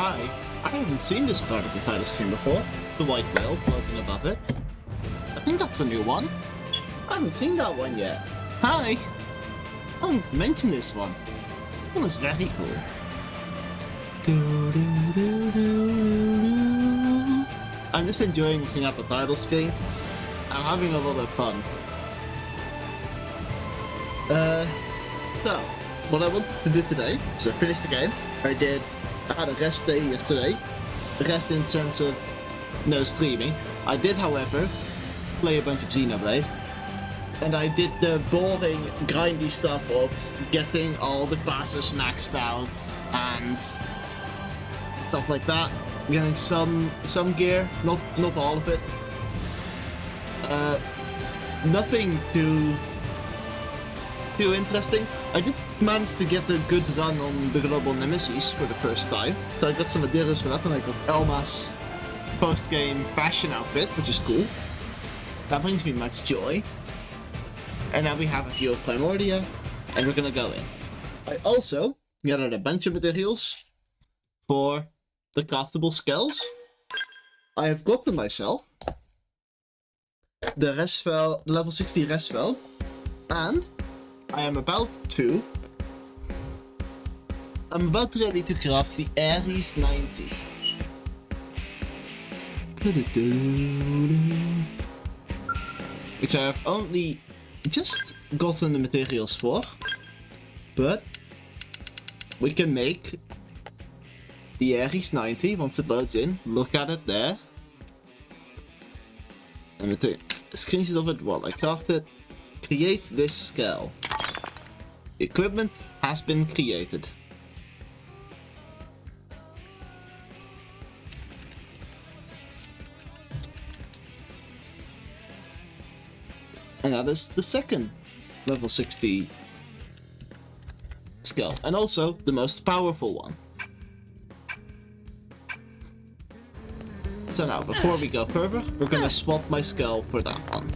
Hi, I haven't seen this part of the title screen before. The white whale floating above it. I think that's a new one. I haven't seen that one yet. Hi! I haven't mentioned this one. This one is very cool. I'm just enjoying looking at the title screen. I'm having a lot of fun. So, what I want to do today is I finished the game. I had a rest day yesterday. A rest in the sense of no streaming. I did, however, play a bunch of Xenoblade. And I did the boring, grindy stuff of getting all the classes maxed out and stuff like that. Getting some gear, not all of it. Nothing too interesting. I did manage to get a good run on the Global Nemesis for the first time. So I got some materials for that, and I got Elma's post-game fashion outfit, which is cool. That brings me much joy. And now we have a few of Primordia, and we're gonna go in. I also gathered a bunch of materials for the craftable skulls. I have gotten myself the Resvel, the level 60 Resvel, and I am about ready to craft the Ares 90. Which I have only just gotten the materials for, but we can make the Ares 90 once it loads in. Look at it there. And take a screenshot of it while I craft it. Create this skull. Equipment has been created. And that is the second level 60 skull. And also the most powerful one. So now, before we go further, we're gonna swap my skull for that one.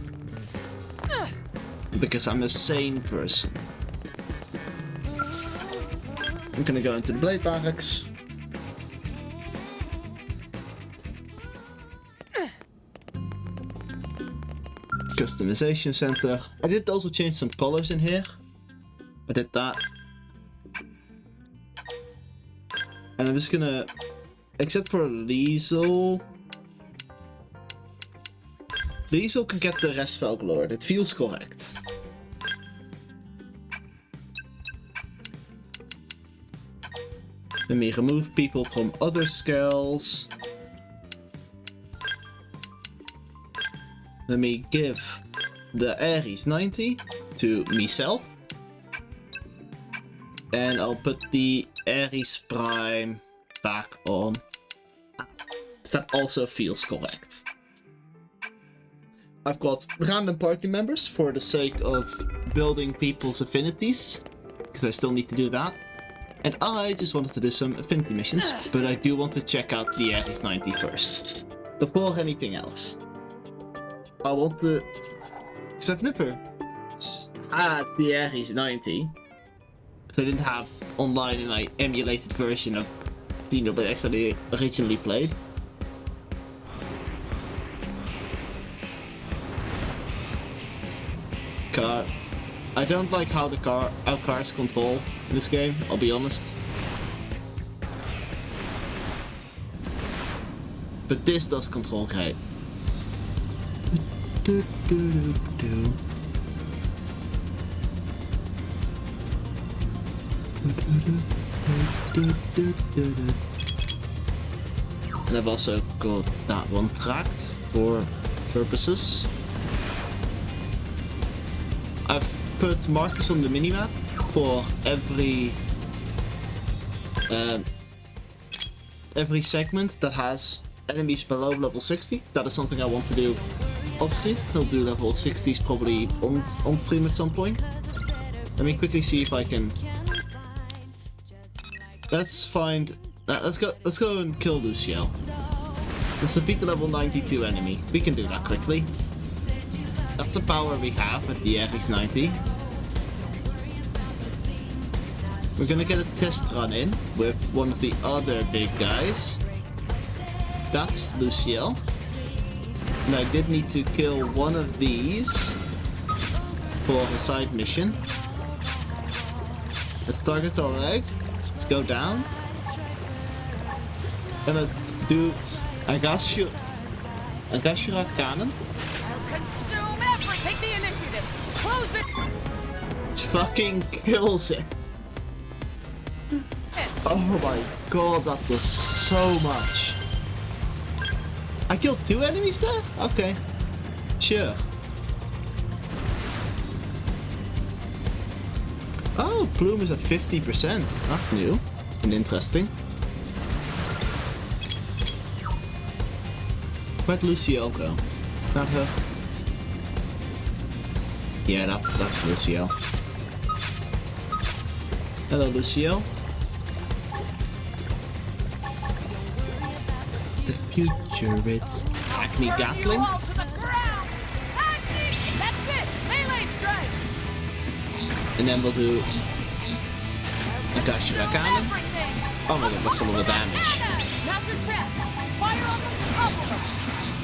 Because I'm a sane person. I'm gonna go into the Blade Barracks. Customization Center. I did also change some colors in here. I did that. And I'm just gonna... Except for Liesel... Liesel can get the Resvel Lord. It feels correct. Let me remove people from other skulls. Let me give the Ares 90 to myself. And I'll put the Ares Prime back on. That also feels correct. I've got random party members for the sake of building people's affinities, because I still need to do that. And I just wanted to do some affinity missions, but I do want to check out the Ares 90 first, before anything else. I want to... because I've never had the Ares 90, because I didn't have online in my emulated version of Xenoblade X that I originally played. Car. I don't like how cars control in this game, I'll be honest. But this does control great. And I've also got that one tracked for purposes. I've put markers on the minimap for every segment that has enemies below level 60. That is something I want to do off stream. I'll do level 60s probably on stream at some point. Let me quickly see if I can. Let's go and kill Lucio. Let's defeat the level 92 enemy. We can do that quickly. That's the power we have with the Ares 90. We're gonna get a test run in with one of the other big guys. That's Luciel. And I did need to kill one of these for a side mission. Let's target our leg. Let's go down. And let's do Agashira Cannon. I'll consume every. Take the initiative. Close it. Fucking kills it. Oh my god, that was so much. I killed 2 enemies there? Okay. Sure. Oh, Plume is at 50%. That's new and interesting. Where'd Luciel go? Not her. Yeah, that's Luciel. Hello, Luciel. The future, it's Acne Gatling. That's it. Melee strikes. And then we'll do Agashira Cannon. Oh my god, that's a lot of damage. Now's your chance. Fire on them to topple them.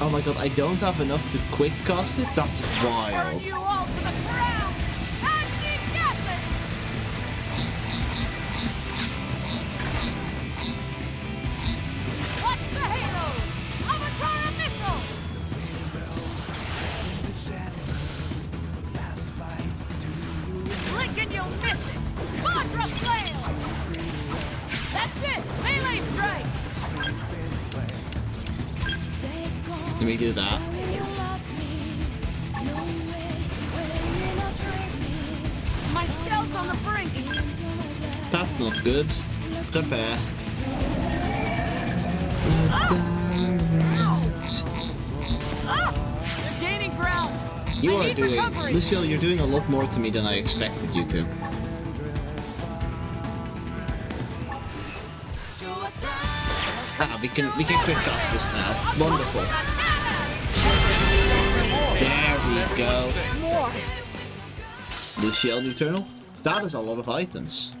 Oh my god, I don't have enough to quick cast it? That's wild. Burn you all to the ground. Acne Gatling. Watch the halos. Avatar missile. Blink and you'll miss it. Quadra flail. That's it. Melee strikes. Let me do that. My scale's on the brink. That's not good. Prepare. You're gaining ground. You I are need doing... recovery. Luciel, you're doing a lot more to me than I expected you to. Ah, we can quick cast this now. Wonderful. There we go. Luciel Eternal. That is a lot of items.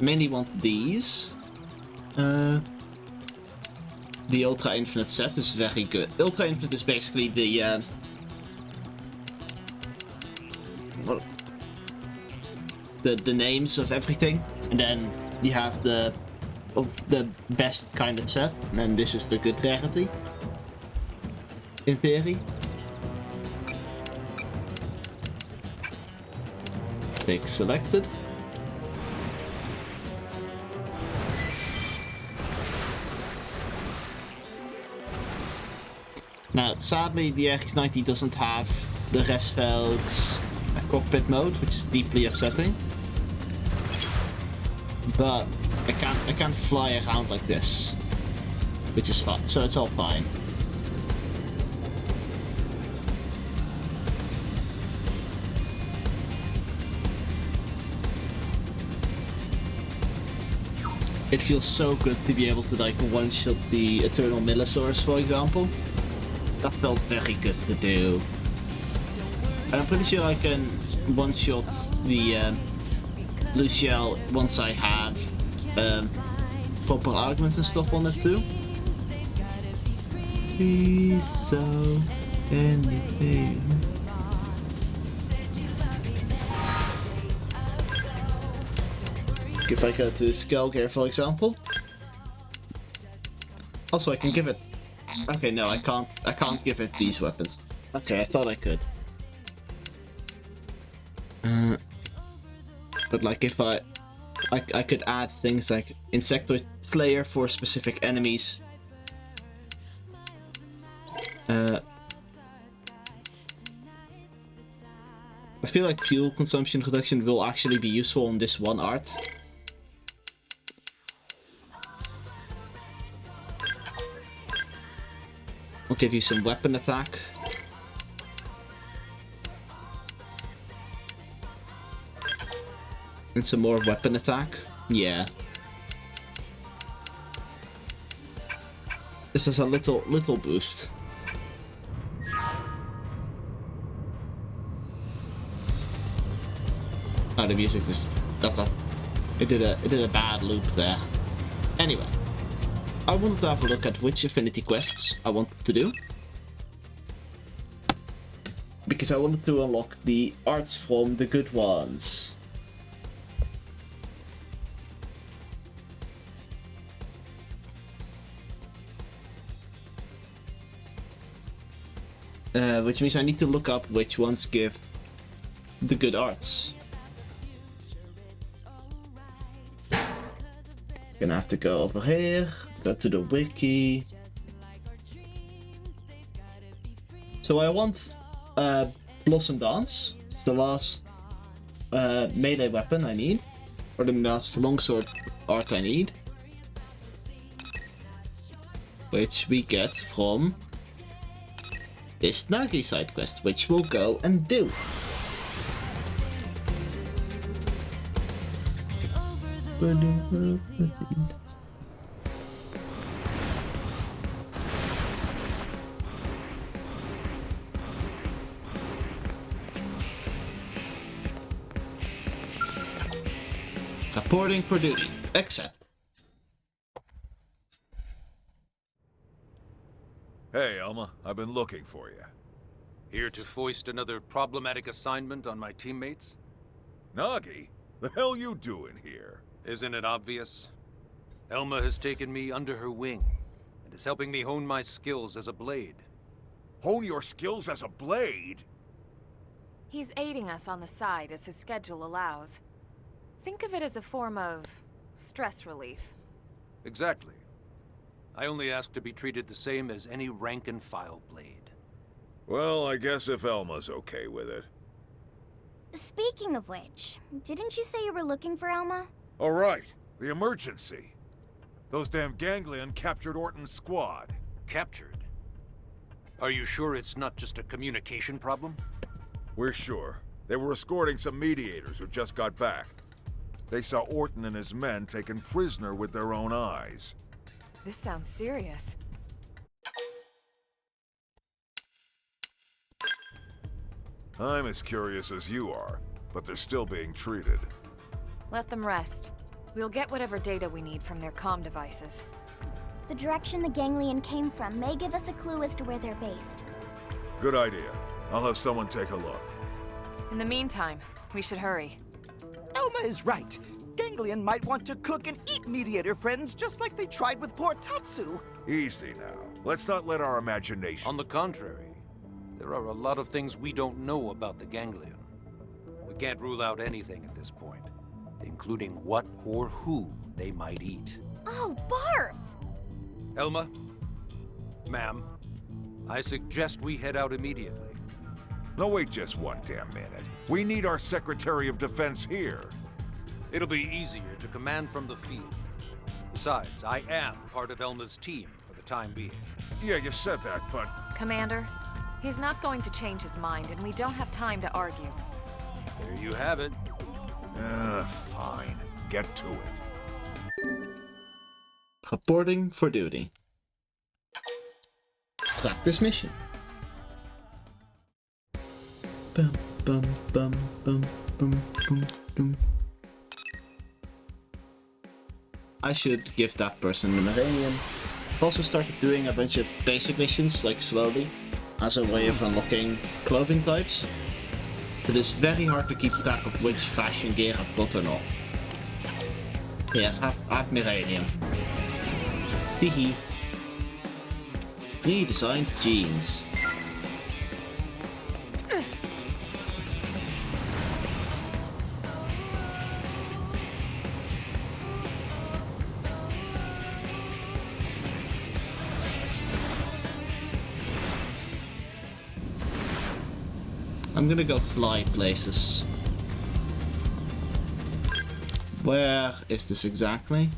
I mainly want these. The Ultra Infinite set is very good. Ultra Infinite is basically the the names of everything, and then you have the best kind of set, and then this is the good rarity. In theory. Take selected. Now, sadly, the RX-90 doesn't have the Resvelg's cockpit mode, which is deeply upsetting. But I can't fly around like this, which is fun. So it's all fine. It feels so good to be able to like one-shot the Eternal Millisaurs, for example. That felt very good to do. And I'm pretty sure I can one-shot the Luciel once I have proper arguments and stuff on it too. Please, so anything. If I go to Skelgir, for example. Also, I can give it. Okay, no, I can't. I can't give it these weapons. Okay, I thought I could. But like, if I could add things like Insectoid Slayer for specific enemies. I feel like fuel consumption reduction will actually be useful in this one art. I'll give you some weapon attack. And some more weapon attack. Yeah. This is a little boost. Oh, the music just... It did a bad loop there. Anyway, I wanted to have a look at which Affinity quests I wanted to do. Because I wanted to unlock the arts from the good ones. Which means I need to look up which ones give the good arts. Gonna have to go over here, go to the wiki. So I want Blossom Dance. It's the last melee weapon I need, or the last longsword art I need, which we get from this Nagi side quest, which we'll go and do. Reporting for duty. Accept. Hey, Elma. I've been looking for you. Here to foist another problematic assignment on my teammates? Nagi? The hell you doing here? Isn't it obvious? Elma has taken me under her wing and is helping me hone my skills as a blade. Hone your skills as a blade? He's aiding us on the side as his schedule allows. Think of it as a form of stress relief. Exactly. I only ask to be treated the same as any rank-and-file blade. Well, I guess if Elma's okay with it. Speaking of which, didn't you say you were looking for Elma? All right, the emergency. Those damn ganglion captured Orton's squad. Captured? Are you sure it's not just a communication problem? We're sure. They were escorting some mediators who just got back. They saw Orton and his men taken prisoner with their own eyes. This sounds serious. I'm as curious as you are, but they're still being treated. Let them rest. We'll get whatever data we need from their comm devices. The direction the ganglion came from may give us a clue as to where they're based. Good idea. I'll have someone take a look. In the meantime, we should hurry. Elma is right. Ganglion might want to cook and eat mediator friends just like they tried with poor Tatsu. Easy now. Let's not let our imagination... On the contrary, there are a lot of things we don't know about the ganglion. We can't rule out anything at this point, including what or who they might eat. Oh, barf! Elma, ma'am, I suggest we head out immediately. No, wait just one damn minute. We need our Secretary of Defense here. It'll be easier to command from the field. Besides, I am part of Elma's team for the time being. Yeah, you said that, but... Commander, he's not going to change his mind, and we don't have time to argue. There you have it. Fine. Get to it. Reporting for duty. Track this mission. Bum, bum, bum, bum, bum, bum, bum. I should give that person the Millennium. I've also started doing a bunch of basic missions, like slowly, as a way of unlocking clothing types. It is very hard to keep track of which fashion gear I've got or not. Here, have Millennium. Teehee. Redesigned jeans. I'm gonna go fly places. Where is this exactly?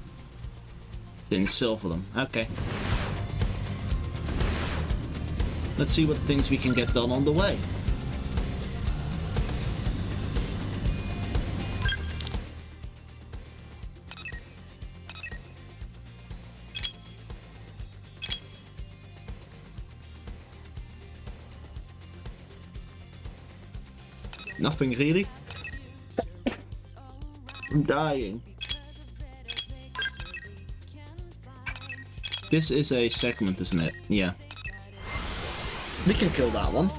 It's in Silverland. Okay. Let's see what things we can get done on the way. Nothing really. I'm dying. This is a segment, isn't it? Yeah. We can kill that one.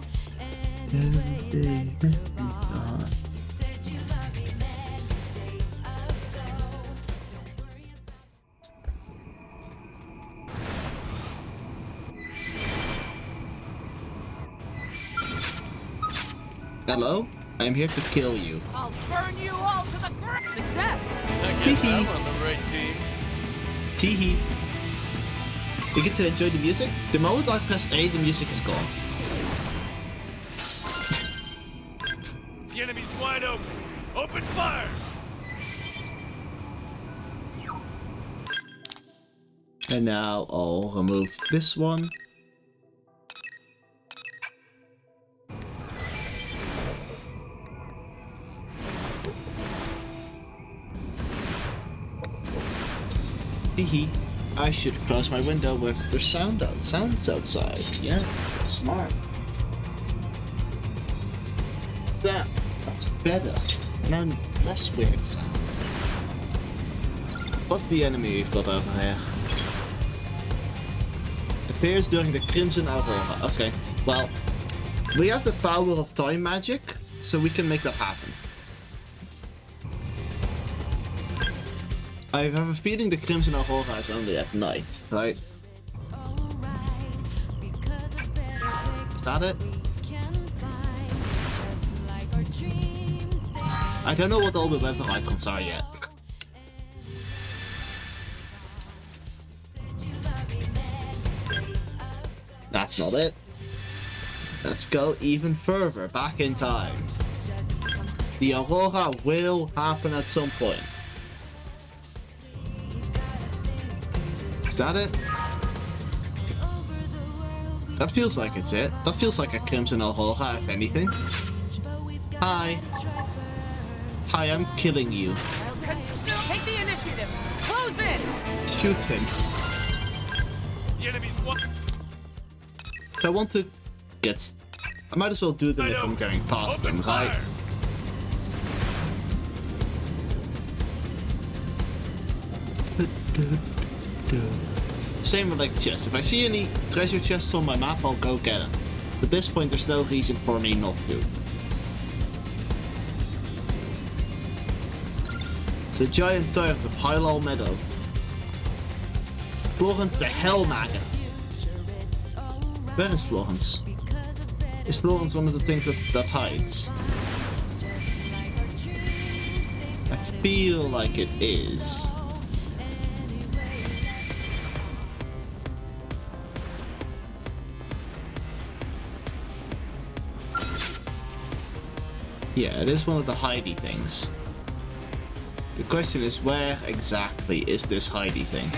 Hello? I'm here to kill you. I'll burn you all to the ground. Success. I guess Teehee. I'm on the right team. Teehee. We get to enjoy the music. The moment I press A, the music is gone. The enemy's wide open. Open fire! And now I'll remove this one. Hehe. I should close my window with the sounds outside. Yeah, smart. That's better. And then less weird sound. What's the enemy we've got over here? Appears during the Crimson Aurora. Okay, well, we have the power of time magic, so we can make that happen. I have a feeling the Crimson Aurora is only at night, right? Is that it? I don't know what all the weather icons are yet. That's not it. Let's go even further back in time. The Aurora will happen at some point. Is that it? That feels like it's it. That feels like a Crimson Aurora, if anything. Hi. Hi, I'm killing you. Take the initiative. Close in. Shoot him. The enemy's one. If I want to get... I might as well do them if I'm going past them, right? Same with like chests. If I see any treasure chests on my map, I'll go get them. At this point, there's no reason for me not to. The giant turret of Hylal Meadow. Florence the Hell Maggot. Where is Florence? Is Florence one of the things that hides? I feel like it is. Yeah, it is one of the hidey things. The question is, where exactly is this hidey thing?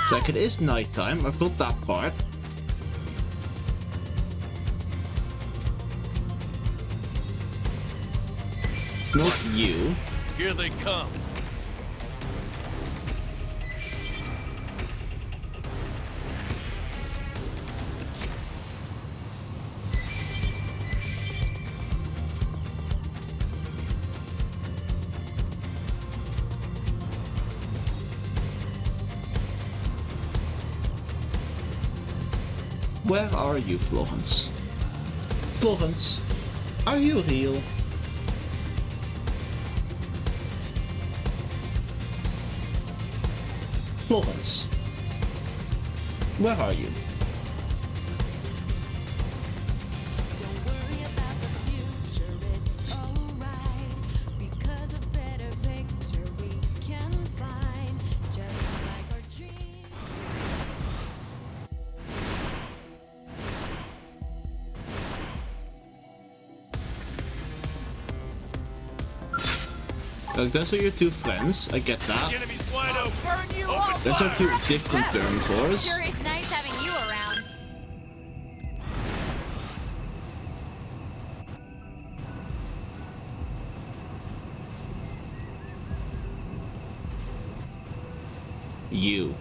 It's like it is nighttime, I've got that part. It's not you. Here they come. Where are you, Florence? Florence, are you real? Florence, where are you? Look, those are your two friends, I get that. The enemy's wide open. Burn you Open all. Those are two different carnivores. Sure is nice having you around. You.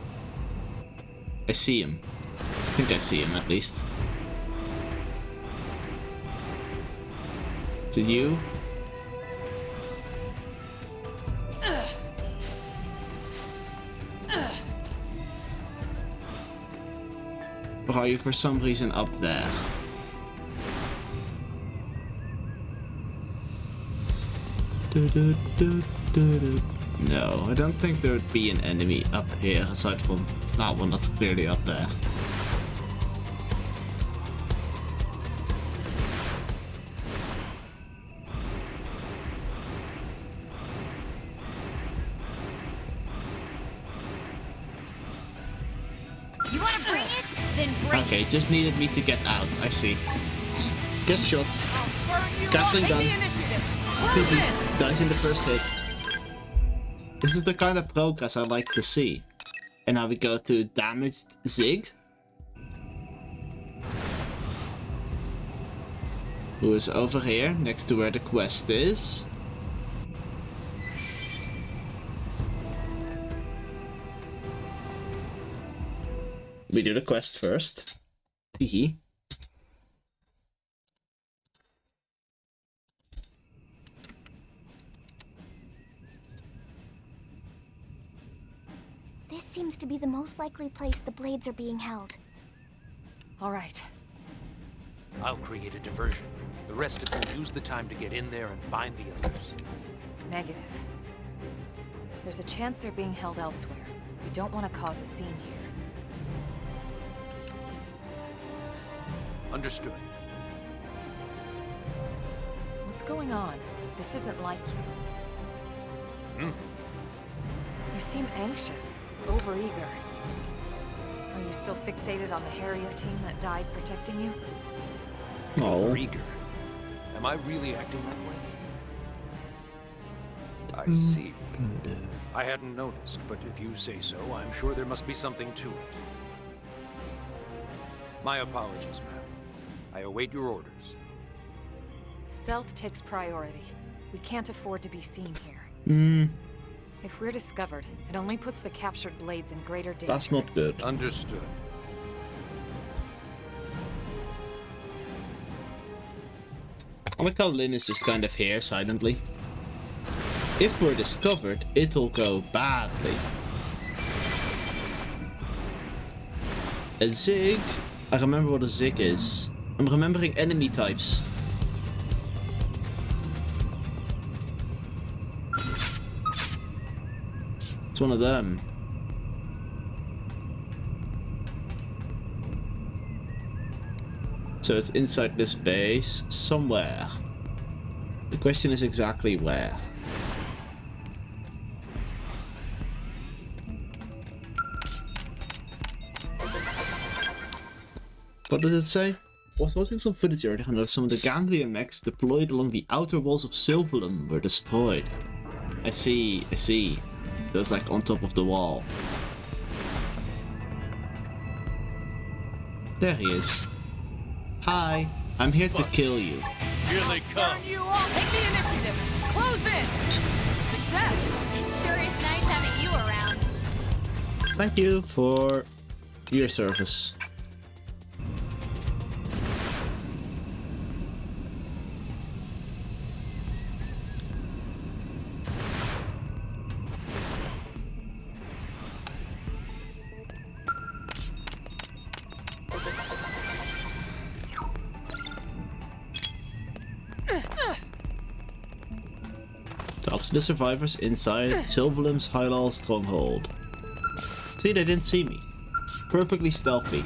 I see him. I think I see him at least. Is it you? Or are you for some reason up there? No, I don't think there would be an enemy up here aside from that one that's clearly up there. You want to bring it? Then bring Okay, just needed me to get out. I see. Get shot. Gatling Take gun. the initiative. Close in. Dies in the first hit. This is the kind of progress I like to see. And now we go to damaged Zig. Who is over here, next to where the quest is. We do the quest first. Teehee. This seems to be the most likely place the blades are being held. All right. I'll create a diversion. The rest of you use the time to get in there and find the others. Negative. There's a chance they're being held elsewhere. We don't want to cause a scene here. Understood. What's going on? This isn't like you. You seem anxious, overeager. Are you still fixated on the Harrier team that died protecting you? Oh. Eager. Am I really acting that way? I see. I hadn't noticed, but if you say so, I'm sure there must be something to it. My apologies, ma'am. I await your orders. Stealth takes priority. We can't afford to be seen here. If we're discovered, it only puts the captured blades in greater danger. That's not good. Understood. I like how Lynn is just kind of here silently. If we're discovered, it'll go badly. A Zig? I remember what a Zig is. I'm remembering enemy types. It's one of them. So it's inside this base, somewhere. The question is exactly where. What did it say? I was watching some footage earlier and noticed some of the ganglion mechs deployed along the outer walls of Sylvalum were destroyed. I see. Those like on top of the wall. There he is. Hi, I'm here to kill you. Here they come. Burn you all. Take the initiative. Close in. Success. It sure is nice having you around. Thank you for your service. Talk to the survivors inside Sylvalum's Hylal stronghold. See, they didn't see me. Perfectly stealthy.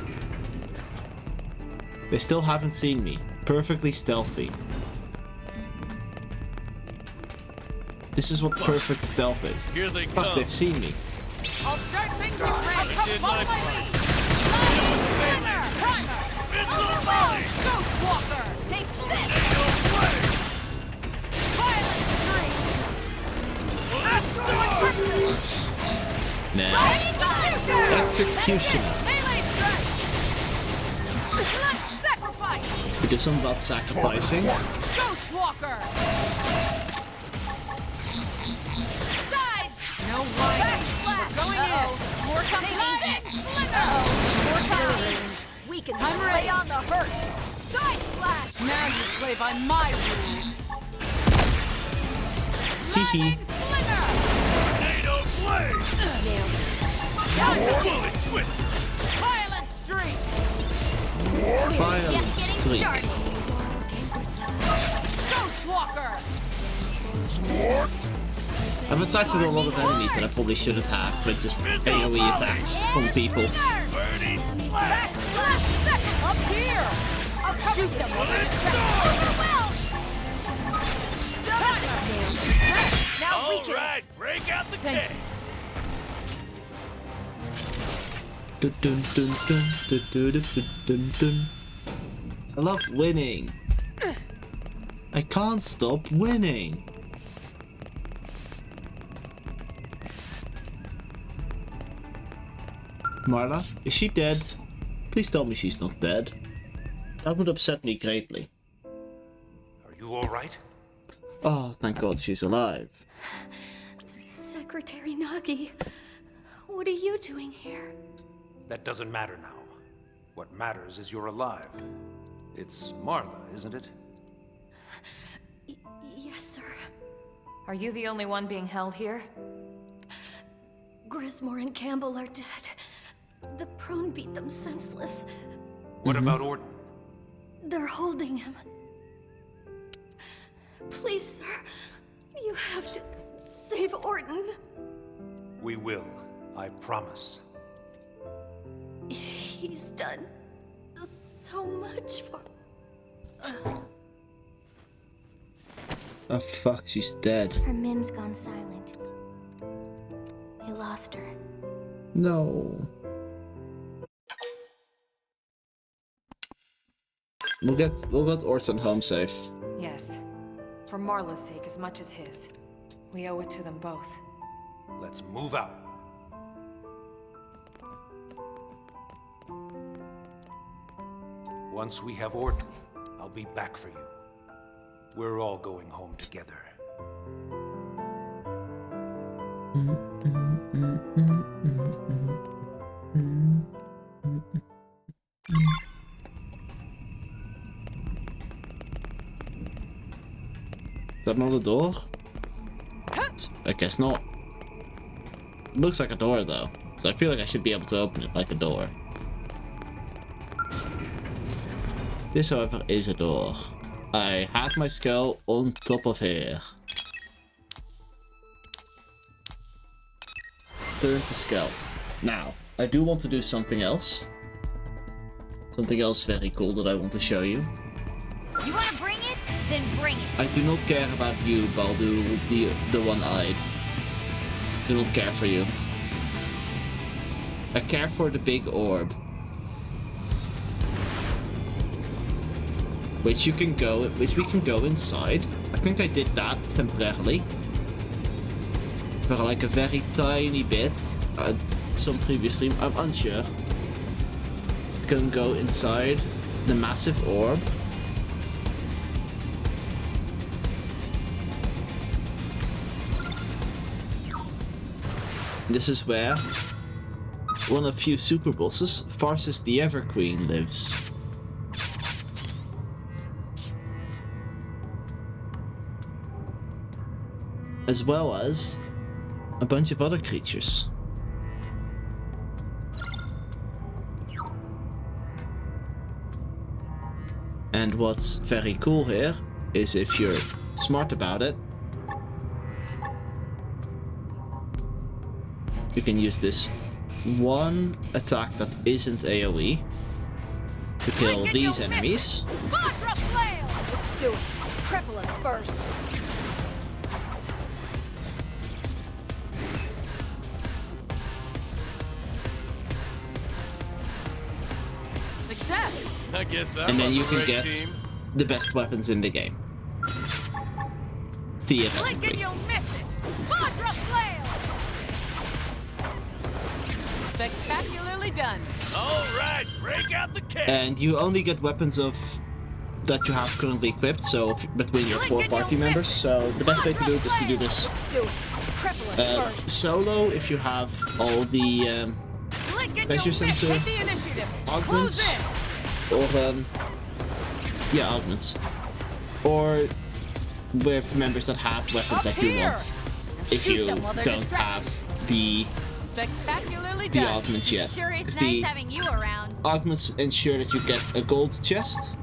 They still haven't seen me. Perfectly stealthy. This is what perfect stealth is. Here they Fuck, come. they've seen me. I'll start things in red. did my Primer. It's a volley. Ghost Walker. Take this! Violent Streak. Nah. Executioner. Melee Strike. Let's sacrifice. We do something about sacrificing. Ghost Walker. Sides. No whining. We're going in. More coming. This. weaken I'm them. ready. Lay on the hurt. Side slash. Now you play by my rules. Teehee. Slamming slinger. Tornado blade! Nailed Bullet twister! it. Violent streak. Violent Just getting streak. started. Ghost walker. I've attacked with a lot of enemies that I probably shouldn't have, but just AoE attacks from people. Burning slash! Slap second. Up here. I'll shoot them while they're distracted. Now weaken it. Alright, break out the cake! Dun, dun, dun, dun, dun, dun, dun, dun, dun. I love winning. I can't stop winning. Marla, is she dead? Please tell me she's not dead. That would upset me greatly. Are you all right? Oh, thank God she's alive. Secretary Nagi, what are you doing here? That doesn't matter now. What matters is you're alive. It's Marla, isn't it? Yes, sir. Are you the only one being held here? Grismore and Campbell are dead. The prone beat them senseless. What about Orton? They're holding him. Please, sir, you have to save Orton. We will, I promise. He's done so much for... Oh fuck, she's dead. Her Mim's gone silent. We lost her. No. We'll get Orton home safe. Yes. For Marla's sake as much as his. We owe it to them both. Let's move out. Once we have Orton, I'll be back for you. We're all going home together. Is that not a door? I guess not. It looks like a door though, so I feel like I should be able to open it like a door. This, however, is a door. I had my skull on top of here. Turn to skull. Now, I do want to do something else. Something else very cool that I want to show you. You want to bring it? Then bring it. I do not care about you, Baldu, the one-eyed. Do not care for you. I care for the big orb. Which we can go inside. I think I did that temporarily. For like a very tiny bit. Some previous stream, I'm unsure. Can go inside the massive orb. This is where one of few super bosses, Farsis the Everqueen, lives. As well as a bunch of other creatures. And what's very cool here is if you're smart about it, you can use this one attack that isn't AoE to kill these enemies. Vajra flail. Let's do it. Cripple him first. Success. I guess I'm And then on you the can right get team. the best weapons in the game. Blink and Theoretically. you'll miss it. Vajra flail. Spectacularly done. All right, break out the cake. And you only get weapons of that you have currently equipped, so between your 4 party members. So the best way to do it is to do this Let's do it. Cripple him first. solo if you have all the Blink and pressure you'll miss. sensor Take the initiative. augments. Close in. Or, yeah, augments. Or with members that have weapons that you want. If you don't have the Spectacularly the done. augments yet. Sure is Because nice the having you around. augments ensure that you get a gold chest.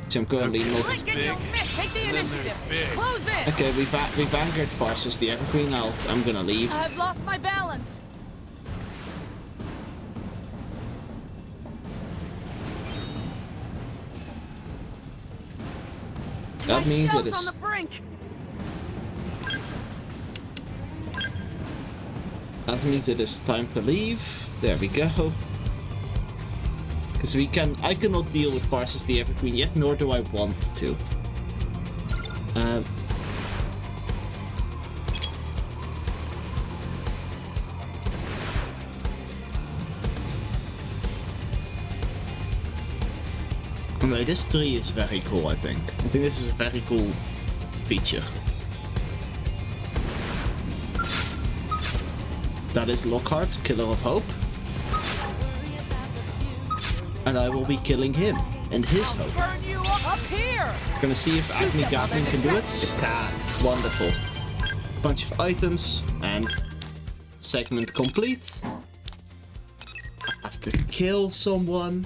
Which I'm currently not. Blink and you'll miss. Take the initiative. Close in. Okay, we've angered Parsus the Evergreen. I'm gonna leave. I've lost my balance. That My means it stealth's is. on the brink. That means it is time to leave. There we go. Because I cannot deal with Parsus the Evergreen yet, nor do I want to. No, this tree is very cool, I think. I think this is a very cool feature. That is Lockhart, Killer of Hope. And I will be killing him and his hope. Burn you up here. Gonna see if Shoot Acme them while Gatling they're can do it. distracted. It can. Wonderful. Bunch of items and segment complete. I have to kill someone.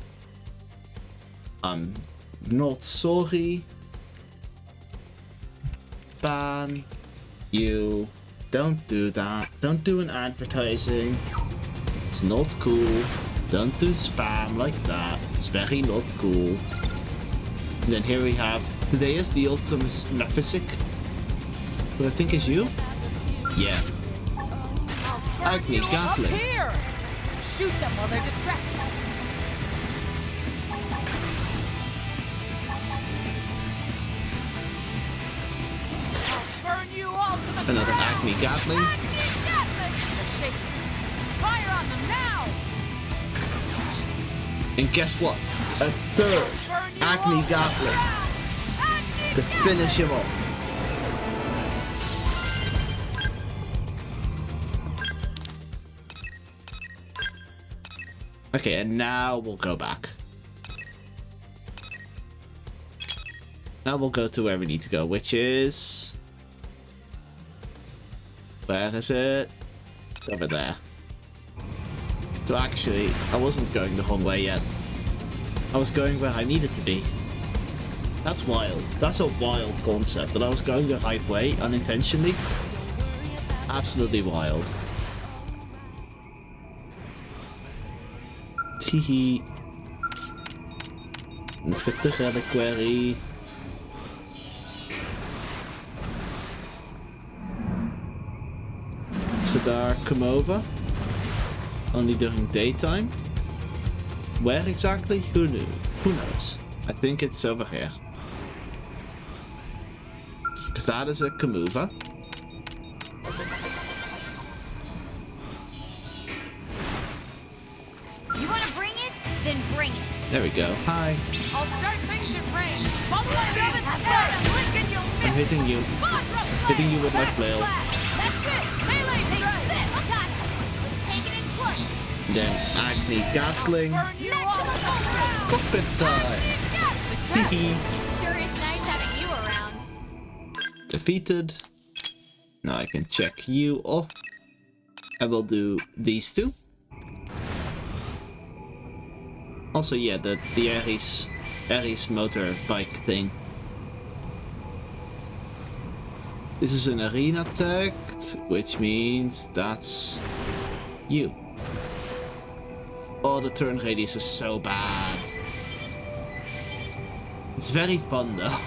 I'm not sorry. Ban you. Don't do that. Don't do an advertising. It's not cool. Don't do spam like that. It's very not cool. And then here we have, today is the ultimate Mephisik. Who I think is you? Yeah. Acme You up Gatling. here. Shoot them while they're distracted. I'll burn you all to the Another ground. Acme Gatling. Acme Gatling. They're shaking. Fire on them now. And guess what? A third Burn you Acme all to the Gatling ground. Acme to finish him off. Okay, and now we'll go back. Now we'll go to where we need to go, which is... Where is it? It's over there. So actually, I wasn't going the wrong way yet. I was going where I needed to be. That's wild. That's a wild concept, that I was going the right way unintentionally. Absolutely wild. Teehee. Let's get the reliquary. Sadar Komova. Only during daytime. Where exactly? Who knew? Who knows? I think it's over here. Because that is a Komova. You want to bring it? Then bring it. There we go. Hi. I'll start things at range. Follow me. Blink and you'll miss. I'm hitting you. Quadra Hitting you with my flail. That's it. Melee strike. Got it. Let's take it in close. Then Acme Gatling. Burn you all to the ground. Cockpit time. Success. It sure is nice having you around. Defeated. Now I can check you off. I will do these two. Also, yeah, the Ares motorbike thing. This is an arena tagged, which means that's you. Oh, the turn radius is so bad. It's very fun though.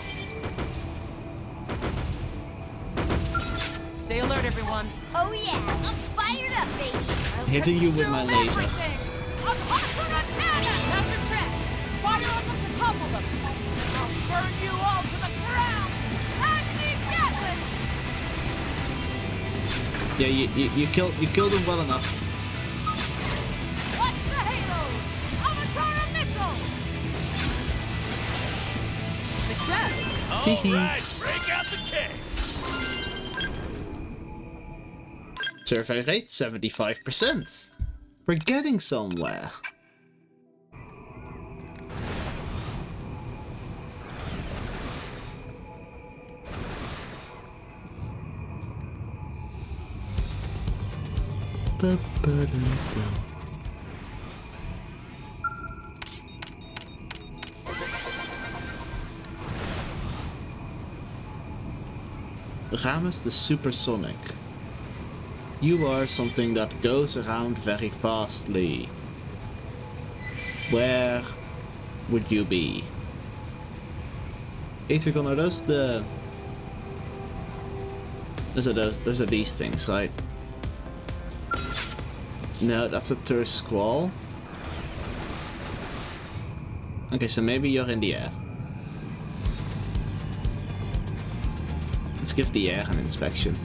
Stay alert, everyone. Oh yeah, I'm fired up, baby. Hitting you with my laser. Everything. Now's your chance. Fire up to topple them. I'll burn you all to the ground. Acme Gatling. Yeah, you killed him well enough. Watch the halos. Avatar missile. Success. Teehee. Alright, break out the cake! Survey rate 75%. We're getting somewhere. Ramus the Supersonic. You are something that goes around very fastly. Where would you be? Atrigon, are those the... Those are these things, right? No, that's a Tur Squall. Okay, so maybe you're in the air. Let's give the air an inspection.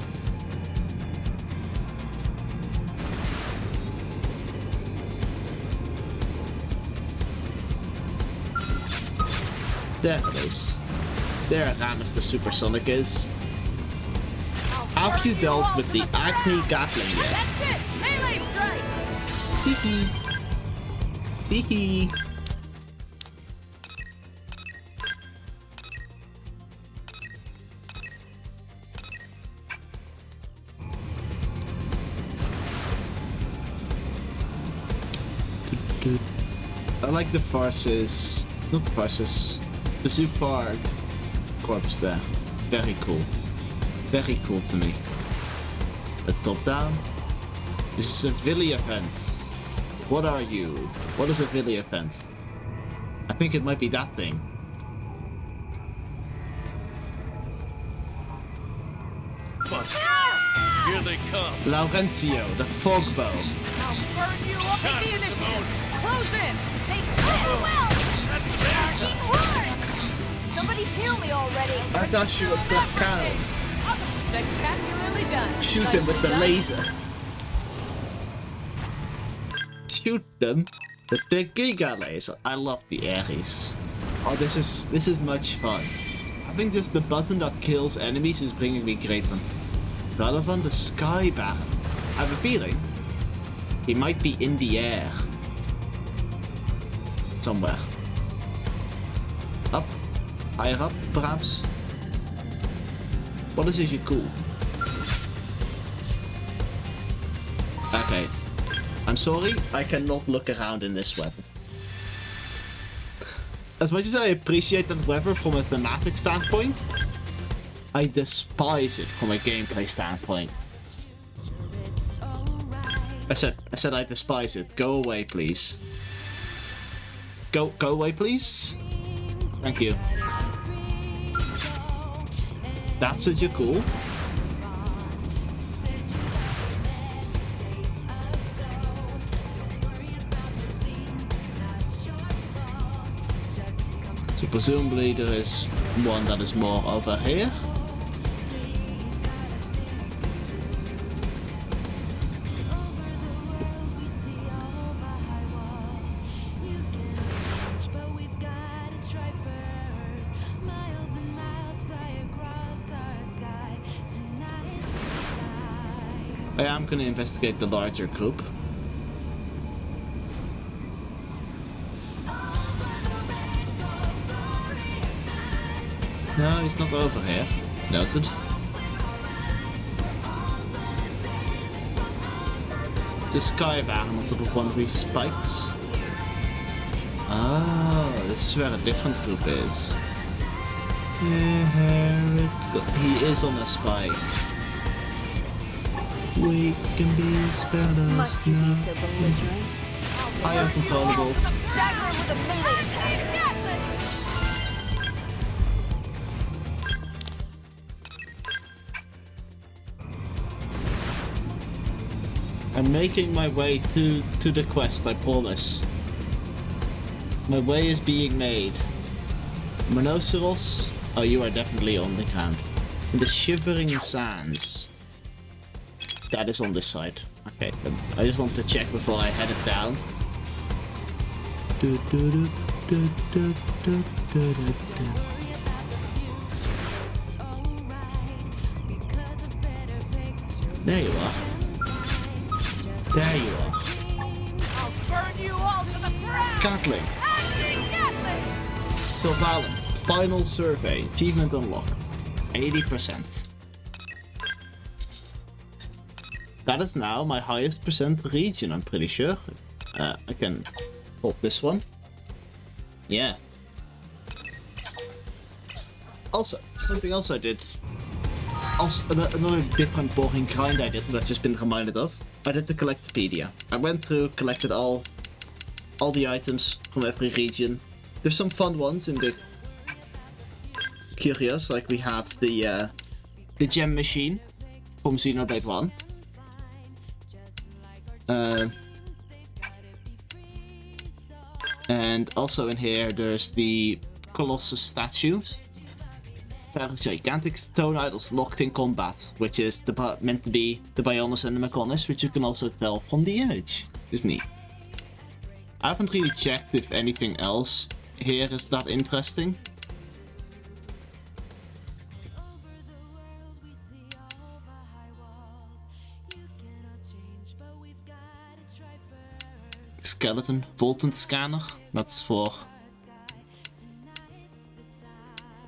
There it is. There Ramus the Supersonic is. Have you dealt with the Agni Gatling yet? That's it! Melee strikes! Teehee. Teehee. I like the Farces, not the Farces, the Zufar corpse there. It's very cool. Very cool to me. Let's top down. This is a Villi event. What are you? What is a Villi event? I think it might be that thing. Here they come. Laurencio, the Fogbow. I'll burn you up! Take the initiative! Close in! Take this! Well! That's Fucking hard! Somebody heal me already! I got you a black cow. Spectacularly done! Shoot him with the laser. Shoot them with the Giga laser. I love the Ares. Oh, this is much fun. Having just the button that kills enemies is bringing me great fun. Relevant, the Sky Baron. I have a feeling he might be in the air. Somewhere. Up. Higher up, perhaps. What is this you cool? Okay. I'm sorry, I cannot look around in this weapon. As much as I appreciate that weapon from a thematic standpoint, I despise it from a gameplay standpoint. I said I despise it. Go away, please. Go away, please. Thank you. That's such a cool. So presumably there is one that is more over here. I am going to investigate the larger group. No, he's not over here. Noted. The Sky Baron on top of one of these spikes. Oh, this is where a different group is. He is on a spike. We can be spellers. Must you be so belligerent? I am controllable. Stagger with a melee attack! I'm making my way to the quest, I promise. My way is being made. Monoceros? Oh, you are definitely on the ground. In the Shivering Sands. That is on this side. Okay, I just want to check before I head it down. There you are. There you are. I'll burn you all to the ground! Gatling. Gatling! Sylvalan. Final survey. Achievement unlocked. 80%. That is now my highest percent region, I'm pretty sure. I can hold this one. Yeah. Also, something else I did. Also, another different boring grind I did that I've just been reminded of. I did the Collectopedia. I went through, collected all the items from every region. There's some fun ones in the curious, like we have the gem machine from Xenoblade 1. And also in here there's the Colossus statues. There are gigantic stone idols locked in combat, which is meant to be the Bionis and the Mechonis, which you can also tell from the image. It's neat. I haven't really checked if anything else here is that interesting. Skeleton Voltant Scanner, that's for...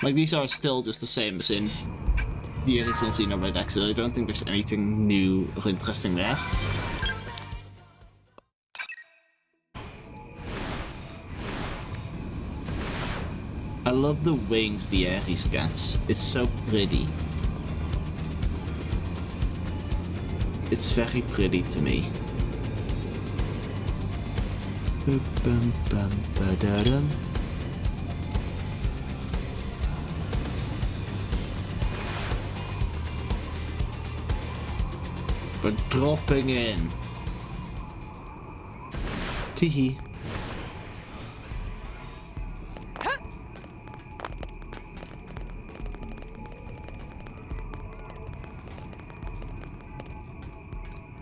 Like, these are still just the same as in the original Xenoblade X, so I don't think there's anything new or interesting there. I love the wings the Ares gets. It's so pretty. It's very pretty to me. We're dropping in. Teehee.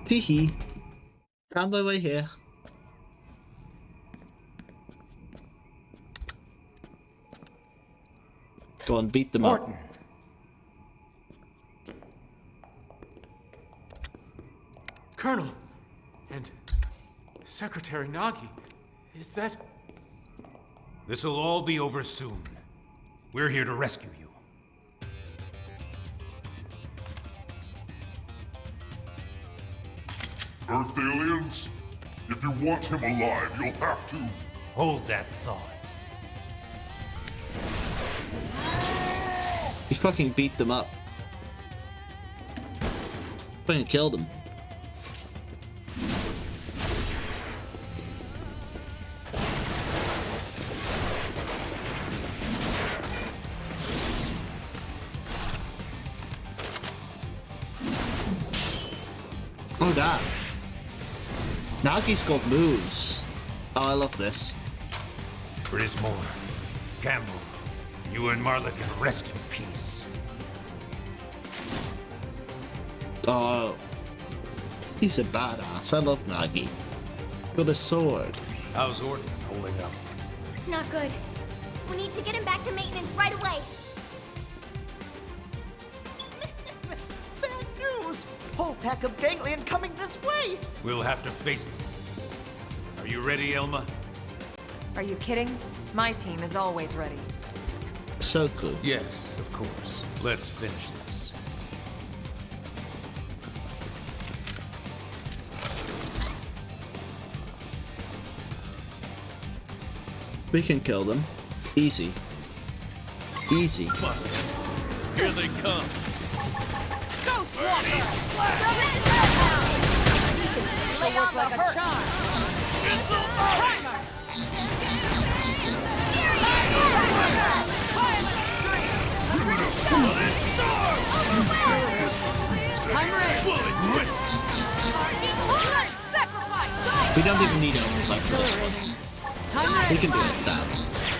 Teehee. Found my way here. Go on, beat them up. Colonel and Secretary Nagi, is that... This'll all be over soon. We're here to rescue you. Earth aliens? If you want him alive, you'll have to... Hold that thought. He fucking beat them up. Fucking killed them. Oh damn. Nagi's got moves. Oh, I love this. Grismore, Campbell, you and Marla can rest in peace. Oh, he's a badass. I love Nagi. Got a sword. How's Orton holding up? Not good. We need to get him back to maintenance right away. Bad news! Whole pack of ganglion coming this way! We'll have to face them. Are you ready, Elma? Are you kidding? My team is always ready. So true. Yes, of course. Let's finish this. We can kill them. Easy. Easy. Busted. Here they come. Ghost Walker! Lay on like a charm. Primer! Violent stream! I'm ready! Bullet twist! Blood sacrifice! We don't even need anything like this one. We can do it that.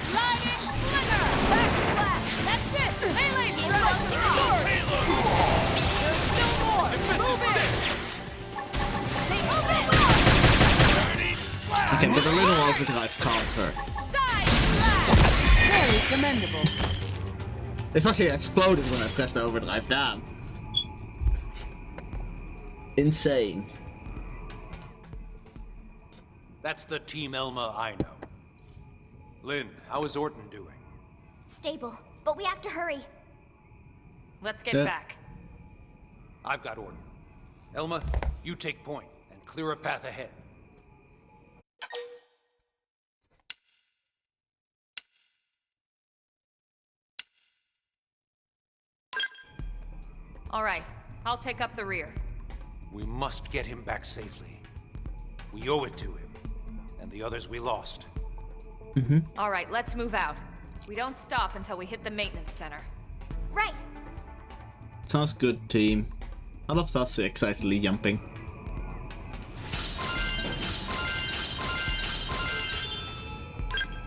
Sliding slinger! Backslash! That's it! Melee strike! Sword! There's still more! Move in! I can get a little overdrive, can't hurt. Side slash! Very commendable. They fucking exploded when I pressed the overdrive down. Insane. That's the Team Elma I know. Lynn, how is Orton doing? Stable, but we have to hurry. Let's get Yeah. back. I've got Orton. Elma, you take point and clear a path ahead. All right, I'll take up the rear. We must get him back safely. We owe it to him, and the others we lost. All right, let's move out. We don't stop until we hit the maintenance center. Right. Sounds good, team. I love that so excitedly jumping.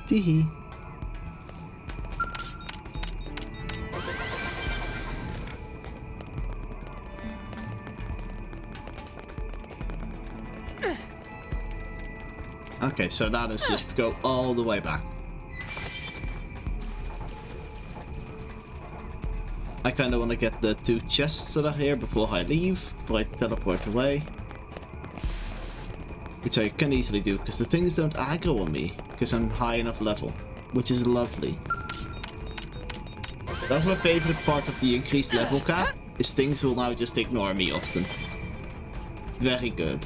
Teehee. Okay, so that is just to go all the way back. I kind of want to get the 2 chests that are here before I leave, before I teleport away. Which I can easily do, because the things don't aggro on me, because I'm high enough level, which is lovely. That's my favorite part of the increased level cap, is things will now just ignore me often. Very good.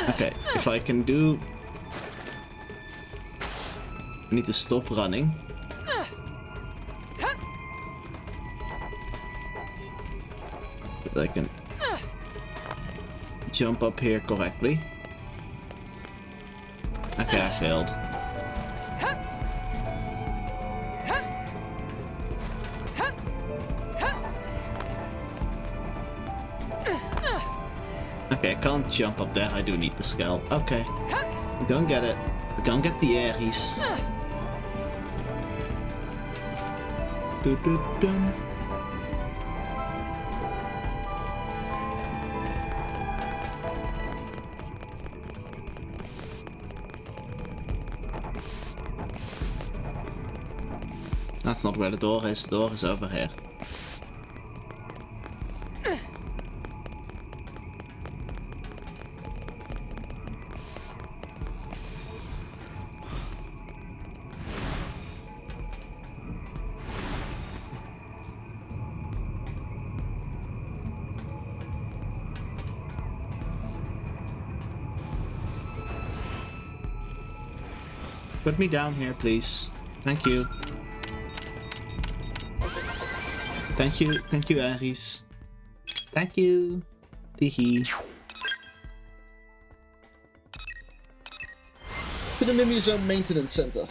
Okay, if I can do... I need to stop running. But I can jump up here correctly. Okay, I failed. Okay, I can't jump up there. I do need the skull. Okay. Go and get it. Go and get the Aries. Dun. That's not where the door is. The door is over here. Put me down here, please. Thank you. Thank you, Aries. Thank you. Teehee. To the Mimuzone Maintenance Center.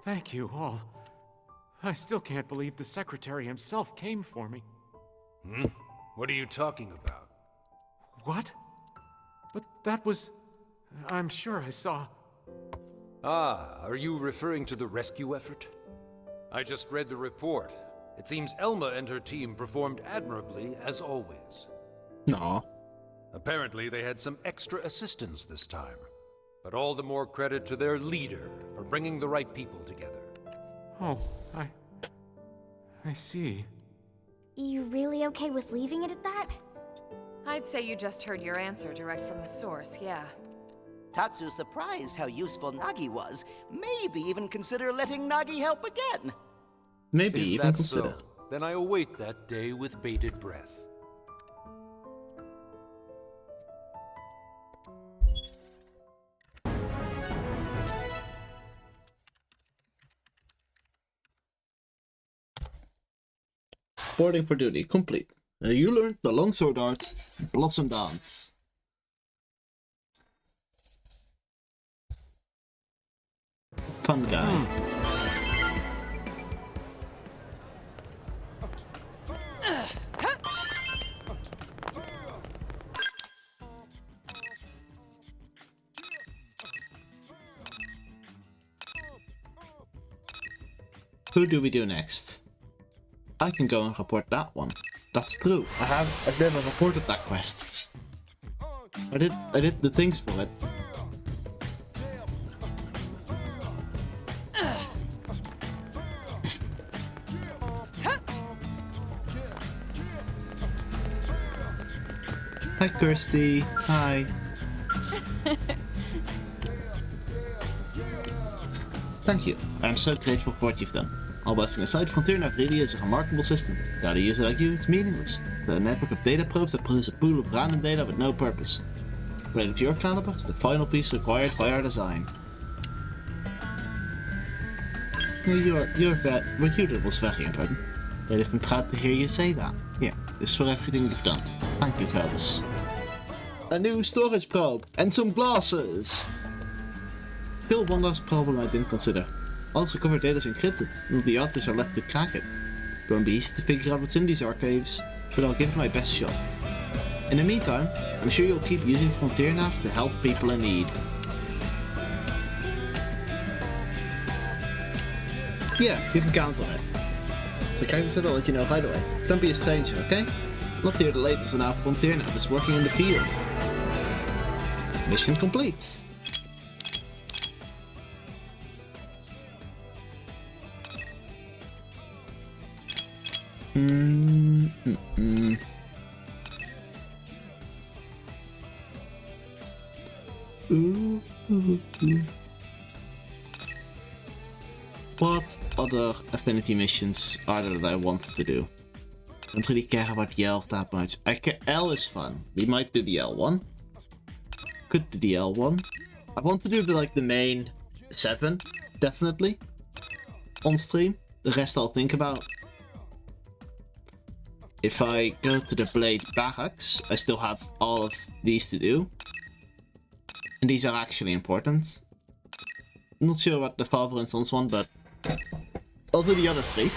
Thank you all. I still can't believe the Secretary himself came for me. What are you talking about? What? But that was... I'm sure I saw... Ah, are you referring to the rescue effort? I just read the report. It seems Elma and her team performed admirably, as always. No. Apparently, they had some extra assistance this time. But all the more credit to their leader for bringing the right people together. Oh, I see. You really okay with leaving it at that? I'd say you just heard your answer direct from the source, yeah. Tatsu's surprised how useful Nagi was. Maybe even consider letting Nagi help again. Maybe Is even that consider. so? Then I await that day with bated breath. Boarding for duty complete. You learned the longsword art, Blossom Dance. Fun guy. Who do we do next? I can go and report that one. That's true. I've never reported that quest. I did the things for it. Hi Kirsty. Hi. Thank you. I'm so grateful for what you've done. All blessing aside, Frontier Nav really is a remarkable system. Without a user like you, it's meaningless. The network of data probes that produce a pool of random data with no purpose. Rated to your caliber is the final piece required by our design. What you did was very important. They'd have been proud to hear you say that. Yeah, this is for everything you've done. Thank you, Curtis. A new storage probe and some glasses. Still one last problem I didn't consider. All its recovered data is encrypted, and the authors are left to crack it. It won't be easy to figure out what's in these archives, but I'll give it my best shot. In the meantime, I'm sure you'll keep using Frontier Nav to help people in need. Yeah, you can count on it. So Captain said I'll let you know right away. Don't be a stranger, okay? Not here the latest on how Frontier Nav is working in the field. Mission complete. What other Affinity missions are there that I want to do? I don't really care about Yell that much. L is fun. We might do the L one. Could do the L one. I want to do the main 7, definitely. On stream. The rest I'll think about. If I go to the Blade Barracks, I still have all of these to do. And these are actually important. I'm not sure about the Father and Sons one, but I'll do the other 3.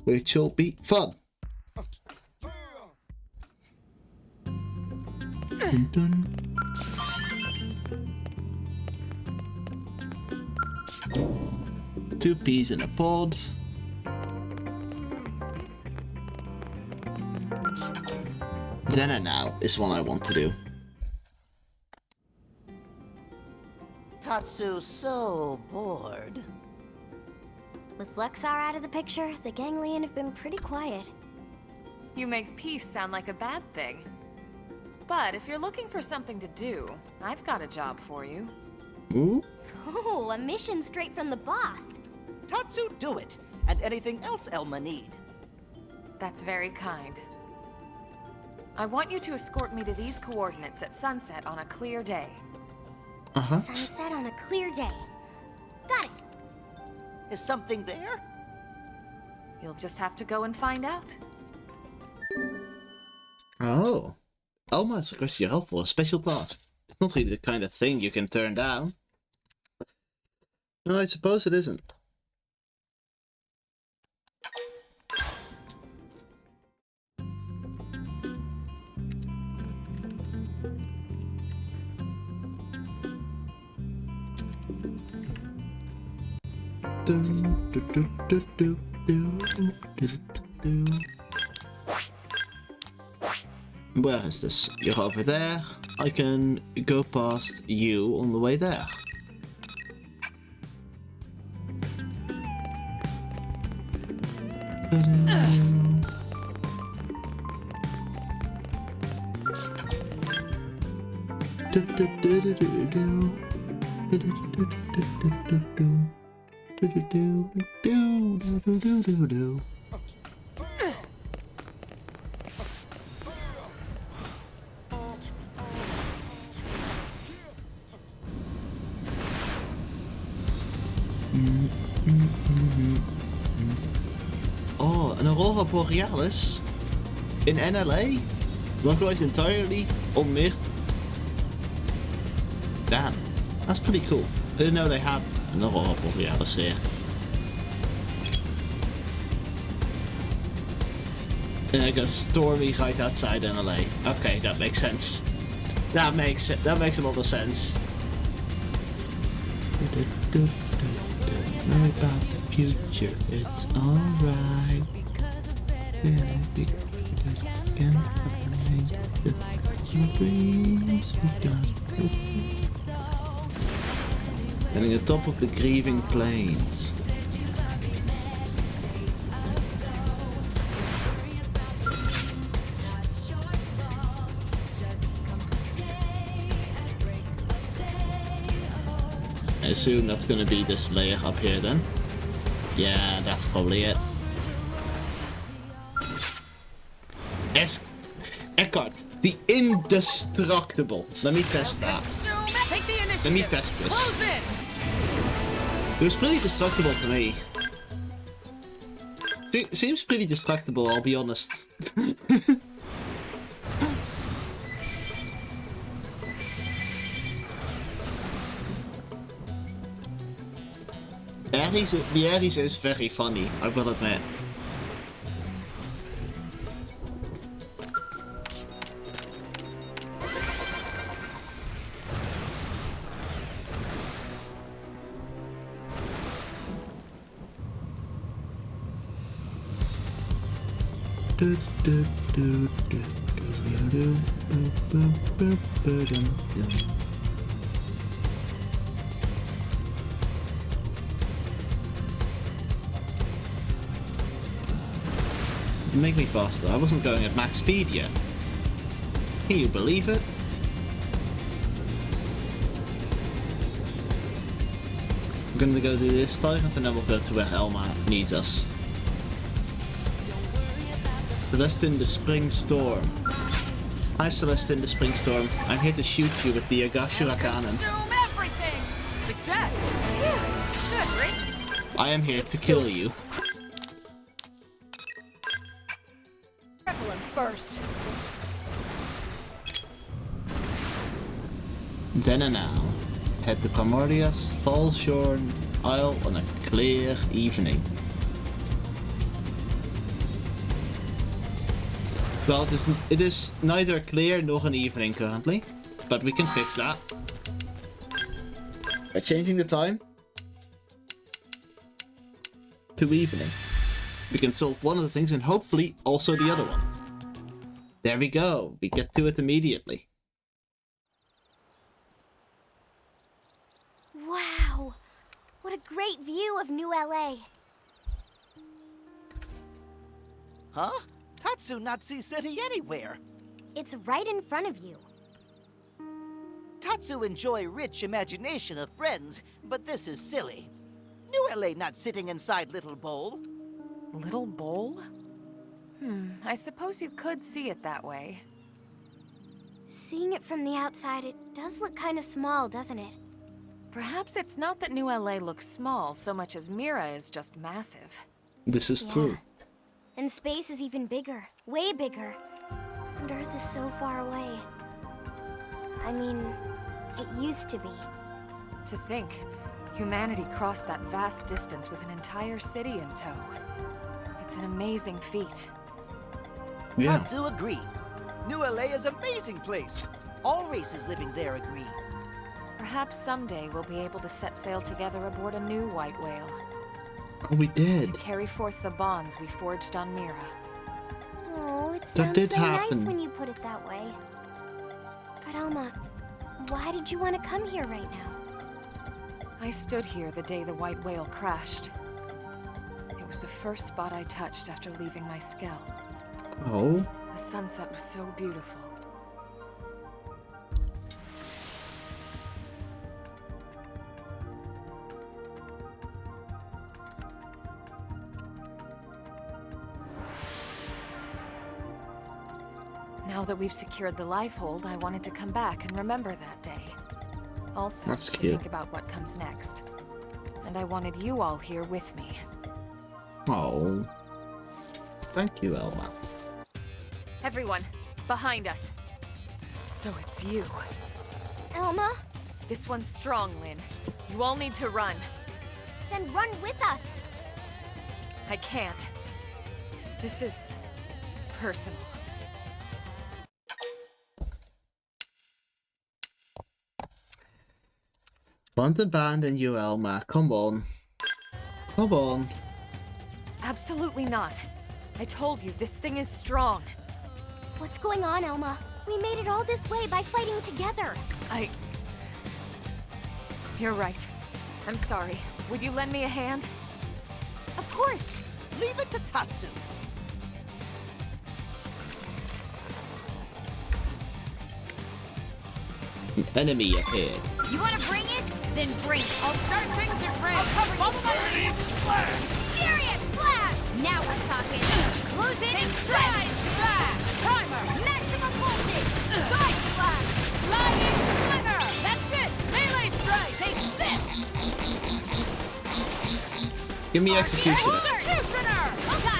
Which will be fun. Dun dun. 2 peas in a pod. Then and now is one I want to do. Tatsu's so bored. With Luxar out of the picture, the Ganglion have been pretty quiet. You make peace sound like a bad thing. But if you're looking for something to do, I've got a job for you. Ooh? Oh, a mission straight from the boss. Tatsu, do it! And anything else Elma need. That's very kind. I want you to escort me to these coordinates at sunset on a clear day. Uh-huh. Sunset on a clear day. Got it. Is something there? You'll just have to go and find out. Oh. Elma has requested your help for a special task. It's not really the kind of thing you can turn down. No, I suppose it isn't. Where is this? You're over there. I can go past you on the way there. Oh, an Aurora Borealis in NLA? Localized entirely on Mir. Damn, that's pretty cool. I didn't know they had an Aurora Borealis here. And I got Stormy right outside NLA. Okay, that makes sense. That makes a lot of sense. Know about the future, it's alright. Standing on top of the grieving plains. I assume that's gonna be this layer up here then. Yeah, that's probably it. Eckhart, the indestructible. Let me test that. Take the initiative. Let me test this. Close in. It was pretty destructible to me. Seems pretty destructible, I'll be honest. The Ares is very funny, I will admit. Make me faster. I wasn't going at max speed yet. Can you believe it? We're gonna go do this tyrant and then we'll go to where Elma needs us. Celestine the Spring Storm. Hi Celestine the Spring Storm. I'm here to shoot you with the Agashura cannon. Consume everything. Success. Good, right? I am here to kill you. First. Then and now, head to Primordia's Fallshorn Isle on a clear evening. Well, it is neither clear nor an evening currently, but we can fix that by changing the time to evening. We can solve one of the things and hopefully also the other one. There we go. We get to it immediately. Wow! What a great view of New LA. Huh? Tatsu not see city anywhere. It's right in front of you. Tatsu enjoy rich imagination of friends, but this is silly. New LA not sitting inside Little Bowl. Little bowl? I suppose you could see it that way. Seeing it from the outside, it does look kind of small, doesn't it? Perhaps it's not that New LA looks small so much as Mira is just massive. This is true. And space is even bigger, way bigger. And Earth is so far away. I mean, it used to be. To think, humanity crossed that vast distance with an entire city in tow. It's an amazing feat. Yeah. Tatsu agree. New LA is an amazing place. All races living there agree. Perhaps someday we'll be able to set sail together aboard a new white whale. Oh, we did. To carry forth the bonds we forged on Mira. Oh, it That sounds did so nice happen. when you put it that way. But Alma, why did you want to come here right now? I stood here the day the white whale crashed. It was the first spot I touched after leaving my skell. Oh. The sunset was so beautiful. Now that we've secured the lifehold, I wanted to come back and remember that day. Also, That's to cute. think about what comes next. And I wanted you all here with me. Oh. Thank you, Elma. Everyone, behind us. So it's you. Alma? This one's strong, Lynn. You all need to run. Then run with us. I can't. This is personal. Want to abandon you, Elma. Come on. Come on. Absolutely not. I told you, this thing is strong. What's going on, Elma? We made it all this way by fighting together. You're right. I'm sorry. Would you lend me a hand? Of course. Leave it to Tatsu. An enemy appeared. You want to bring it? Then bring it. I'll start things at range. Follow my lead. Slash! Furious blast! Now we're talking. Lose it and side slash! Primer! Maximum voltage! Side slash! Sliding slinger! That's it! Melee strike! Take this! Give me Executioner. Executioner!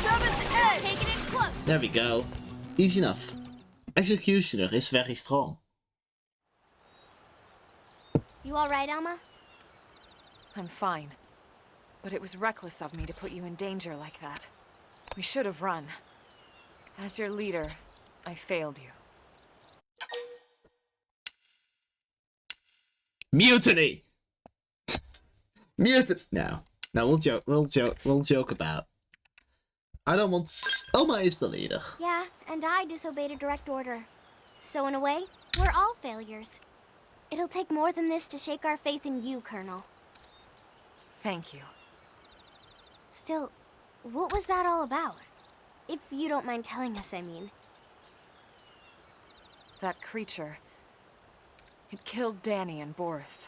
Seventh edge! Taking it close! There we go. Easy enough. Executioner is very strong. You alright, Elma? I'm fine. But it was reckless of me to put you in danger like that. We should have run. As your leader, I failed you. Mutiny! Mutiny! No, we'll joke about. I don't want... Elma is the leader. Yeah, and I disobeyed a direct order. So in a way, we're all failures. It'll take more than this to shake our faith in you, Colonel. Thank you. Still, what was that all about? If you don't mind telling us, I mean. That creature... It killed Danny and Boris.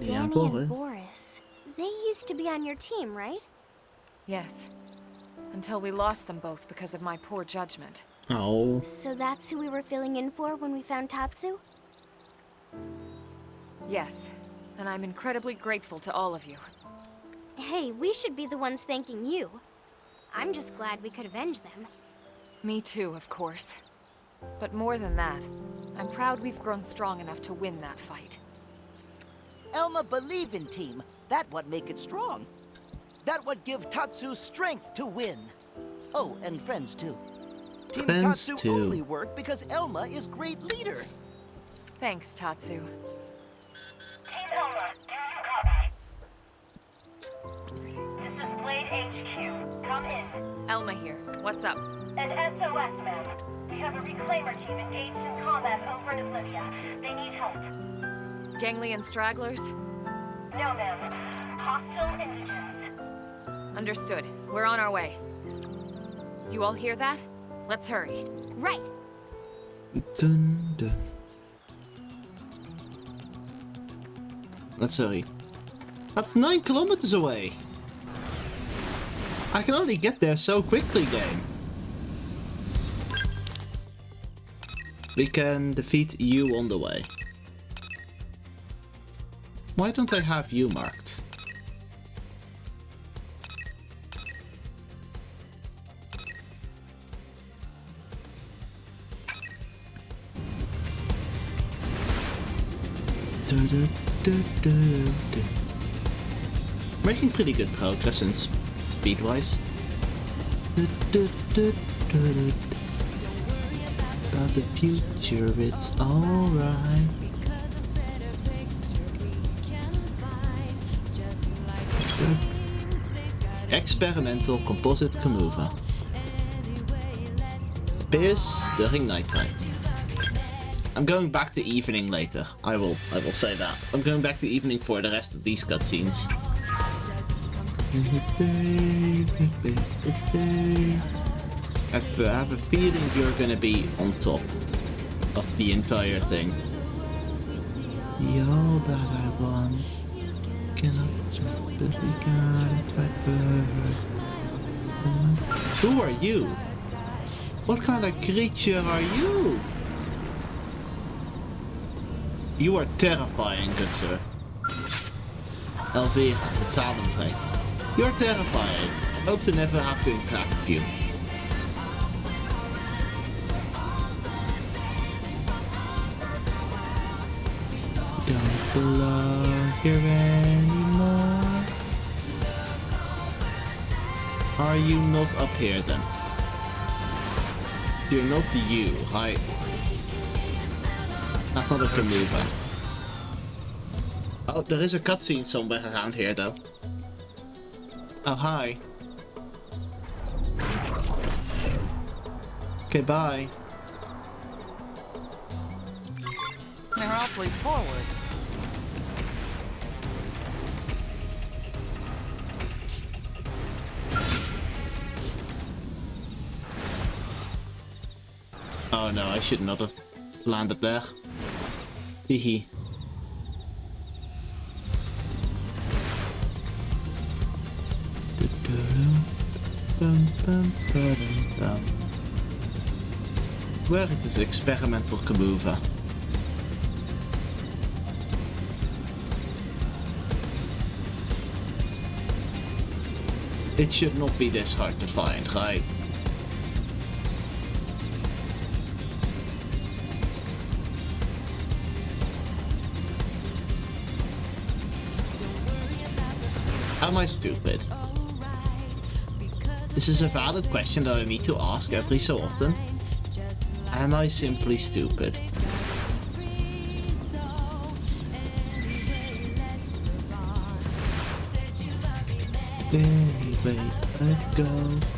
Danny and Boris. They used to be on your team, right? Yes. Until we lost them both because of my poor judgment. Oh. So that's who we were filling in for when we found Tatsu? Yes. And I'm incredibly grateful to all of you. Hey, we should be the ones thanking you. I'm just glad we could avenge them. Me too, of course. But more than that, I'm proud we've grown strong enough to win that fight. Elma believe in team. That what make it strong. That what give Tatsu strength to win. Oh, and friends too. Team Friends Tatsu too. only work because Elma is great leader. Thanks, Tatsu. Team Elma, do you copy? This is Blade HQ. Come in. Elma here. What's up? And SOS, ma'am. We have a reclaimer team engaged in combat over in Oblivion. They need help. Ganglion stragglers? No, ma'am. Hostile indigents. Understood. We're on our way. You all hear that? Let's hurry. Right. Dun, dun. Let's hurry. That's 9 kilometers away. I can only get there so quickly, game. We can defeat you on the way. Why don't I have you marked? Making pretty good progress in speed-wise. About the future, it's alright. Experimental composite remover. Appears during nighttime. I'm going back to evening later. I will say that. I'm going back to evening for the rest of these cutscenes. I have a feeling you're gonna be on top of the entire thing. The all that I want cannot just be guided by birds. Who are you? What kind of creature are you? You are terrifying, good sir. Elvira, the Talonblade. You're terrifying. I hope to never have to interact with you. Don't belong here anymore. Are you not up here then? You're not you, right? That's not a remover. Oh, there is a cutscene somewhere around here though. Oh, hi. Okay, bye. They're awfully forward. Oh no, I should not have landed there. Hehe. Where is this experimental Kamuva? It should not be this hard to find, right? Am I stupid? This is a valid question that I need to ask every so often. Am I simply stupid? Anyway, I go.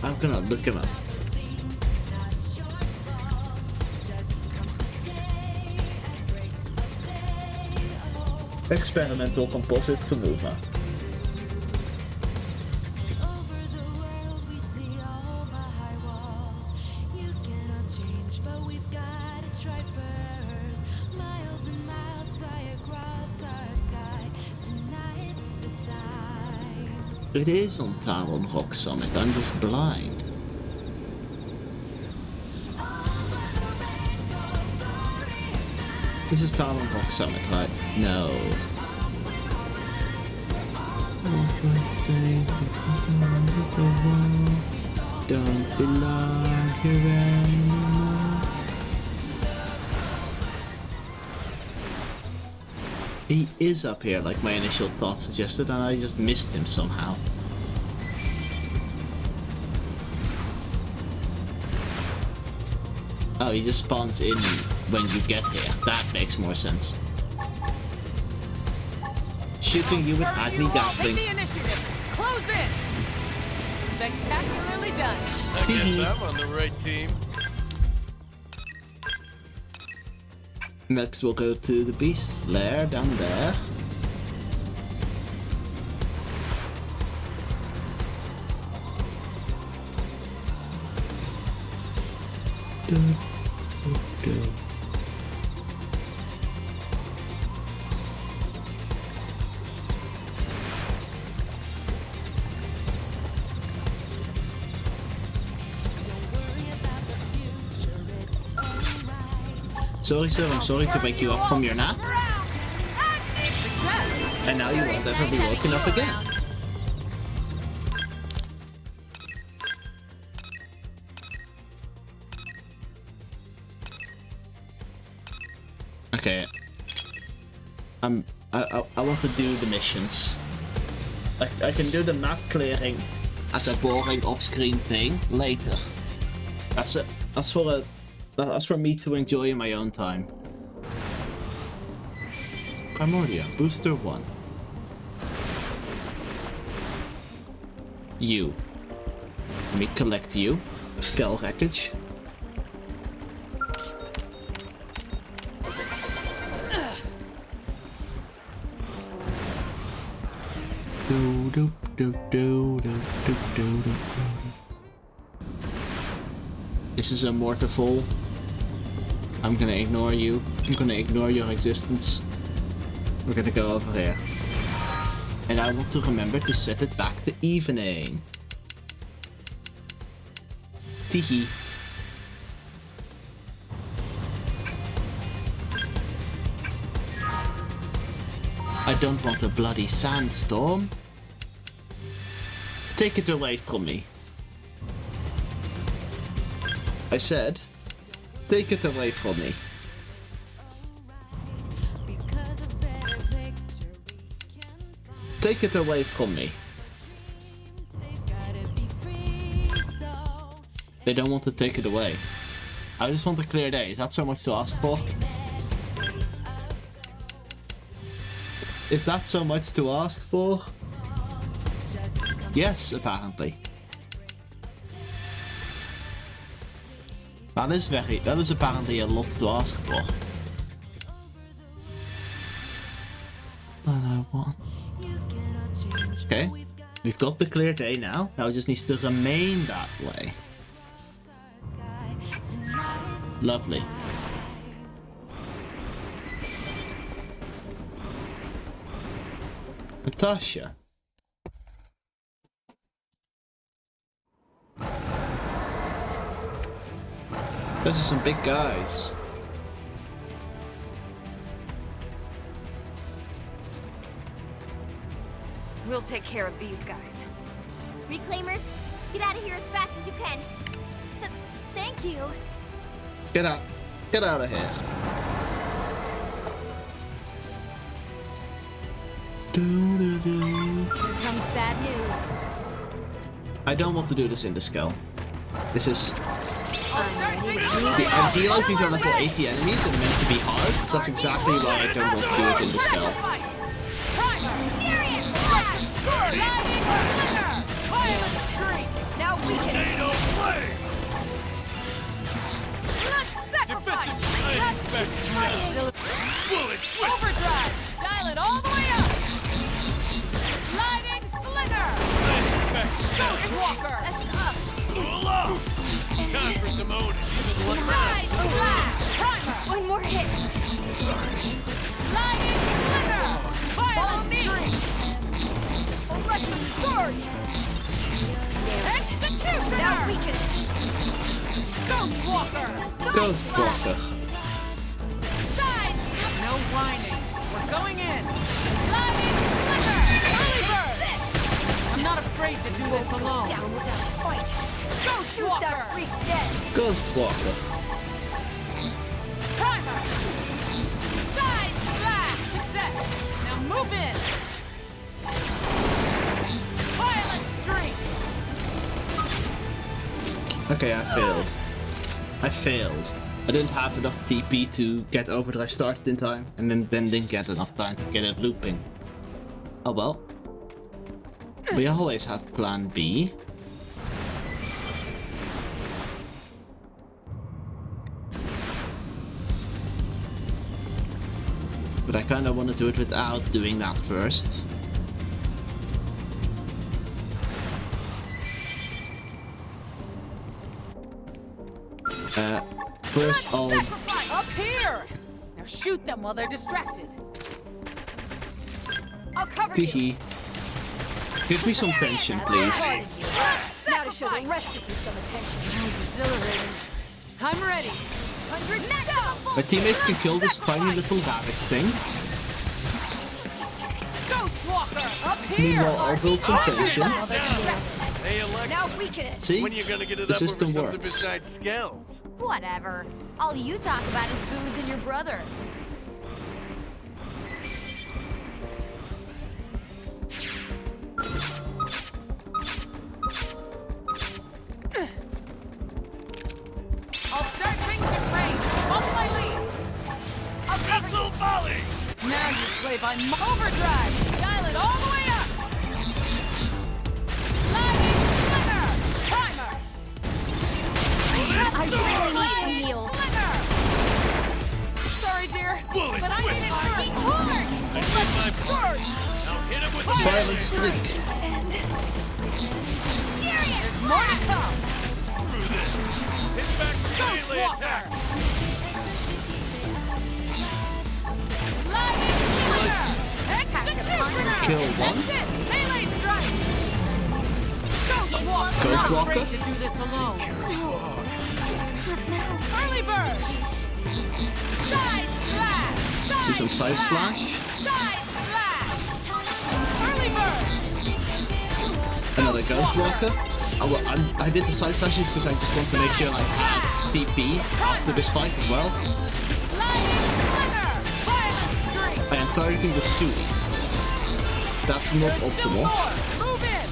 I'm gonna look him up. Experimental composite Kamuva. It is on Talon Rock Summit, I'm just blind. This is Talon Rock Summit, right? No. Don't belong here anymore. He is up here, like my initial thought suggested, and I just missed him somehow. Oh, he just spawns in when you get here. That makes more sense. Shooting you with Agni Gatling. Take the initiative. Close in. Spectacularly done. I guess I'm on the right team. Next we'll go to the beast lair down there. Sorry sir, I'm sorry to wake you up from your nap. Success. And now you won't ever be woken up again. Okay. I want to do the missions. I can do the map clearing as a boring off-screen thing later. That's for me to enjoy in my own time. Primordia, Booster 1. You. Let me collect you. Skull wreckage. This is a mortal. I'm gonna ignore you. I'm gonna ignore your existence. We're gonna go over here. And I want to remember to set it back to evening. Teehee. I don't want a bloody sandstorm. Take it away from me. I said, take it away from me. Take it away from me. They don't want to take it away. I just want a clear day. Is that so much to ask for? Is that so much to ask for? Yes, apparently. That is apparently a lot to ask for. But I want. Okay, we've got the clear day now. Now it just needs to remain that way. Lovely. Natasha. Those are some big guys. We'll take care of these guys. Reclaimers, get out of here as fast as you can. Thank you. Get out. Get out of here. Here comes bad news. I don't want to do this in the skull. This is... I realize these are level 80 enemies and meant to be hard. That's exactly why I don't want to do it in the skull. Now we can. Overdrive! Dial it all the way up! Sliding Slinger! Ghost Walker! Time for some owning. Side Slash! Just one more hit. Sliding Slinger! Violent Streak! Electric Surge! Executioner! Now we can... Ghost Walker! Ghost Walker. No whining. We're going in. Sliding Slinger! Early Bird! I'm not afraid to do this alone. Down without a fight. Ghost Shoot Walker! that freak dead. Ghost Walker. Primer! Side Slash! Success! Now move in! Violent Streak! Okay, I failed. I failed. I didn't have enough TP to get Overdrive started in time, and then didn't get enough time to get it looping. Oh well. We always have plan B. But I kinda wanna do it without doing that first. First I'll... Up here! Now shoot them while they're distracted. I'll cover you! Teehee. Give me some tension, please. Now to show the rest of you some attention. Exhilarating. I'm ready. My teammates can kill this tiny little rabbit thing. Ghost Walker! Up here! Meanwhile, I'll build some tension. Hey, Alexa. Now weaken it! See? When you gonna get it The up over system something works. besides scales? Whatever. All you talk about is booze and your brother. I'll start things at range. Follow my lead. I'll cover Missile volley! Now you play by my overdrive. Dial it all the way up. Sliding Slinger. Primer. I really need some heals. Slinger. Sorry, dear. Bullet But I twist. need it working hard. I did my part. Surge. Now hit him with the Violent streak. There's more to come. Through this. Hit back to Ghost melee Walker. attack. Sliding Slinger. Executioner. Kill one. That's it. Melee strike. Ghost Walker. Ghost not Walker. afraid to do this alone. Early bird. Side slash. Do some side slash. Side slash. Early bird. Another Ghost Walker. Oh, well, I did the side slashes because I just want to make sure I have TP after this fight as well. Sliding Slinger. Violent streak. I am targeting the suit. That's not There's still optimal. more. Move in.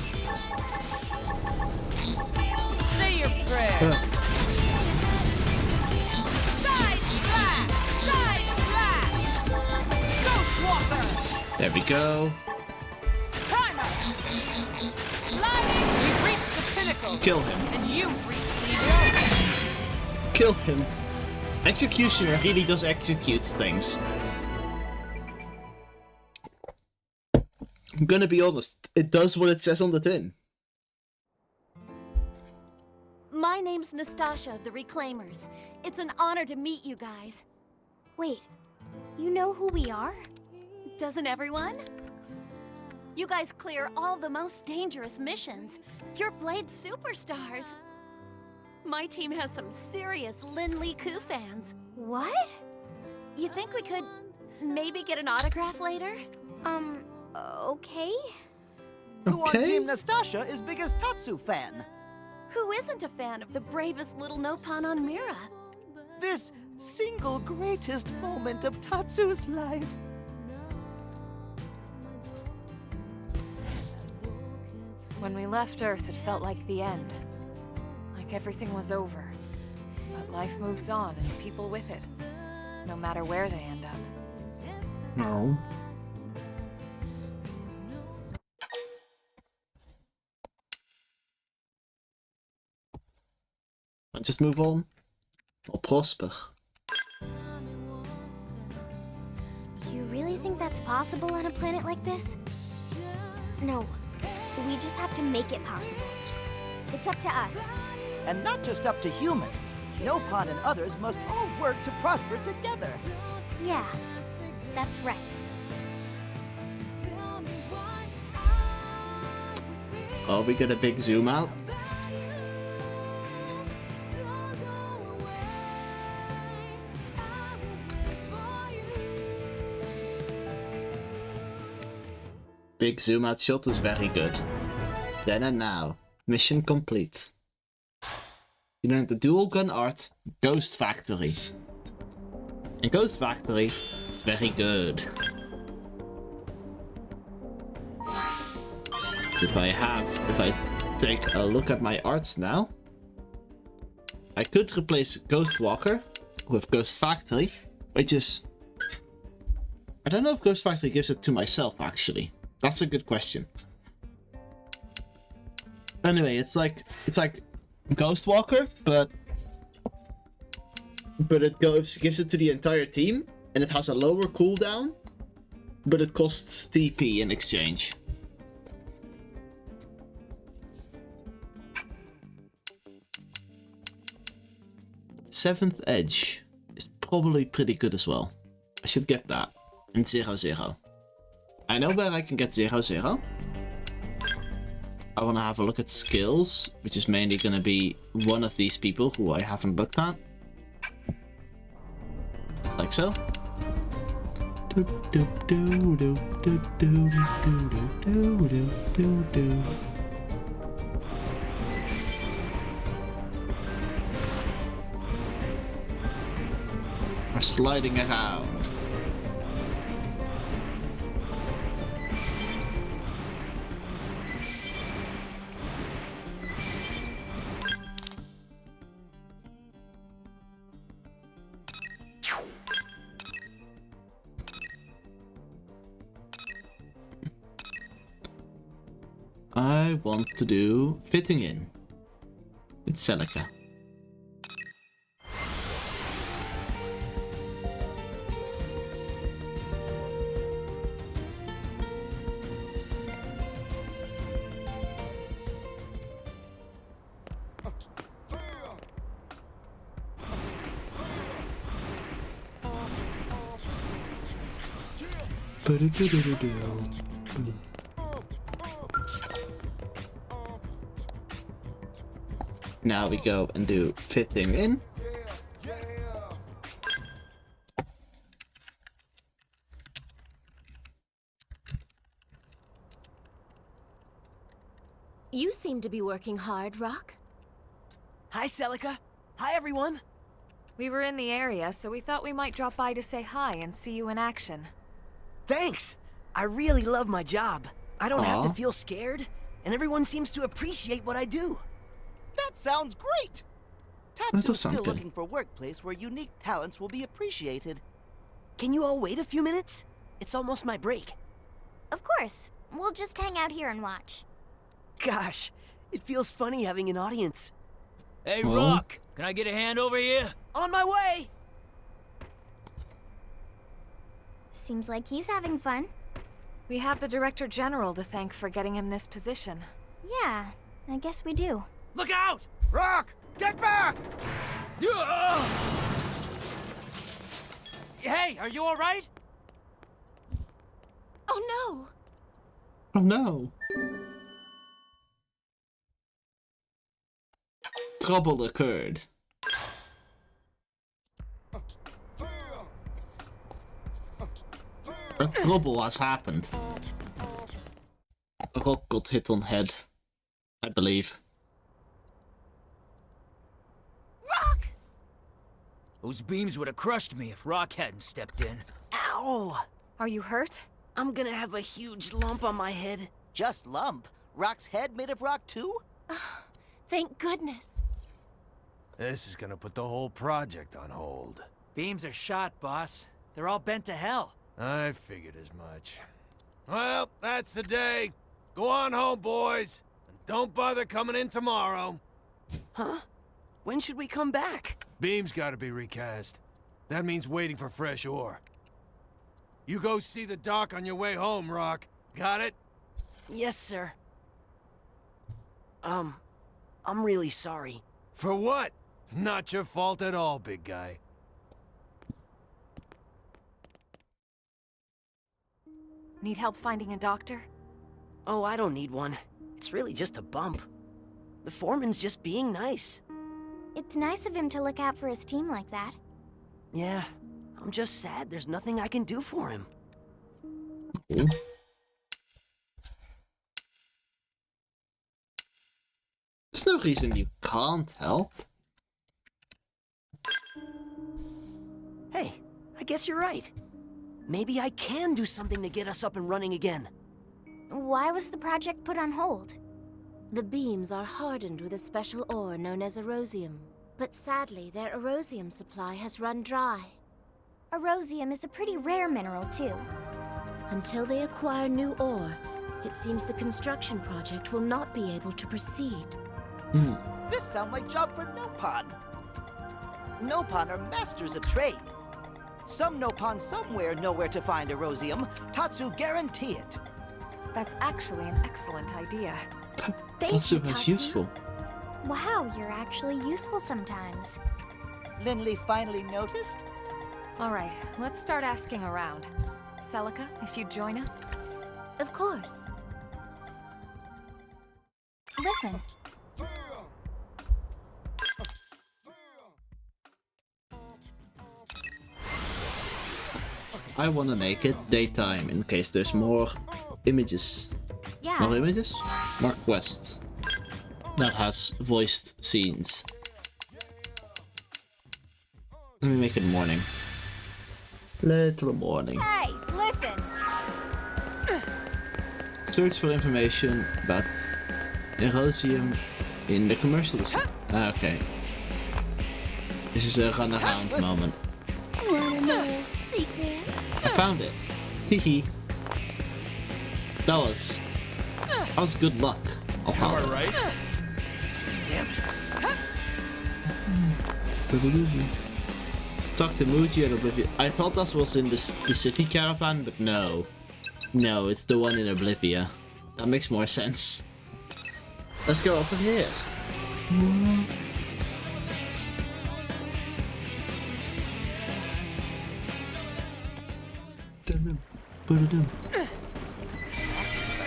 Say your prayers. Side slash. Side slash. Ghost Walker. There we go. Primer. Sliding. We've reached the pinnacle. Kill him. And you've reached the end. kill him. Executioner really does execute things. I'm gonna be honest, it does what it says on the tin. My name's Nastasha of the Reclaimers. It's an honor to meet you guys. Wait, you know who we are? Doesn't everyone? You guys clear all the most dangerous missions. You're Blade superstars. My team has some serious Lin Li Ku fans. What? You think we could maybe get an autograph later? Okay? Who on Team Nastasha is biggest Tatsu fan? Who isn't a fan of the bravest little Nopon on Mira? This single greatest moment of Tatsu's life. When we left Earth, it felt like the end. Like everything was over. But life moves on, and people with it. No matter where they end up. No. Just move on. Or prosper. You really think that's possible on a planet like this? No. We just have to make it possible. It's up to us. And not just up to humans. Nopon and others must all work to prosper together. Yeah, that's right. Oh, we get a big zoom out. Big zoom out shot is very good. Then and now. Mission complete. You learned the dual gun art, Ghost Factory. And Ghost Factory, very good. So if I take a look at my arts now, I could replace Ghost Walker with Ghost Factory, which is... I don't know if Ghost Factory gives it to myself, actually. That's a good question. Anyway, it's like Ghost Walker, but it gives it to the entire team, and it has a lower cooldown, but it costs TP in exchange. Seventh Edge is probably pretty good as well. I should get that. And 0-0. I know where I can get 0-0. I want to have a look at skills, which is mainly going to be one of these people who I haven't looked at. Like so. We're sliding around. I want to do fitting in with Celica. Now we go and do fitting in. You seem to be working hard, Rock. Hi, Celica. Hi, everyone. We were in the area, so we thought we might drop by to say hi and see you in action. Thanks. I really love my job. I don't have to feel scared, and everyone seems to appreciate what I do. That sounds great! Tatsu's still looking for a workplace where unique talents will be appreciated. Can you all wait a few minutes? It's almost my break. Of course. We'll just hang out here and watch. Gosh, it feels funny having an audience. Hey, Well? Rock, can I get a hand over here? On my way! Seems like he's having fun. We have the Director General to thank for getting him this position. Yeah, I guess we do. Look out! Rock! Get back! Hey, are you all right? Oh no! Oh no. Trouble occurred. Trouble has happened. A rock got hit on head, I believe. Rock! Those beams would have crushed me if Rock hadn't stepped in. Ow! Are you hurt? I'm gonna have a huge lump on my head. Just lump. Rock's head made of rock too? Thank goodness. This is gonna put the whole project on hold. Beams are shot, boss. They're all bent to hell. I figured as much. Well, that's the day. Go on home, boys. And don't bother coming in tomorrow. Huh? When should we come back? Beam's gotta be recast. That means waiting for fresh ore. You go see the doc on your way home, Rock. Got it? Yes, sir. I'm really sorry. For what? Not your fault at all, big guy. Need help finding a doctor? Oh, I don't need one. It's really just a bump. The foreman's just being nice. It's nice of him to look out for his team like that. Yeah, I'm just sad there's nothing I can do for him. There's no reason you can't help. Hey, I guess you're right. Maybe I can do something to get us up and running again. Why was the project put on hold? The beams are hardened with a special ore known as erosium. But sadly, their erosium supply has run dry. Erosium is a pretty rare mineral, too. Until they acquire new ore, it seems the construction project will not be able to proceed. This sounds like job for Nopon. Nopon are masters of trade. Some Nopon somewhere know where to find erosium. Tatsu guarantee it. That's actually an excellent idea. That's so much useful. Wow, you're actually useful sometimes. Lindley finally noticed? All right, let's start asking around. Celica, if you'd join us? Of course. Listen. I want to make it daytime in case there's more images. Yeah. More images? More quests. That has voiced scenes. Let me make it morning. Little morning. Hey, listen! Search for information about erosium in the commercial estate. Okay. This is a run around moment. Wanna know a secret? I found it. Teehee. That was good luck. Am I right? Damn it. Talk to Muji and Oblivion. I thought that was in the city caravan, but no. No, it's the one in Oblivia. That makes more sense. Let's go over here.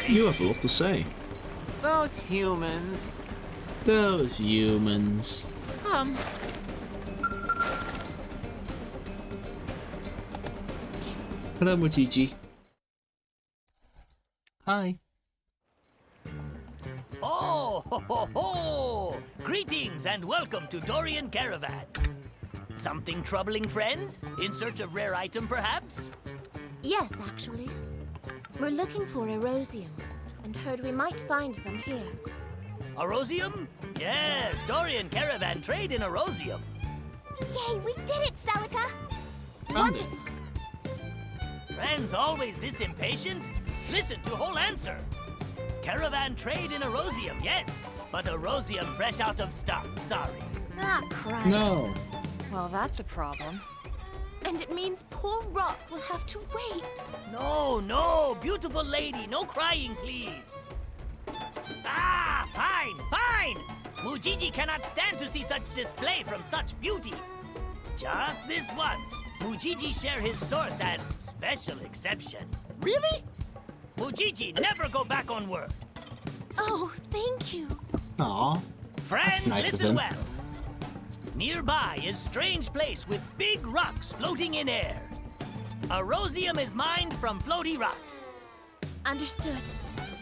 You have a lot to say. Those humans. Those humans. Hello, Mojiji. Hi. Oh, ho, ho, ho! Greetings and welcome to Dorian Caravan. Something troubling, friends? In search of rare item, perhaps? Yes, actually. We're looking for erosium, and heard we might find some here. Erosium? Yes, Dorian Caravan trade in erosium. Yay, we did it, Celica! Found it. Friends always this impatient? Listen to whole answer. Caravan trade in erosium, yes. but Erosium fresh out of stock, sorry. Ah, crap. No. Well, that's a problem. And it means poor Rock will have to wait. No, beautiful lady, no crying, please. Ah, fine. Mujiji cannot stand to see such display from such beauty. Just this once, Mujiji share his source as special exception. Really? Mujiji never go back on word. Oh, thank you. Aw. Friends, nice of listen him. well. Nearby is strange place with big rocks floating in air. Erosium is mined from floaty rocks. Understood.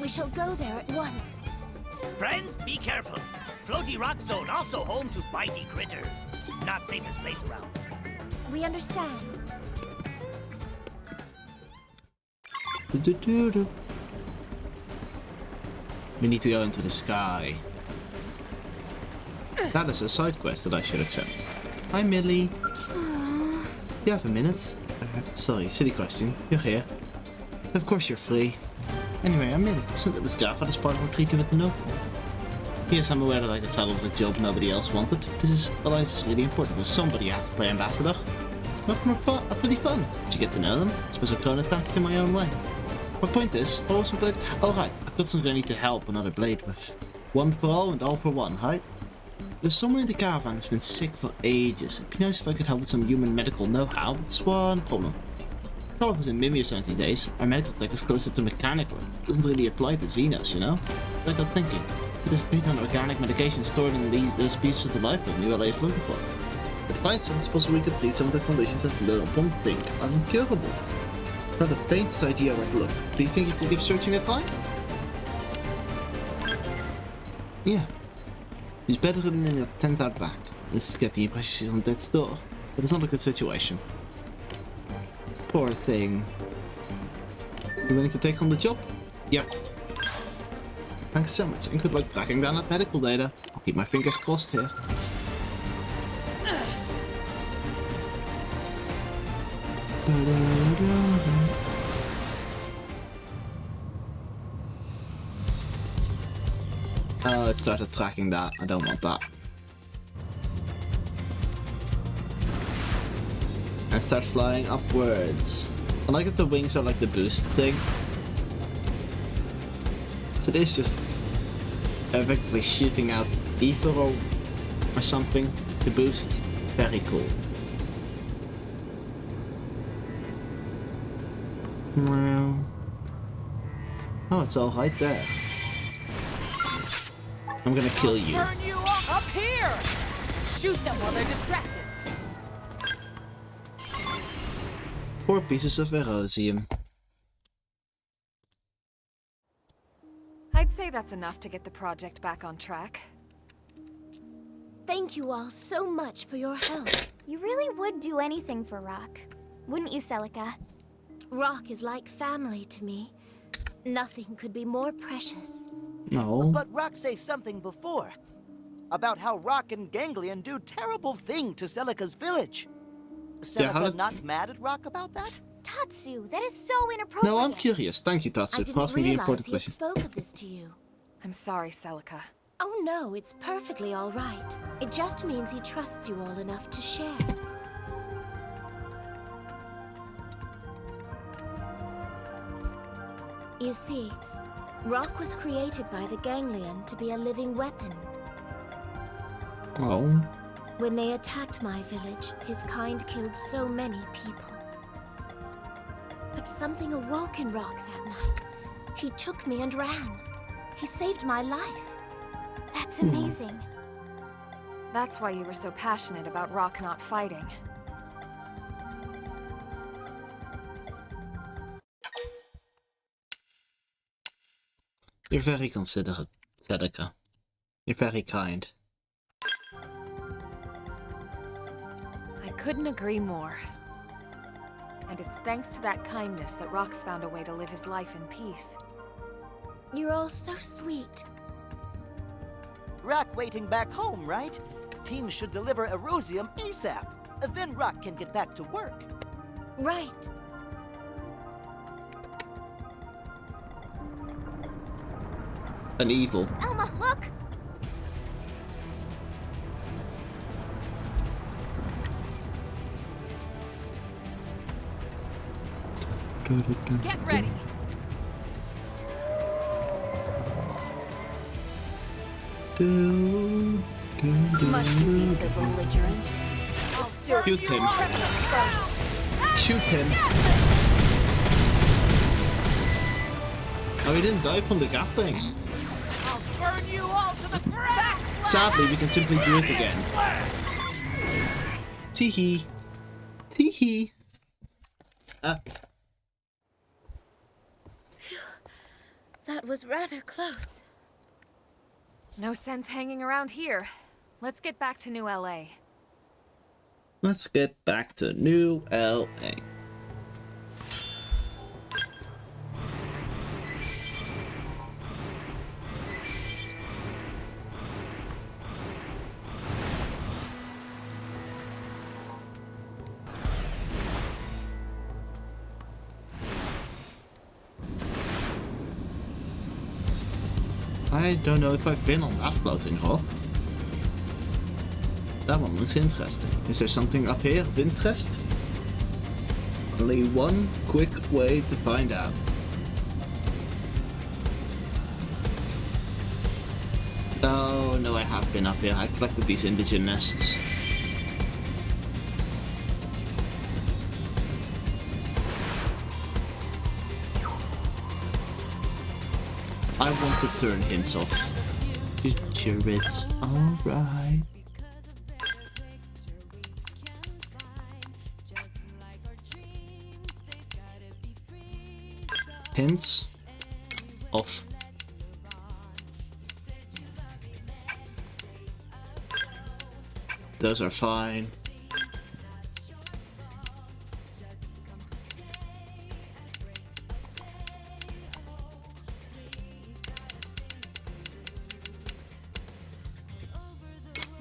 We shall go there at once. Friends, be careful. Floaty rock zone also home to bitey critters. Not safest place around. We understand. We need to go into the sky. That is a side quest that I should accept. Hi, Millie. You have a minute? Sorry, silly question. You're here. So of course you're free. Anyway, I'm Millie. Sent at this Java as part of our Creative at the Note. Yes, I'm aware that I could settle with a job nobody else wanted. This alliance is really important, so somebody had to play ambassador. Not more fun, pretty fun. Did you get to know them? Suppose I've grown attached in my own way. My point is, what was my blade? Oh right, I've got something I need to help another blade with. One for all and all for one, right? There's someone in the caravan who's been sick for ages. It'd be nice if I could help with some human medical know-how, but there's one problem. I thought I was in Mimir 70 days. Our medical tech is closer to mechanical. It doesn't really apply to Xenos, you know? But I got thinking. It is data on organic medication stored in the species of the life that New LA is looking for. With clients, it's possible we could treat some of the conditions that no one think are incurable. Not the faintest idea where to look. Do you think you could give searching a try? Yeah. He's better than in a tent out back. Let's get the impression she's on death's door. But it's not a good situation. Poor thing. You willing to take on the job? Yep. Thanks so much, and good luck tracking down that medical data. I'll keep my fingers crossed here. Oh, it started tracking that. I don't want that. And start flying upwards. I like that the wings are like the boost thing. So it is just effectively shooting out ether or something to boost. Very cool. Well, oh, it's all right there. I'm gonna kill you. Turn you up here! Shoot them while they're distracted. 4 pieces of Erosium. I'd say that's enough to get the project back on track. Thank you all so much for your help. You really would do anything for Rock. Wouldn't you, Celica? Rock is like family to me. Nothing could be more precious. No. But Rock said something before. About how Rock and Ganglion do terrible thing to Celica's village. Celica not mad at Rock about that? Tatsu, that is so inappropriate. No, I'm curious. Thank you, Tatsu, for asking the important question. Spoke of this to you. I'm sorry, Celica. Oh no, it's perfectly all right. It just means he trusts you all enough to share. You see, Rock was created by the Ganglion to be a living weapon. Oh. When they attacked my village, his kind killed so many people. But something awoke in Rock that night. He took me and ran. He saved my life. That's amazing. That's why you were so passionate about Rock not fighting. You're very considerate, Celica. You're very kind. I couldn't agree more. And it's thanks to that kindness that Rock's found a way to live his life in peace. You're all so sweet. Rock waiting back home, right? Team should deliver Erosium ASAP. Then Rock can get back to work. Right. An evil. Elma, look! Get ready. Must you be so belligerent? Shoot him. Shoot him. Oh, he didn't die from the gatling. I'll burn you all to the ground. Sadly, we can simply do it again. Teehee. Teehee. That was rather close. No sense hanging around here. Let's get back to New LA. Let's get back to New LA. I don't know if I've been on that floating rock. That one looks interesting. Is there something up here of interest? Only one quick way to find out. Oh no, I have been up here. I collected these indigen nests. I want to turn hints off. Picture it's alright. Hints off. Those are fine.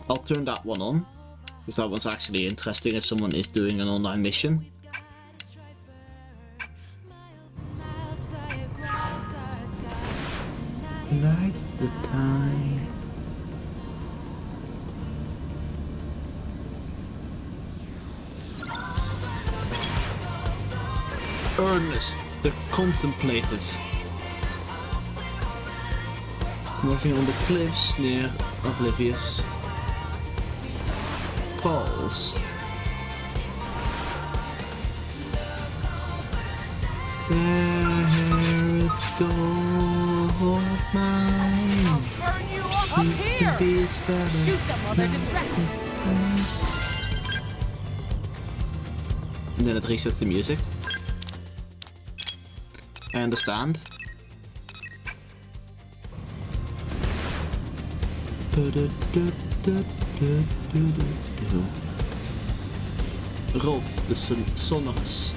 I'll turn that one on, because that one's actually interesting if someone is doing an online mission. Tonight's the time. Earnest, the contemplative. Working on the cliffs near Oblivious Falls. There it's gold mine. Burn you up here. Shoot them while they're distracted. And then it resets the music. I understand. Rob the Sonorous.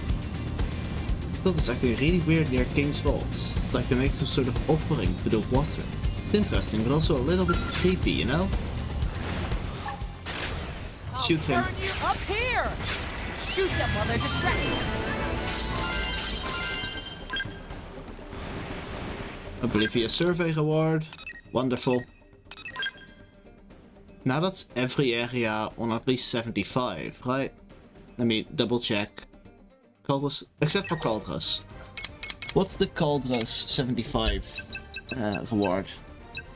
That is actually really weird near King's Vaults. Like they make some sort of offering to the water. It's interesting, but also a little bit creepy, you know? Shoot him. Burn you up here. Shoot them while they're distracted. Oblivious Survey Reward. Wonderful. Now that's every area on at least 75, right? Let me double check. Caldros, except for Caldros. What's the Caldros 75 reward?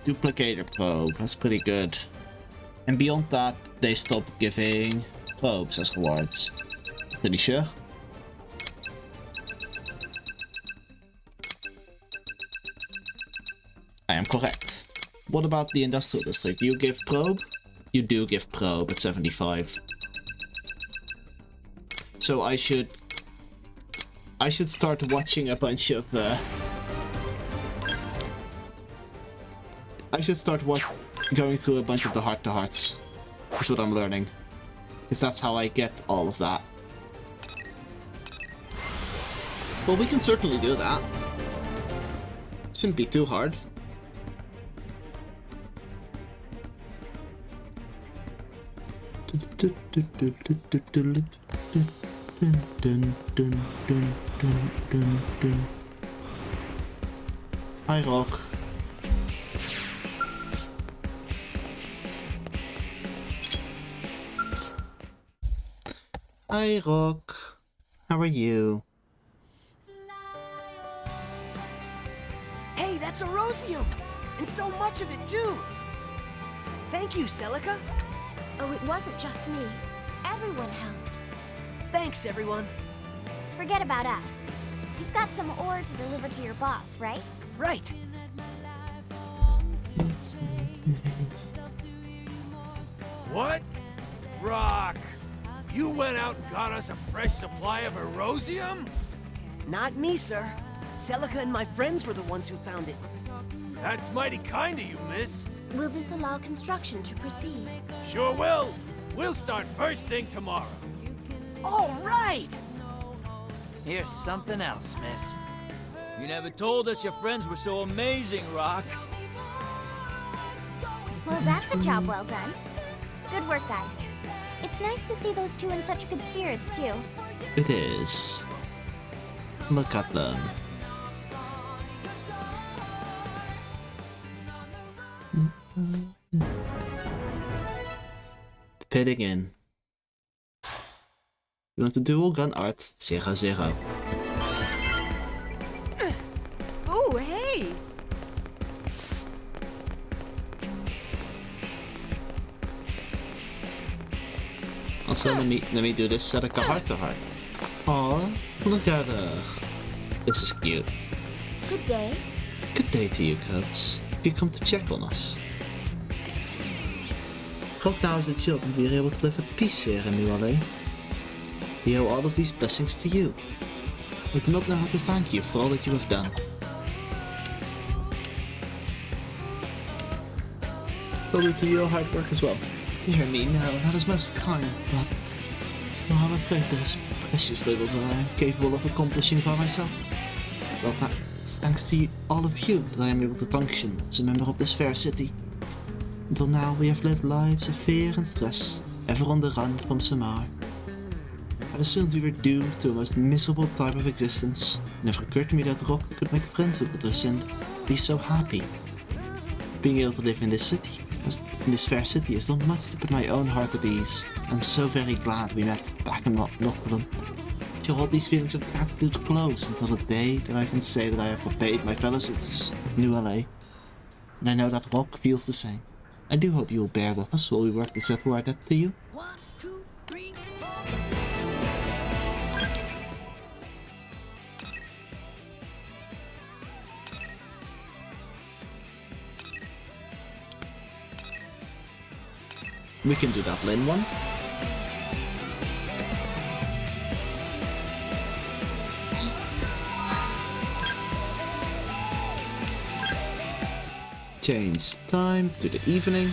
Duplicator probe, that's pretty good. And beyond that, they stop giving probes as rewards. Pretty sure. I am correct. What about the industrial district? Do you give probe? You do give probe at 75. So I should start watching a bunch of I should start going through a bunch of the heart-to-hearts. That's what I'm learning. Because that's how I get all of that. Well, we can certainly do that. Shouldn't be too hard. Hi, Rock. Hi, Rock. How are you? That's Erosium! And so much of it, too! Thank you, Celica. Oh, it wasn't just me. Everyone helped. Thanks, everyone. Forget about us. You've got some ore to deliver to your boss, right? Right. What? Rock! You went out and got us a fresh supply of Erosium? Not me, sir. Celica and my friends were the ones who found it. That's mighty kind of you, miss. Will this allow construction to proceed? Sure will. We'll start first thing tomorrow. All right! Here's something else, miss. You never told us your friends were so amazing, Rock. Well, that's a job well done. Good work, guys. It's nice to see those two in such good spirits, too. It is. Look at them. Fitting in. You want to dual gun art 0-0. Oh, hey! Also, let me do this set like a heart to heart. Aw, look at her. This is cute. Good day. Good day to you, Cubs. You come to check on us. Hope now is a job and we are able to live at peace here in New LA. We owe all of these blessings to you. I do not know how to thank you for all that you have done. Probably to your hard work as well. Dear me, no, that is most kind, but well, I'm afraid there is precious little that I am capable of accomplishing by myself. Well, that's thanks to all of you that I am able to function as a member of this fair city. Until now, we have lived lives of fear and stress, ever on the run from Samar. I assumed we were doomed to a most miserable type of existence. It never occurred to me that Rock could make friends with us and be so happy. Being able to live in this city, in this fair city, has done much to put my own heart at ease. I'm so very glad we met back in Rotterdam. To hold these feelings of gratitude close until the day that I can say that I have repaid my fellow citizens in New LA. And I know that Rock feels the same. I do hope you will bear with us while we work to settle our debt to you. 1, 2, 3, 4. We can do that Lin one. Change time to the evening.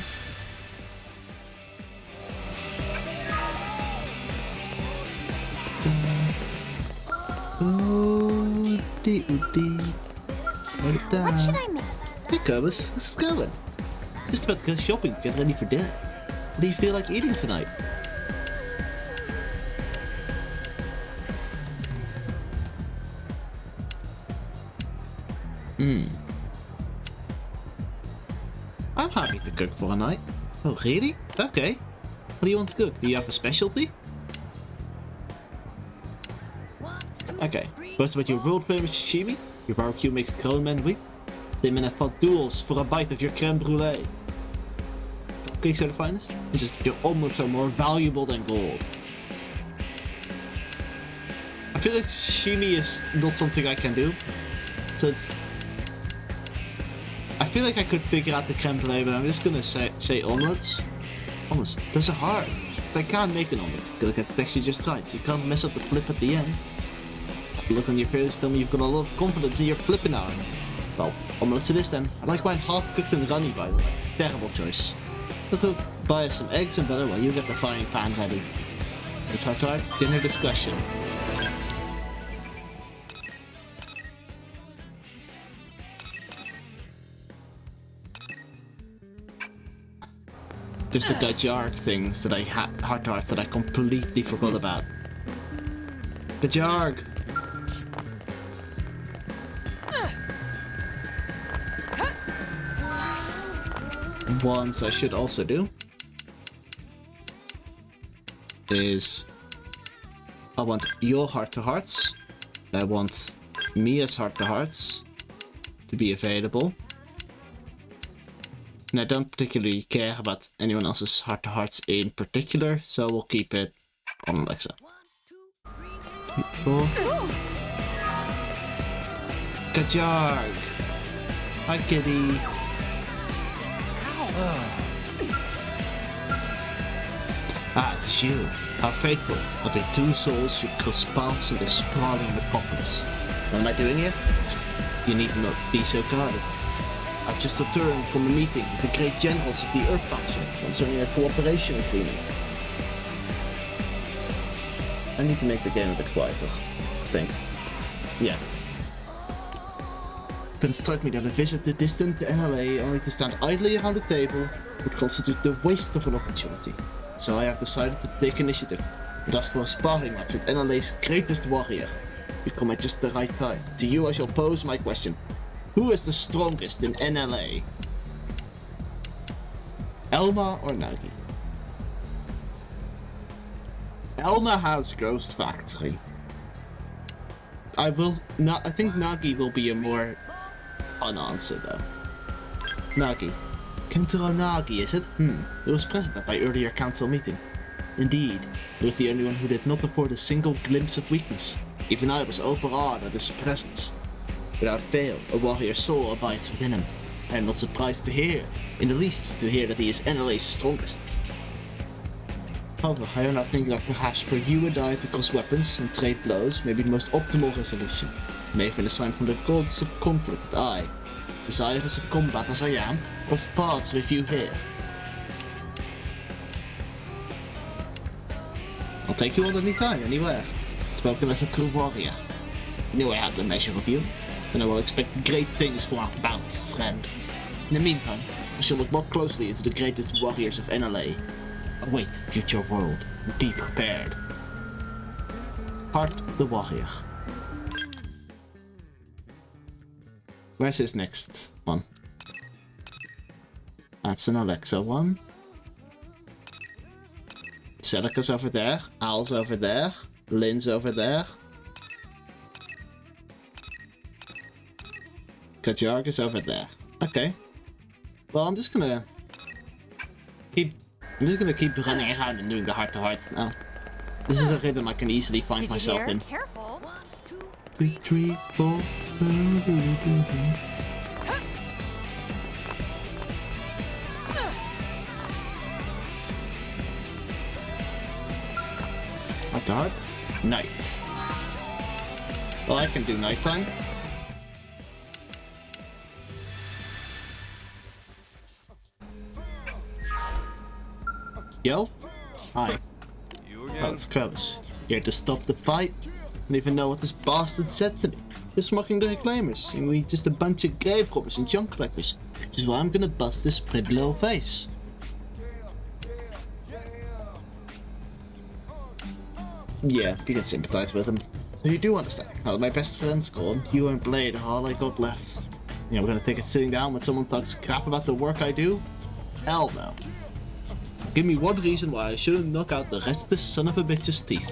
What should I make? Hey Cobus, how's it going? Just about to go shopping to get ready for dinner. What do you feel like eating tonight? I'm happy to cook for a night. Oh, really? Okay. What do you want to cook? Do you have a specialty? Okay. First about your world famous sashimi. Your barbecue makes grown men weep. They men have fought duels for a bite of your creme brulee. Cakes are the finest. It's just that your omelets are more valuable than gold. I feel like sashimi is not something I can do. So it's... I feel like I could figure out the creme brulee, but I'm just gonna say omelets. Omelets. Those are hard. I can't make an omelet. Gotta get the texture just right. You can't mess up the flip at the end. The look on your face tell me you've got a lot of confidence in your flipping arm. Well, omelets it is then. I like mine half cooked and runny, by the way. Terrible choice. Look, buy us some eggs and butter while you get the frying pan ready. It's our time. Dinner discussion. There's the Gajarg things that I had, heart-to-hearts that I completely forgot about. Gajarg! Ones I should also do is I want your heart-to-hearts. I want Mia's heart-to-hearts. to be available. And I don't particularly care about anyone else's heart-to-hearts in particular, so we'll keep it on Alexa. People. Kajarg! Hi, kitty! Ah, it's you. How fateful that the two souls should cross paths in this sprawling metropolis. What am I doing here? You need not be so guarded. I've just returned from a meeting with the great generals of the Earth faction concerning a cooperation agreement. I need to make the game a bit quieter, I think. Yeah. It can strike me that a visit to distant NLA only to stand idly around the table would constitute the waste of an opportunity. So I have decided to take initiative and ask for a sparring match with NLA's greatest warrior. You come at just the right time. To you I shall pose my question. Who is the strongest in NLA? Elma or Nagi? Elma has Ghost Factory. I think Nagi will be a more fun answer though. Nagi. Kentaro Nagi, is it? It was present at my earlier council meeting. Indeed, he was the only one who did not afford a single glimpse of weakness. Even I was overawed at his presence. Without fail, a warrior soul abides within him. I am not surprised to hear, in the least, to hear that he is NLA's strongest. However, I do not think that perhaps for you and I to cross weapons and trade blows may be the most optimal resolution. It may have been a sign from the gods of conflict that I, desirous of combat as I am, cross paths with you here. I'll take you on any time, anywhere. Spoken as a true warrior. I knew I had the measure of you, and I will expect great things from our bound friend. In the meantime, I shall look more closely into the greatest warriors of NLA. Await future world, and be prepared. Heart of the Warrior. Where's his next one? That's an Alexa one. Celica's over there, Al's over there, Lynn's over there. Kajarg is over there. Okay. Well, I'm just gonna keep running around and doing the heart-to-hearts now. This is a rhythm I can easily find myself in. Careful. 1, 2, 3, 4. Heart-to-heart? Night. Well, I can do nighttime. Yo? Hi. You Well, again? it's close. Here to stop the fight? I don't even know what this bastard said to me. Just mocking the reclaimers, and we just a bunch of grave robbers and junk collectors. Which is why I'm gonna bust this pretty little face. Yeah, you can sympathize with him. So you do understand. Now that my best friend's gone, you and Blade are all I got left. You know, we're gonna take it sitting down when someone talks crap about the work I do? Hell no. Give me one reason why I shouldn't knock out the rest of this son of a bitch's teeth.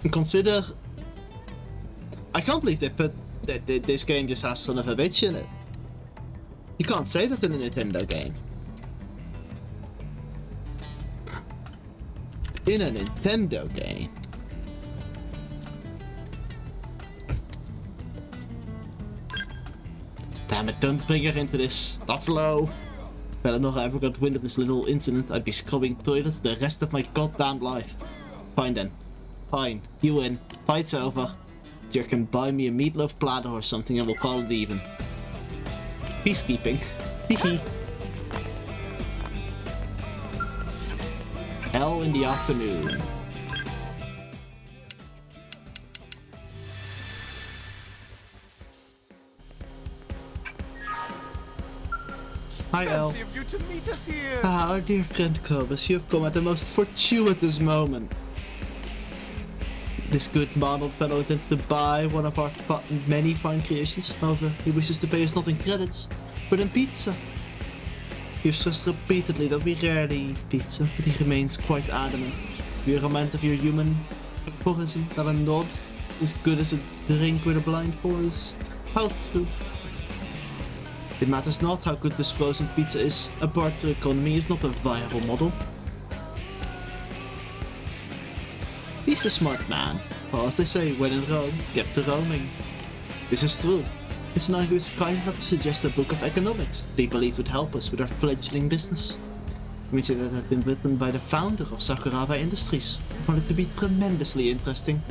And consider... I can't believe they put that this game just has son of a bitch in it. You can't say that in a Nintendo game. In a Nintendo game. Damn it, don't bring her into this. That's low. If I never ever got wind of this little incident, I'd be scrubbing toilets the rest of my goddamn life. Fine then. Fine. You win. Fight's over. You can buy me a meatloaf platter or something and we'll call it even. Peacekeeping. Hehe. Hell in the afternoon. Hi, El. Fancy of you to meet us here. Ah, our dear friend Cobus, you have come at the most fortuitous moment. This good mannered fellow intends to buy one of our many fine creations. However, he wishes to pay us not in credits, but in pizza. You've stressed repeatedly that we rarely eat pizza, but he remains quite adamant. We are reminded of your human tourism that a nod as good as a drink with a blindfold is? How true. It matters not how good this frozen pizza is. A barter economy is not a viable model. He's a smart man. Well, as they say, when in Rome, get to roaming. This is true. Miss Naihu is kind enough to suggest a book of economics they believe would help us with our fledgling business. We say that it had been written by the founder of Sakuraba Industries. I found it to be tremendously interesting,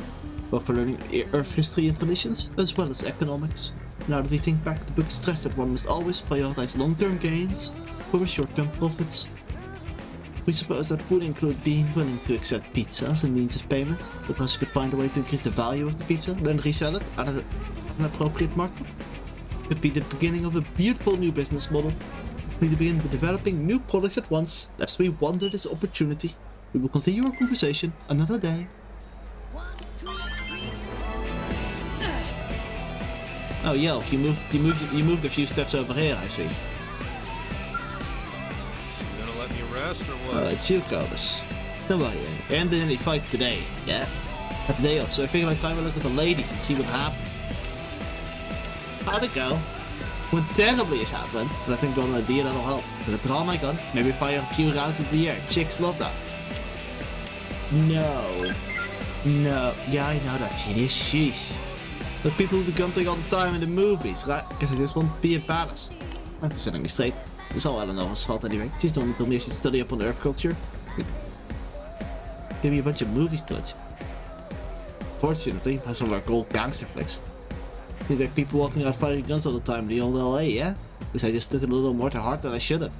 both for learning Earth history and traditions, as well as economics. Now that we think back, the book stressed that one must always prioritize long-term gains over short-term profits. We suppose that would include being willing to accept pizza as a means of payment, because you could find a way to increase the value of the pizza, then resell it at an appropriate markup. It could be the beginning of a beautiful new business model. We need to begin developing new products at once, lest we wander this opportunity. We will continue our conversation another day. Oh, yo, you moved a few steps over here, I see. You gonna let me rest or what? Alright, you Cobus. Don't worry, there haven't been any fights today, yeah? At the day off, so I figured I'd climb a look at the ladies and see what happened. How'd it go? Went terribly as happened, but I think got an idea that'll help. Gonna draw my gun, maybe fire a few rounds into the air. Chicks love that. No. No. Yeah, I know that shit is sheesh. The people who do gun thing all the time in the movies, right? Guess I just want to be a badass. I'm setting me straight. It's all Eleanor's fault anyway. She's the one who told me I should study up on the Earth culture. Give me a bunch of movies to watch. Fortunately, that's one of our gold gangster flicks. Seems like people walking around firing guns all the time in the old LA, yeah? Because I just took it a little more to heart than I should have.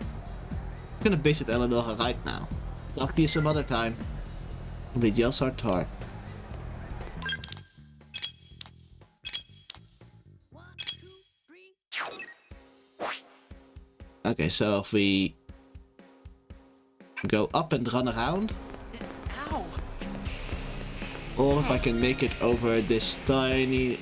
I'm gonna base it Eleanor right now. Talk to you some other time. It'll be just heart to heart. Okay, so if we go up and run around. Ow. Or if I can make it over this tiny...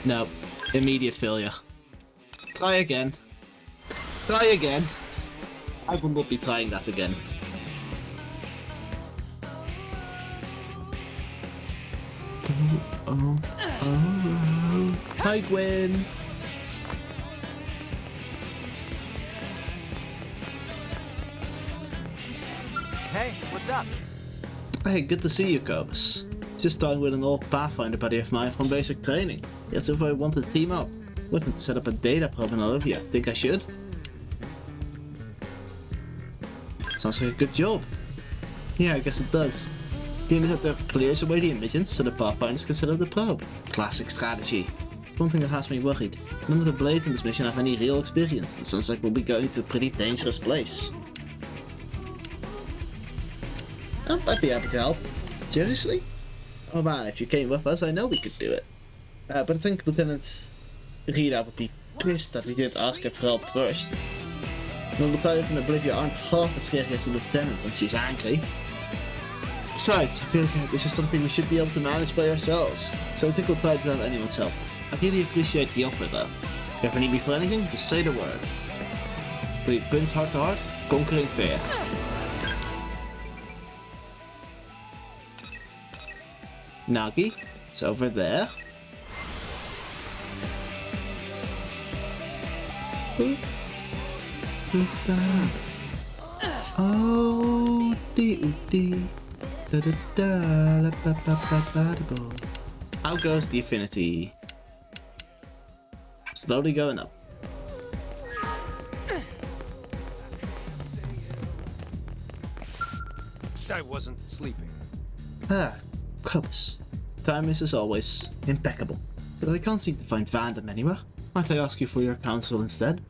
No, immediate failure. Try again. Try again. I will not be trying that again. Oh. Hi, Gwen. Hey, what's up? Hey, good to see you, Cobus. Just starting with an old Pathfinder buddy of mine from basic training. Yes, if I want to team up. Looking to set up a data probe in Olivia. Think I should? Sounds like a good job. Yeah, I guess it does. The interceptor clears away the emissions so the Pathfinders can set up the probe. Classic strategy. It's one thing that has me worried. None of the blades in this mission have any real experience. It sounds like we'll be going to a pretty dangerous place. Oh, I'd be happy to help. Seriously? Oh man, if you came with us, I know we could do it. But I think Lieutenant Rita would be pissed that we didn't ask her for help first. The Lieutenant and Olivia aren't half as scary as the Lieutenant when she's angry. Besides, I feel like this is something we should be able to manage by ourselves, so I think we'll try it without anyone's help. I really appreciate the offer though. If you ever need me for anything, just say the word. But it wins heart to heart, conquering fear. Nagi, it's over there. Who's that? Oh, dee. Da da da, la ba ba ba ba da bo. How goes the Affinity? Slowly going up. I wasn't sleeping. Ah, Cobus. Time is as always impeccable. So I can't seem to find Vandam anywhere. Might I ask you for your counsel instead?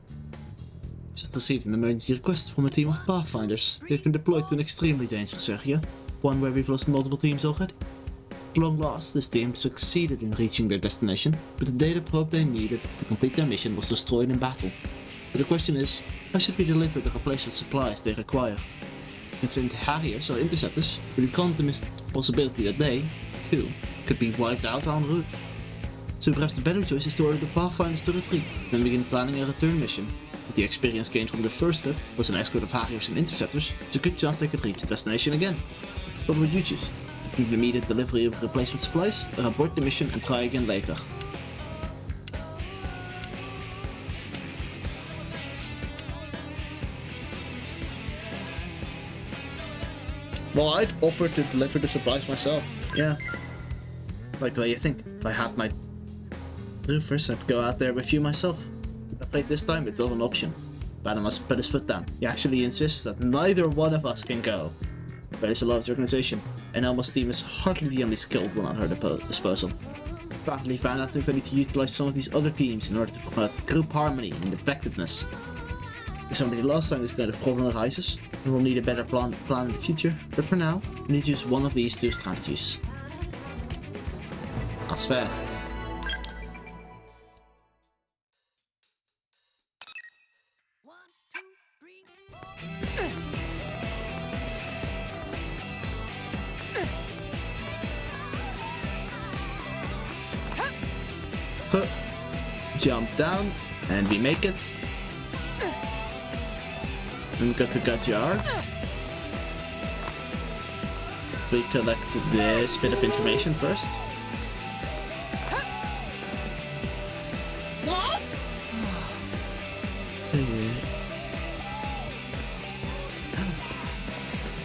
Just received an emergency request from a team of Pathfinders. They've been deployed to an extremely dangerous area, one where we've lost multiple teams already. At long last, this team succeeded in reaching their destination, but the data probe they needed to complete their mission was destroyed in battle. But the question is, how should we deliver the replacement supplies they require? Since Harriers or interceptors, we can't miss the possibility that they, too, could be wiped out en route. So perhaps the better choice is to order the Pathfinders to retreat, then begin planning a return mission. With the experience gained from the first step, plus an escort of Harriers and Interceptors, there's a good chance they could reach the destination again. So what would you choose? It means immediate delivery of replacement supplies, or abort the mission and try again later. Well, I'd offer to deliver the supplies myself. Yeah. Like the way you think. If I had my roofers, I'd go out there with you myself. If I played this time, it's not an option. Banner must put his foot down. He actually insists that neither one of us can go. But there's a large organization, and Elma's team is hardly the only skilled one at her disposal. Apparently found out things I need to utilize some of these other teams in order to promote group harmony and effectiveness. If somebody last time this kind of problem arises, we will need a better plan in the future, but for now, we need to use one of these two strategies. That's fair. Jump down, and we make it. And we go to Gajar. We collect this bit of information first. Yes?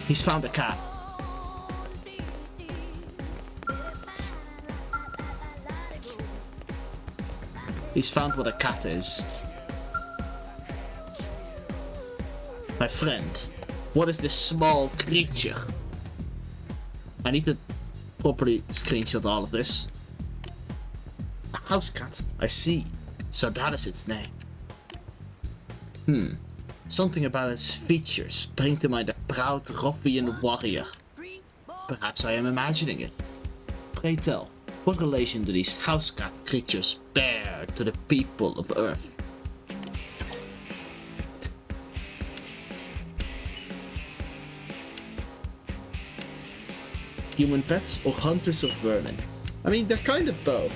He's found a cat. He's found what a cat is. My friend, what is this small creature? I need to properly screenshot all of this. A house cat, I see. So that is its name. Something about its features bring to mind a proud Ropian warrior. Perhaps I am imagining it. Pray tell, what relation do these house cat creatures bear to the people of Earth? Human pets or hunters of vermin? I mean, they're kind of both.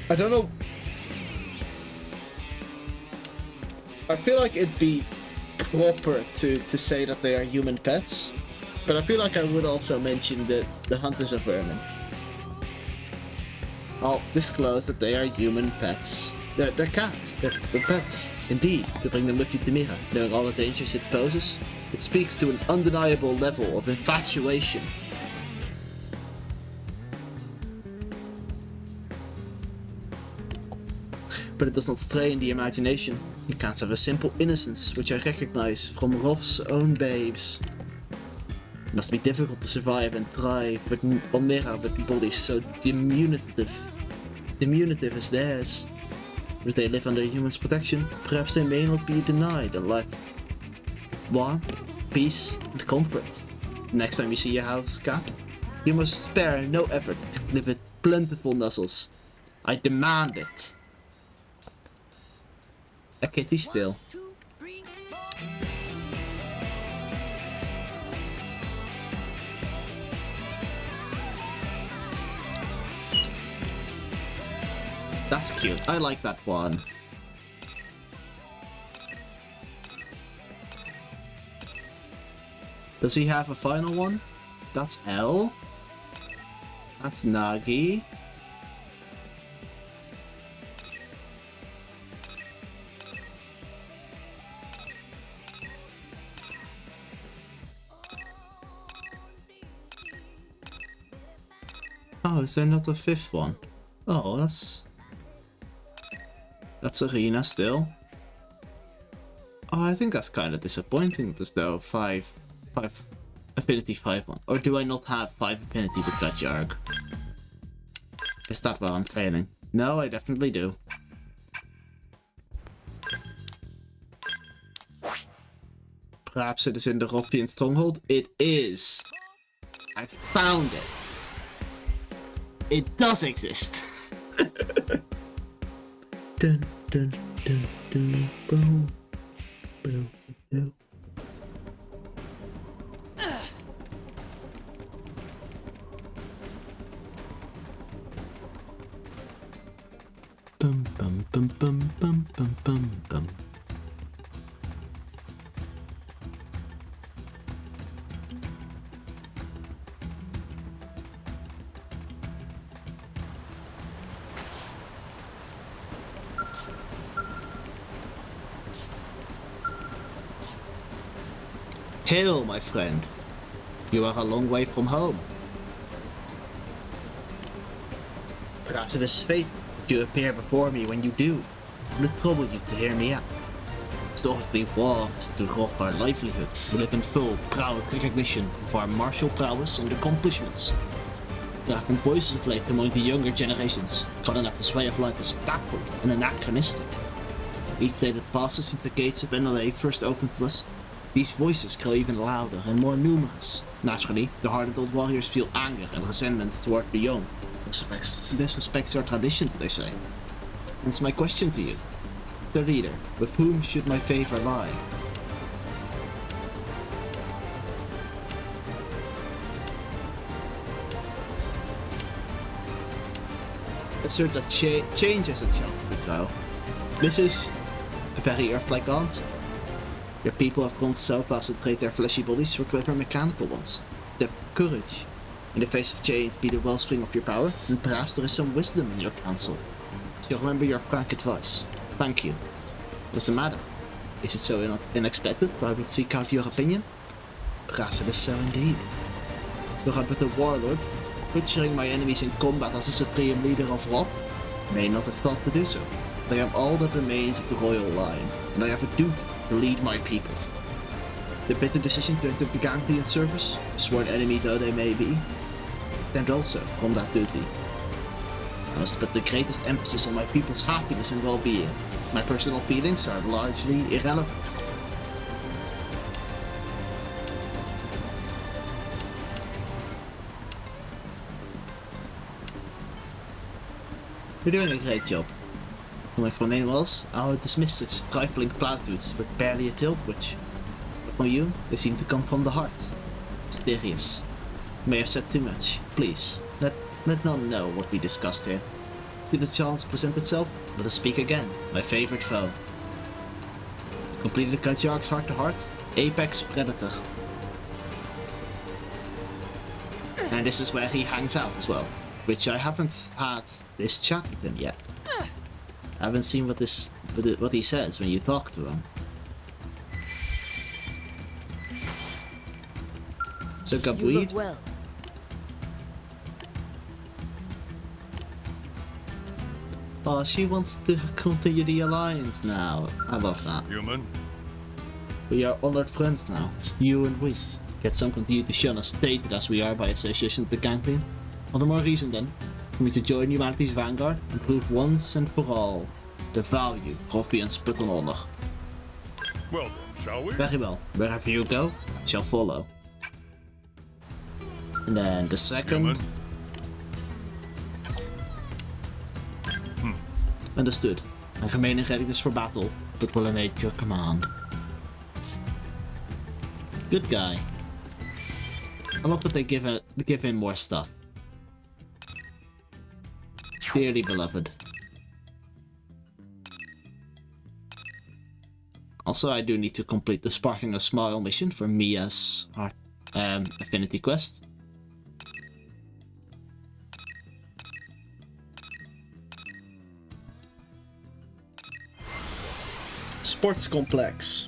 I don't know. I feel like it'd be proper to say that they are human pets, but I feel like I would also mention the hunters of vermin. I'll disclose that they are human pets. They're cats. They're pets. Indeed, to bring them with you to Mira, knowing all the dangers it poses, it speaks to an undeniable level of infatuation. But it does not stray in the imagination. You can't have a simple innocence, which I recognize from Rolf's own babes. It must be difficult to survive and thrive on Mira with bodies so diminutive as theirs. If they live under humans' protection, perhaps they may not be denied a life of warmth, peace, and comfort. Next time you see a house cat, you must spare no effort to give it plentiful nuzzles. I demand it. A kitty still. That's cute. I like that one. Does he have a final one? That's L. That's Nagi. Oh, is there not a fifth one? Oh, that's Arena still. Oh, I think that's kind of disappointing. There's no 5 Affinity 5 one. Or do I not have 5 Affinity with that Jarg? Is that why I'm failing? No, I definitely do. Perhaps it is in the Ropian stronghold? It is! I found it! It does exist! Dun, dun, dun, dun, boom, boom, boom. Bum bum bum bum bum bum bum bum. Hail, my friend. You are a long way from home. Perhaps it is fate that you appear before me when you do. Will it trouble you to hear me out? Historically, war is to rob our livelihood. We live in full, proud recognition of our martial prowess and accomplishments. There have been voices of late among the younger generations, calling that this way of life is backward and anachronistic. Each day that passes since the gates of NLA first opened to us, these voices grow even louder and more numerous. Naturally, the hardened old warriors feel anger and resentment toward the young. Disrespects our traditions, they say. Hence my question to you. The leader, with whom should my favor lie? Assert that change has a chance to grow. This is a very Earth-like answer. Your people have gone so fast to trade their fleshy bodies for clever mechanical ones. They have courage. In the face of change, be the wellspring of your power, and perhaps there is some wisdom in your counsel. So remember your frank advice. Thank you. What's the matter? Is it so unexpected that I would seek out your opinion? Perhaps it is so indeed. Though I'm but a warlord, butchering my enemies in combat as the supreme leader of Roth, may not have thought to do so. But I am all that remains of the royal line, and I have a duty to lead my people. The bitter decision to enter the Ganglion service, sworn enemy though they may be, stemmed also from that duty. I must put the greatest emphasis on my people's happiness and well-being. My personal feelings are largely irrelevant. You're doing a great job. Coming from anyone else, I would dismiss such trifling platitudes with barely a tilt which, but from you, they seem to come from the heart. Serious. May have said too much. Please, let none know what we discussed here. Should the chance present itself, let us speak again, my favorite foe. Completed the Kajark's heart-to-heart, apex predator. And this is where he hangs out as well, which I haven't had this chat with him yet. I haven't seen what he says when you talk to him. So Gabweed. Well. Oh, she wants to continue the alliance now. I love that. Human? We are honored friends now. You and we. Yet some continue to shun us, stated as we are by association with the Ganglion. All the more reason then, for me to join humanity's vanguard and prove once and for all the value of being split on honor. Well then, shall we? Very well. Wherever you go, I shall follow. And then the second... Understood. I remain in readiness for battle, but will await your command. Good guy. I love that they give him more stuff. Dearly beloved. Also, I do need to complete the Sparking a Smile mission for Mia's Affinity quest. Sports complex.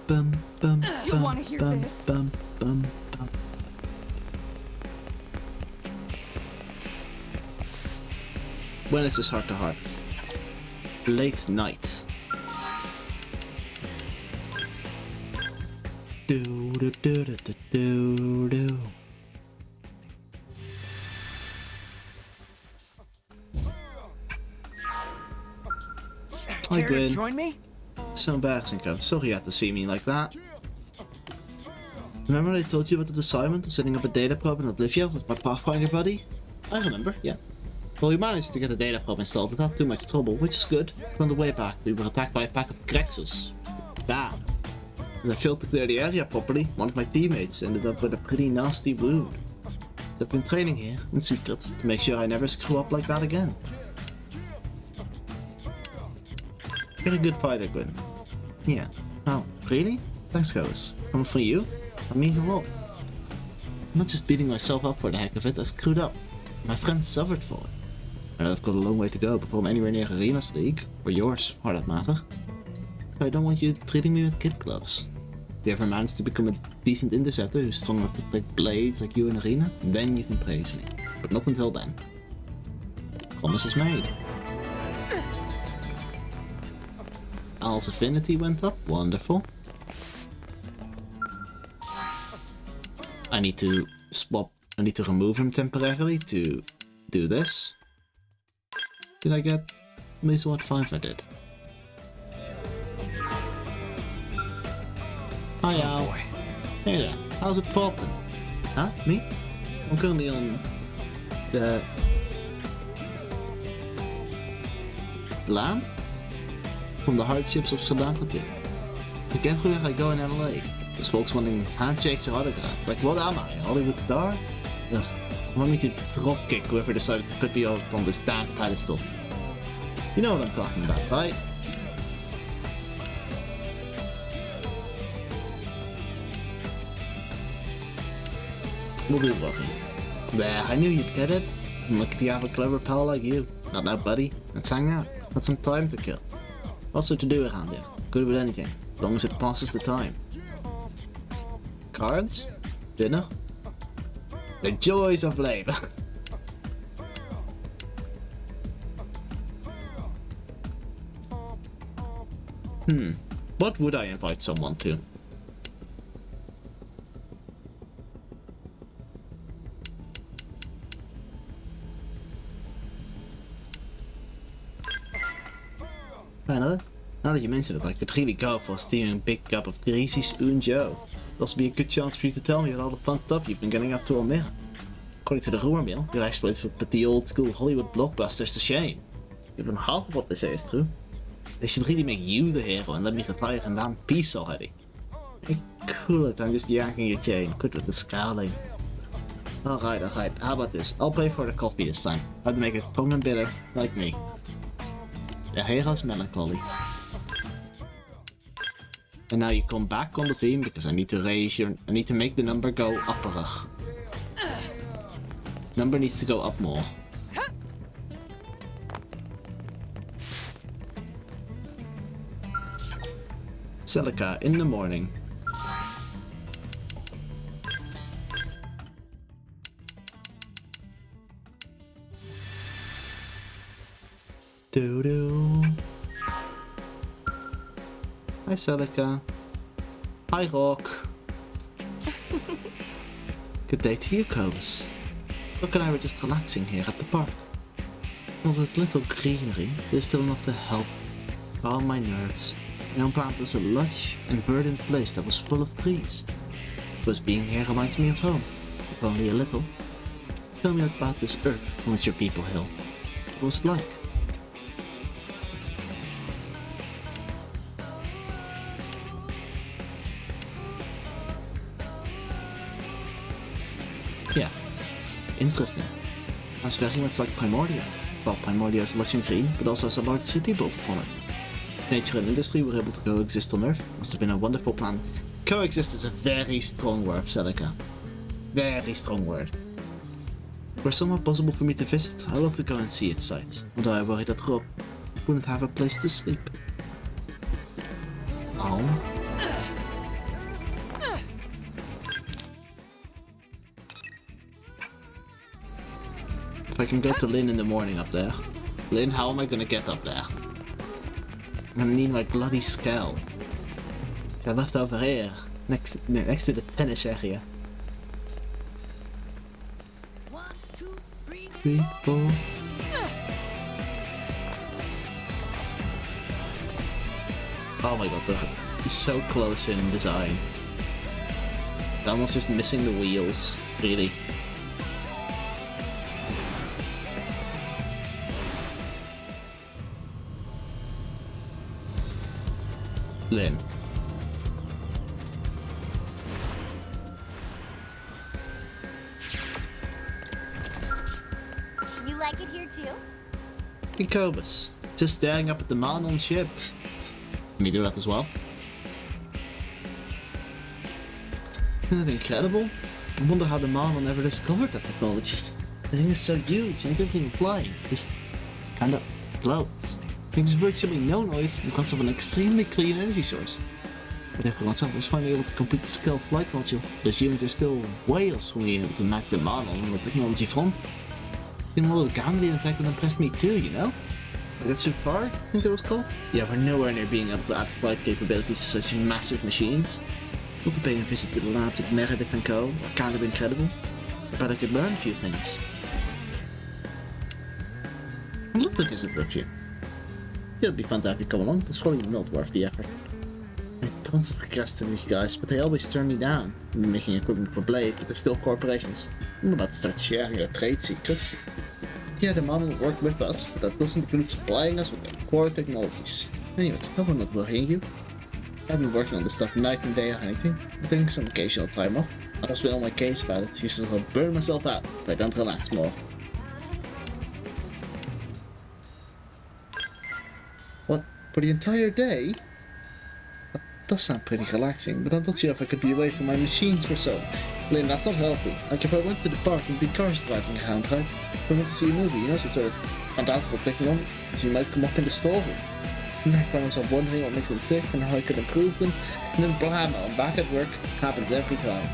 Bum, bum, You want to hear this? Bum. When is this heart-to-heart? Late night. Do. Hi, Care to Gwen. join me? So embarrassing, Kev. Sorry you had to see me like that. Remember I told you about the assignment of setting up a data probe in Oblivia with my Pathfinder buddy? I remember, yeah. Well, we managed to get the data probe installed without too much trouble, which is good. On the way back, we were attacked by a pack of Grexes. Bad. As I failed to clear the area properly, one of my teammates ended up with a pretty nasty wound. So I've been training here, in secret, to make sure I never screw up like that again. You're a good fighter, Gwyn. Yeah. Oh, really? Thanks, guys. Coming from you? That means a lot. I'm not just beating myself up for the heck of it, I screwed up. My friends suffered for it. And I've got a long way to go before I'm anywhere near Arena's league, or yours, for that matter. So I don't want you treating me with kid gloves. If you ever manage to become a decent interceptor who's strong enough to play blades like you in Arena, then you can praise me. But not until then. Promise is made. Al's Affinity went up, wonderful. I need to remove him temporarily to do this. Did I get Mason what 5 I did? Hi Al. Boy. Hey there, how's it poppin'? Huh? Me? I'm currently on the land from the hardships of celebrity. Like everywhere I go in LA, there's folks wanting handshakes or autographs. Like, what am I, a Hollywood star? Ugh, want me to dropkick whoever decided to put me up on this damn pedestal. You know what I'm talking about, right? We'll be lucky. There, I knew you'd get it. I'm lucky to have a clever pal like you. Not now, buddy. Let's hang out. Got some time to kill. Also to do around here. Good with anything, as long as it passes the time. Cards? Dinner? The joys of labor. What would I invite someone to? Now that you mention it, I could really go for a steaming big cup of greasy spoon Joe. It'd also be a good chance for you to tell me about all the fun stuff you've been getting up to on there. According to the rumor mill, your exploits would put the old school Hollywood blockbusters to shame. Even half of what they say is true. They should really make you the hero and let me retire in one piece already. Hey, cool it, I'm just yanking your chain. Quit with the scowling. Alright, how about this? I'll pay for the coffee this time. I have to make it strong and bitter, like me. The hero's melancholy. And now you come back on the team because I need to make the number go upper. Number needs to go up more. Celica in the morning. Doo-doo. Hi Celica. Hi Rock. Good day to you, Cobus. Rock and I were just relaxing here at the park. All this little greenery is still enough to help calm my nerves. My own plant was a lush and verdant place that was full of trees. Suppose being here reminds me of home, if only a little. Tell me about this earth from which your people hail. What was it like? Yeah, interesting. Sounds very much like Primordia. Well, Primordia is lush and green, but also has a large city built upon it. Nature and industry were able to coexist on Earth. Must have been a wonderful plan. Coexist is a very strong word, Celica. Very strong word. Were it somewhat possible for me to visit, I'd love to go and see its sights. Although I worry that Rob wouldn't have a place to sleep. Oh. If I can get to Lynn in the morning up there. Lynn, how am I gonna get up there? I'm gonna need my bloody skull. I left over here, next to the tennis area. 1, 2, 3, 4. Oh my god, they're so close in design. They're almost just missing the wheels, really. Lynn. like it here too? Jacobus, just staring up at the man on ship. Let me do that as well. Isn't that incredible? I wonder how the man never discovered that technology. The thing is so huge and it isn't even flying. Just kinda floats. Makes virtually no noise and comes from an extremely clean energy source. But everyone else was finally able to complete the scale flight module. Those humans are still whales from being able to match the man on the technology front. The little ganglion tech that impressed me too, you know? That's so far, I think that was called? Yeah, we're nowhere near being able to add flight capabilities to such massive machines. Not to pay a visit to the labs at Meredith and Co. are kind of incredible. I bet I could learn a few things. I'd love to visit with you. It would be fun to have you come along, it's probably not worth the effort. I have tons of requests to these guys, but they always turn me down. I'm making equipment for Blade, but they're still corporations. I'm about to start sharing their trade secrets. Yeah, the man will work with us, but that doesn't include supplying us with their core technologies. Anyways, no, I'm not worrying you. I've been working on this stuff night and day or anything. I'm taking some occasional time off. I was on my case about it, so I'll burn myself out if I don't relax more. What? For the entire day? That does sound pretty relaxing, but I'm not sure if I could be away from my machines for so. Lynn, that's not healthy. Like if I went to the park and be cars driving around, right? If I went to see a movie, you know, some sort of fantastical technology, you might come up in the story. And I find myself wondering what makes them tick and how I could improve them, and then blam, I'm back at work. Happens every time.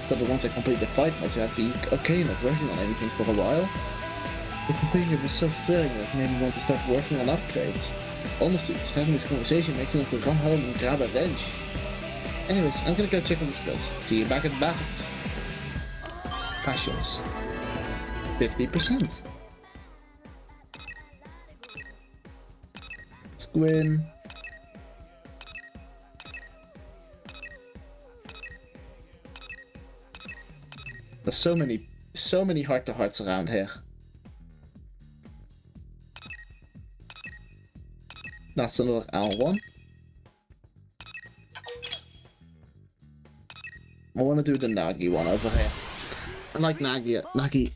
But once I complete the fight module, I'd be okay not working on anything for a while. The completing it was so thrilling that it made me want to start working on upgrades. Honestly, just having this conversation makes me want to run home and grab a wrench. Anyways, I'm gonna go check on the skills. See you back at the barracks. Passions. 50%. Squin. There's so many heart-to-hearts around here. That's another L1. I want to do the Nagi one over here. I like Nagi. Nagi?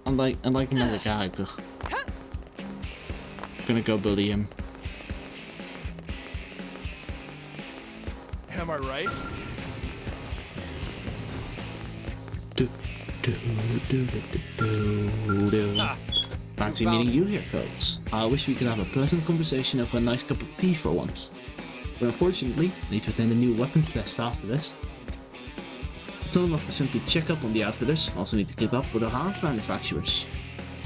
I like him as a character. I'm gonna go bully him. Am I right? Fancy meeting you here, Coates. I wish we could have a pleasant conversation over a nice cup of tea for once. But unfortunately, I need to attend a new weapons test after this. It's not enough to simply check up on the outfitters, I also need to keep up with the arms manufacturers.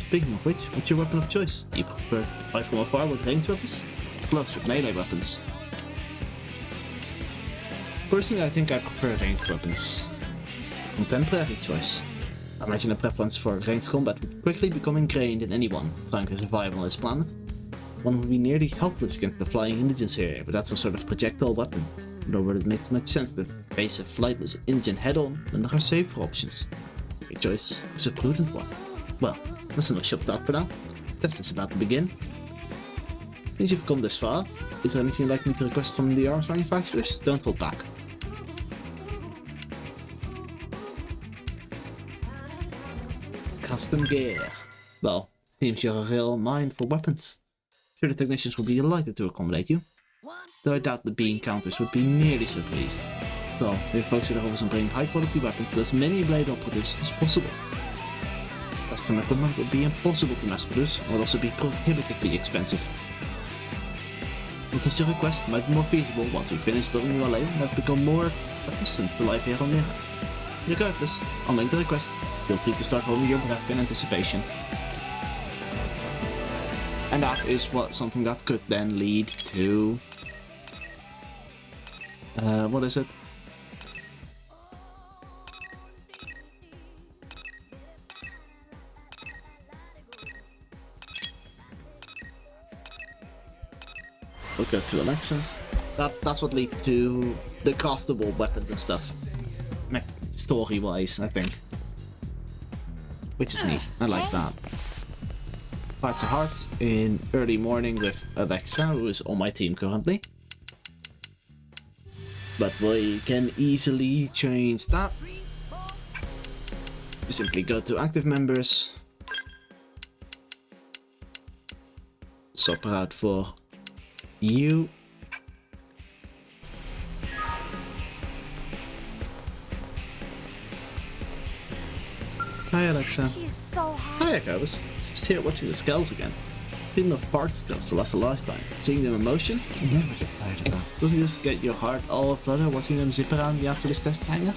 Speaking of which, what's your weapon of choice? Do you prefer to fight from afar with ranged weapons? Close with melee weapons? Personally, I think I prefer ranged weapons. Contemporary choice. I imagine a preference for ranged combat would quickly become ingrained in anyone trying to survive on this planet. One would be nearly helpless against the flying indigents here without some sort of projectile weapon. Nor would it make much sense to face a flightless indigent head-on when there are safer options. Your choice is a prudent one. Well, that's enough shop talk for now. The test is about to begin. Since you've come this far, is there anything you'd like me to request from the arms manufacturers? Don't hold back. Custom gear. Well, seems you're a real mind for weapons. Sure, the technicians will be delighted to accommodate you. Though I doubt the bean counters would be nearly so pleased. Well, they focus their focus on bringing high quality weapons to as many blade operatives as possible. Custom equipment would be impossible to mass produce and would also be prohibitively expensive. But your request might be more feasible once we finish building New LA and have become more accustomed to life here on Mira. Regardless, I'll make the request. Feel free to start holding your breath in anticipation. And that is something that could then lead to... what is it? We'll go to Alexa. That's what leads to the craftable weapons and stuff. Story-wise, I think. Which is neat. I like that. Heart to heart in early morning with Alexa, who is on my team currently. But we can easily change that You simply go to active members. Swap her out for you. Hi Alexa. She is so hot. Hi Echo, I was just here watching the skulls again. Feeling of part skulls to last a lifetime. Seeing them in motion, you never get tired of that. Doesn't it just get your heart all aflutter watching them zip around the after this test hanger?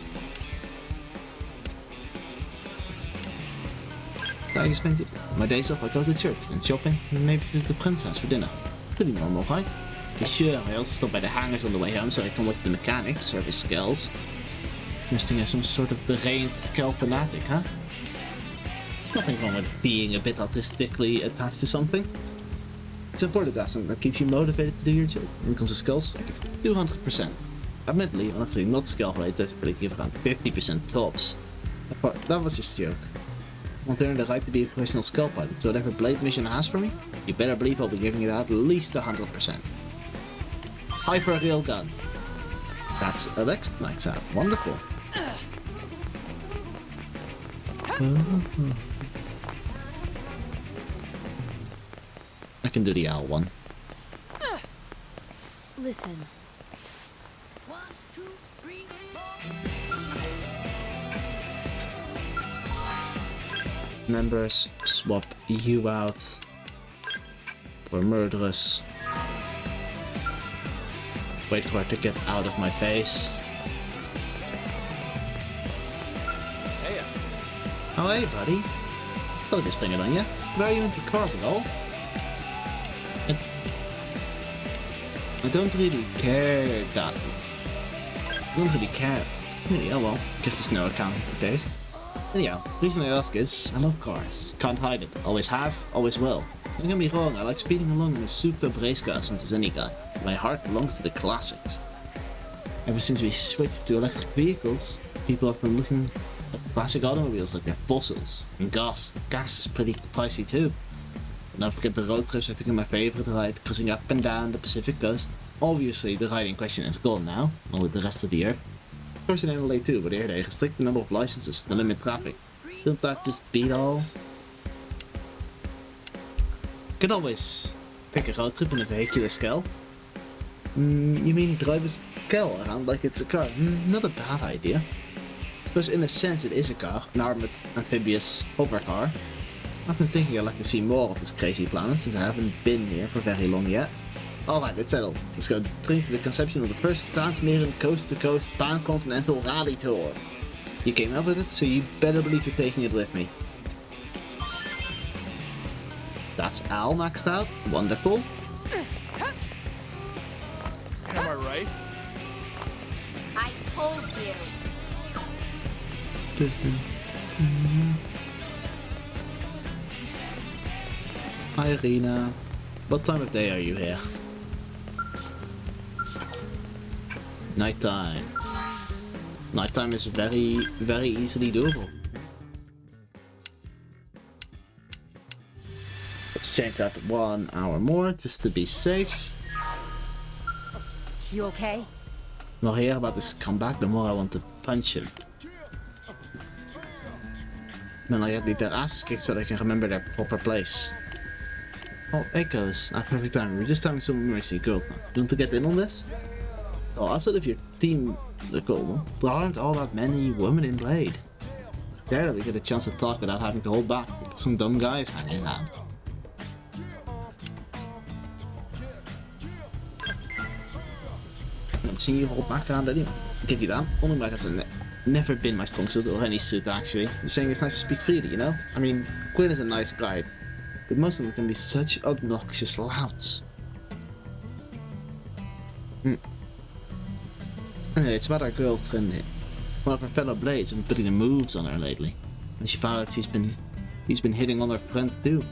So I spend my days off, I go to church, then shopping, and maybe visit the Prince house for dinner. Pretty normal, right? Okay, sure, I also stop by the hangars on the way home so I can watch the mechanics service skulls. This thing is some sort of deranged skull fanatic, huh? Nothing wrong with being a bit artistically attached to something. It's important to have something that keeps you motivated to do your job. When it comes to skulls, I give 200%. Admittedly, on actually not skull related, but I give around 50% tops. That was just a joke. I want to earn the right to be a professional skull pilot, so whatever Blade mission has for me, you better believe I'll be giving it out at least 100%. High for a real gun. That's Alexa likes that. Wonderful. I can do the owl one. Listen. 1, 2, 3, 4. Members, swap you out for murderous. Wait for it to get out of my face. Hey. Oh hey buddy. I'll just bring it on you. Why are you into cars at all? I don't really care that. I don't really care. Yeah, well, guess there's no accounting for taste. Anyhow, the reason I ask is, I love cars. Can't hide it. Always have, always will. Don't get me wrong, I like speeding along in a souped up race car as much as any guy. My heart belongs to the classics. Ever since we switched to electric vehicles, people have been looking at classic automobiles like they're fossils. And gas is pretty pricey too. And don't forget the road trips I took in my favorite ride, cruising up and down the Pacific coast. Obviously, the ride in question is gone now, along with the rest of the earth. Of course in Xenoblade 2, where they restrict the number of licenses to limit traffic. Don't that just beat all? Could always take a road trip in a vehicular scale. You mean drive a skull around like it's a car? Not a bad idea. Because in a sense it is a car, an armored amphibious hover car. I've been thinking I'd like to see more of this crazy planet since I haven't been here for very long yet. Alright, it's settled. Let's go drink to the conception of the first Trans-Meran coast-to-coast pan-continental rally tour. You came up with it, so you better believe you're taking it with me. That's Al maxed out. Wonderful. Am I right? I told you. Hi, Irina. What time of day are you here? Nighttime. Nighttime is very, very easily doable. Let's change that to 1 hour more, just to be safe. You okay? The more I hear about this comeback, the more I want to punch him. Then I get their asses kicked so they can remember their proper place. Oh, Echoes. At perfect time. We're just having some mercy, girl. You want to get in on this? Oh, I said if your team the goal, there aren't all that many women in Blade. There we get a chance to talk without having to hold back with some dumb guys hanging out. I've seen you hold back around anyway. I'll give you that. Holding back has never been my strong suit or any suit actually. You're saying it's nice to speak freely, you know? I mean, Quinn is a nice guy, but most of them can be such obnoxious louts. Anyway, it's about our girlfriend. One of her fellow Blades has been putting the moves on her lately. And she found out he's been hitting on her friend too.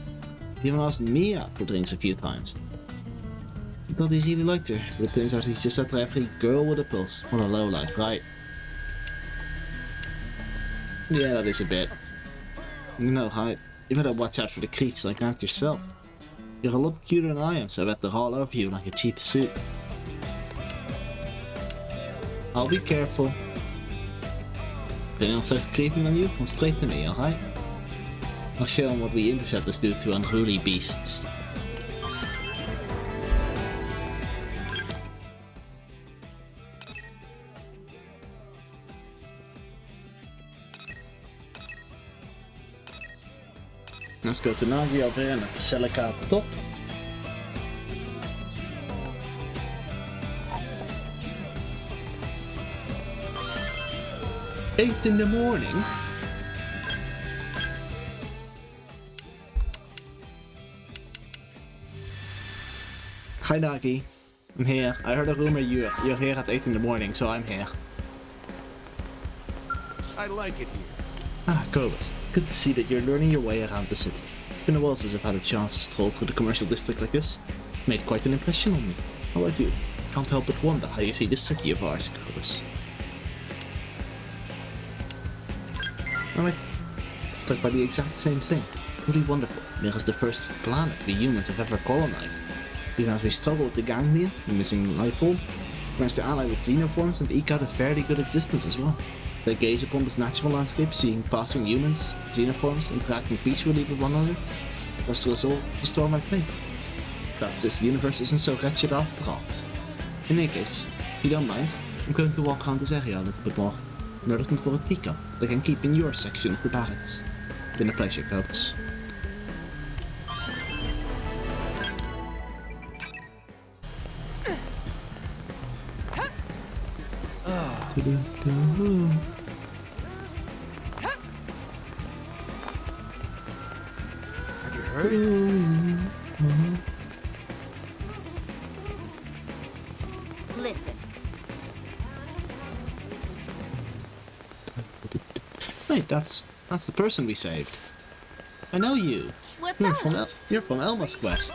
He even asked me out for drinks a few times. She thought he really liked her, but it turns out he's just after every girl with a pulse. What a lowlife, right? Yeah, that is a bit. You know, Hyde, you better watch out for the creeps like that yourself. You're a lot cuter than I am, so I bet they'll haul over you like a cheap suit. I'll be careful. If anyone starts creeping on you, come straight to me, alright? I'll show them what we interceptors do to unruly beasts. Let's go to Nagi over here and Celica at the top. Eight in the morning? Hi Nagi, I'm here. I heard a rumor you're here at 8 in the morning, so I'm here. I like it here. Ah, Cobus. Good to see that you're learning your way around the city. It's been a while since I've had a chance to stroll through the commercial district like this. It's made quite an impression on me. How about you? Can't help but wonder how you see this city of ours, Cobus. Alright. It's like by the exact same thing. Truly wonderful. Mirrors the first planet we humans have ever colonized. Even as we struggle with the ganglion, the missing life form, we managed to ally with xenoforms and eke out a fairly good existence as well. They gaze upon this natural landscape, seeing passing humans, xenoforms, interacting peacefully with one another, was to restore my faith. Perhaps this universe isn't so wretched after all. In any case, if you don't mind, I'm going to walk around this area a little bit more, and I'm looking for a teacup that I can keep in your section of the barracks. It's been a pleasure, Cobus. Have you heard? Listen. Wait, that's the person we saved. I know you. What's You're up? You're from Elma's quest.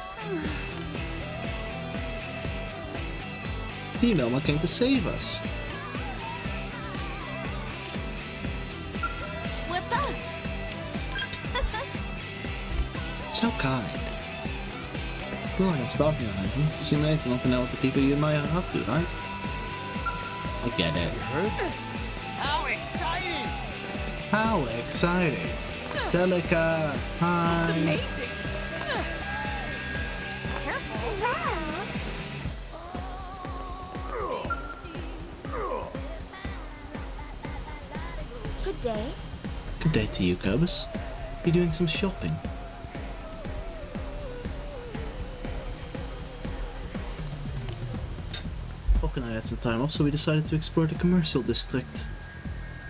Team Elma came to save us. What's up? So kind. Well, I'm stalking behind you, since you made want to know what the people you admire are up to, right? I get it. You heard? How exciting! How exciting! Celica, hi! It's amazing! Good day. Good day to you, Cobus. You're doing some shopping. Hock and I had some time off, so we decided to explore the commercial district.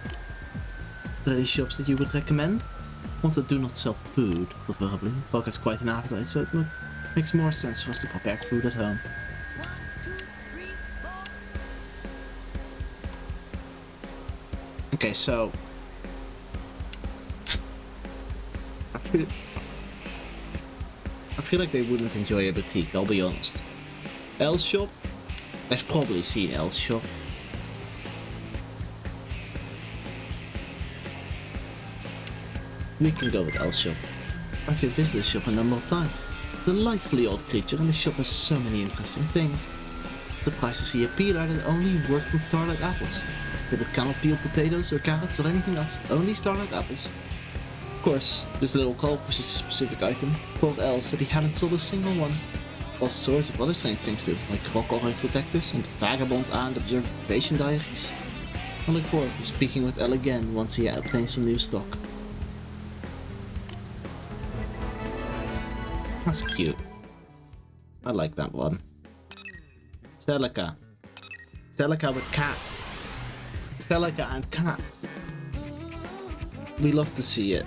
Are there any shops that you would recommend? Ones that do not sell food, preferably. Hock has quite an appetite, so it makes more sense for us to prepare food at home. Okay, so I feel like they wouldn't enjoy a boutique, I'll be honest. L's shop? I've probably seen L's shop. We can go with L's shop. I've actually visited this shop a number of times. Delightfully odd creature, and the shop has so many interesting things. Surprised to see a peeler that only worked with Starlight apples. But it cannot peel potatoes or carrots or anything else, only Starlight apples. Of course, there's a little call for such a specific item. Poor L said he hadn't sold a single one. All sorts of other strange things too, like rock orange detectors and vagabond and observation diaries. I look forward to speaking with L again once he obtains some new stock. That's cute. I like that one. Celica. Celica with cat. Celica and cat. We love to see it.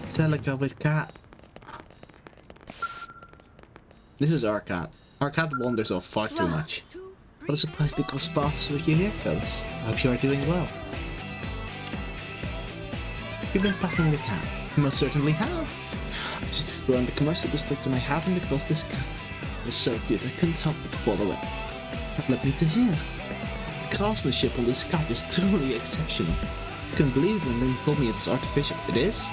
Celica with cat. This is our cat. Our cat wanders off far too much. What a surprise to cross paths with you here, Cobus. I hope you are doing well. You've been packing the cat. You most certainly have. I was just exploring the commercial district and I happened across this cat. It was so cute I couldn't help but follow it. That led me to here. The craftsmanship on this cat is truly exceptional. I couldn't believe it when they told me it was artificial. It is?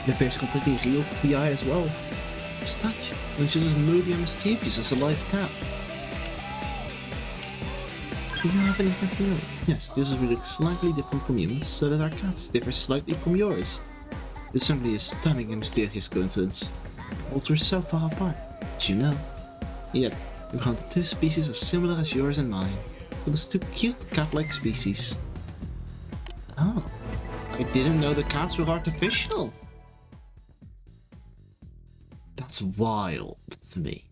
It appears completely real to the eye as well. It's touch, and she's as moody and mischievous as a live cat. Do you have anything to know? Yes, this is really slightly different from humans, so that our cats differ slightly from yours. It's simply a stunning and mysterious coincidence. Both are so far apart, but you know. Yet, we found the two species as similar as yours and mine, but as two cute cat-like species. Oh, I didn't know the cats were artificial. That's wild to me.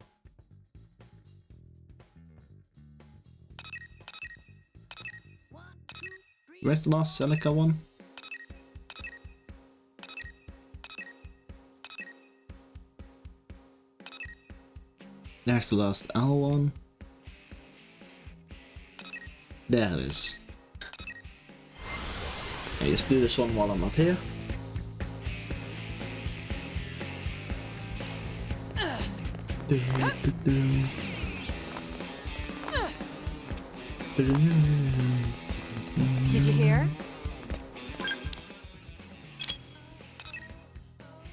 Where's the last Celica one? There's the last L one. There it is. Okay, let's do this one while I'm up here. Did you hear?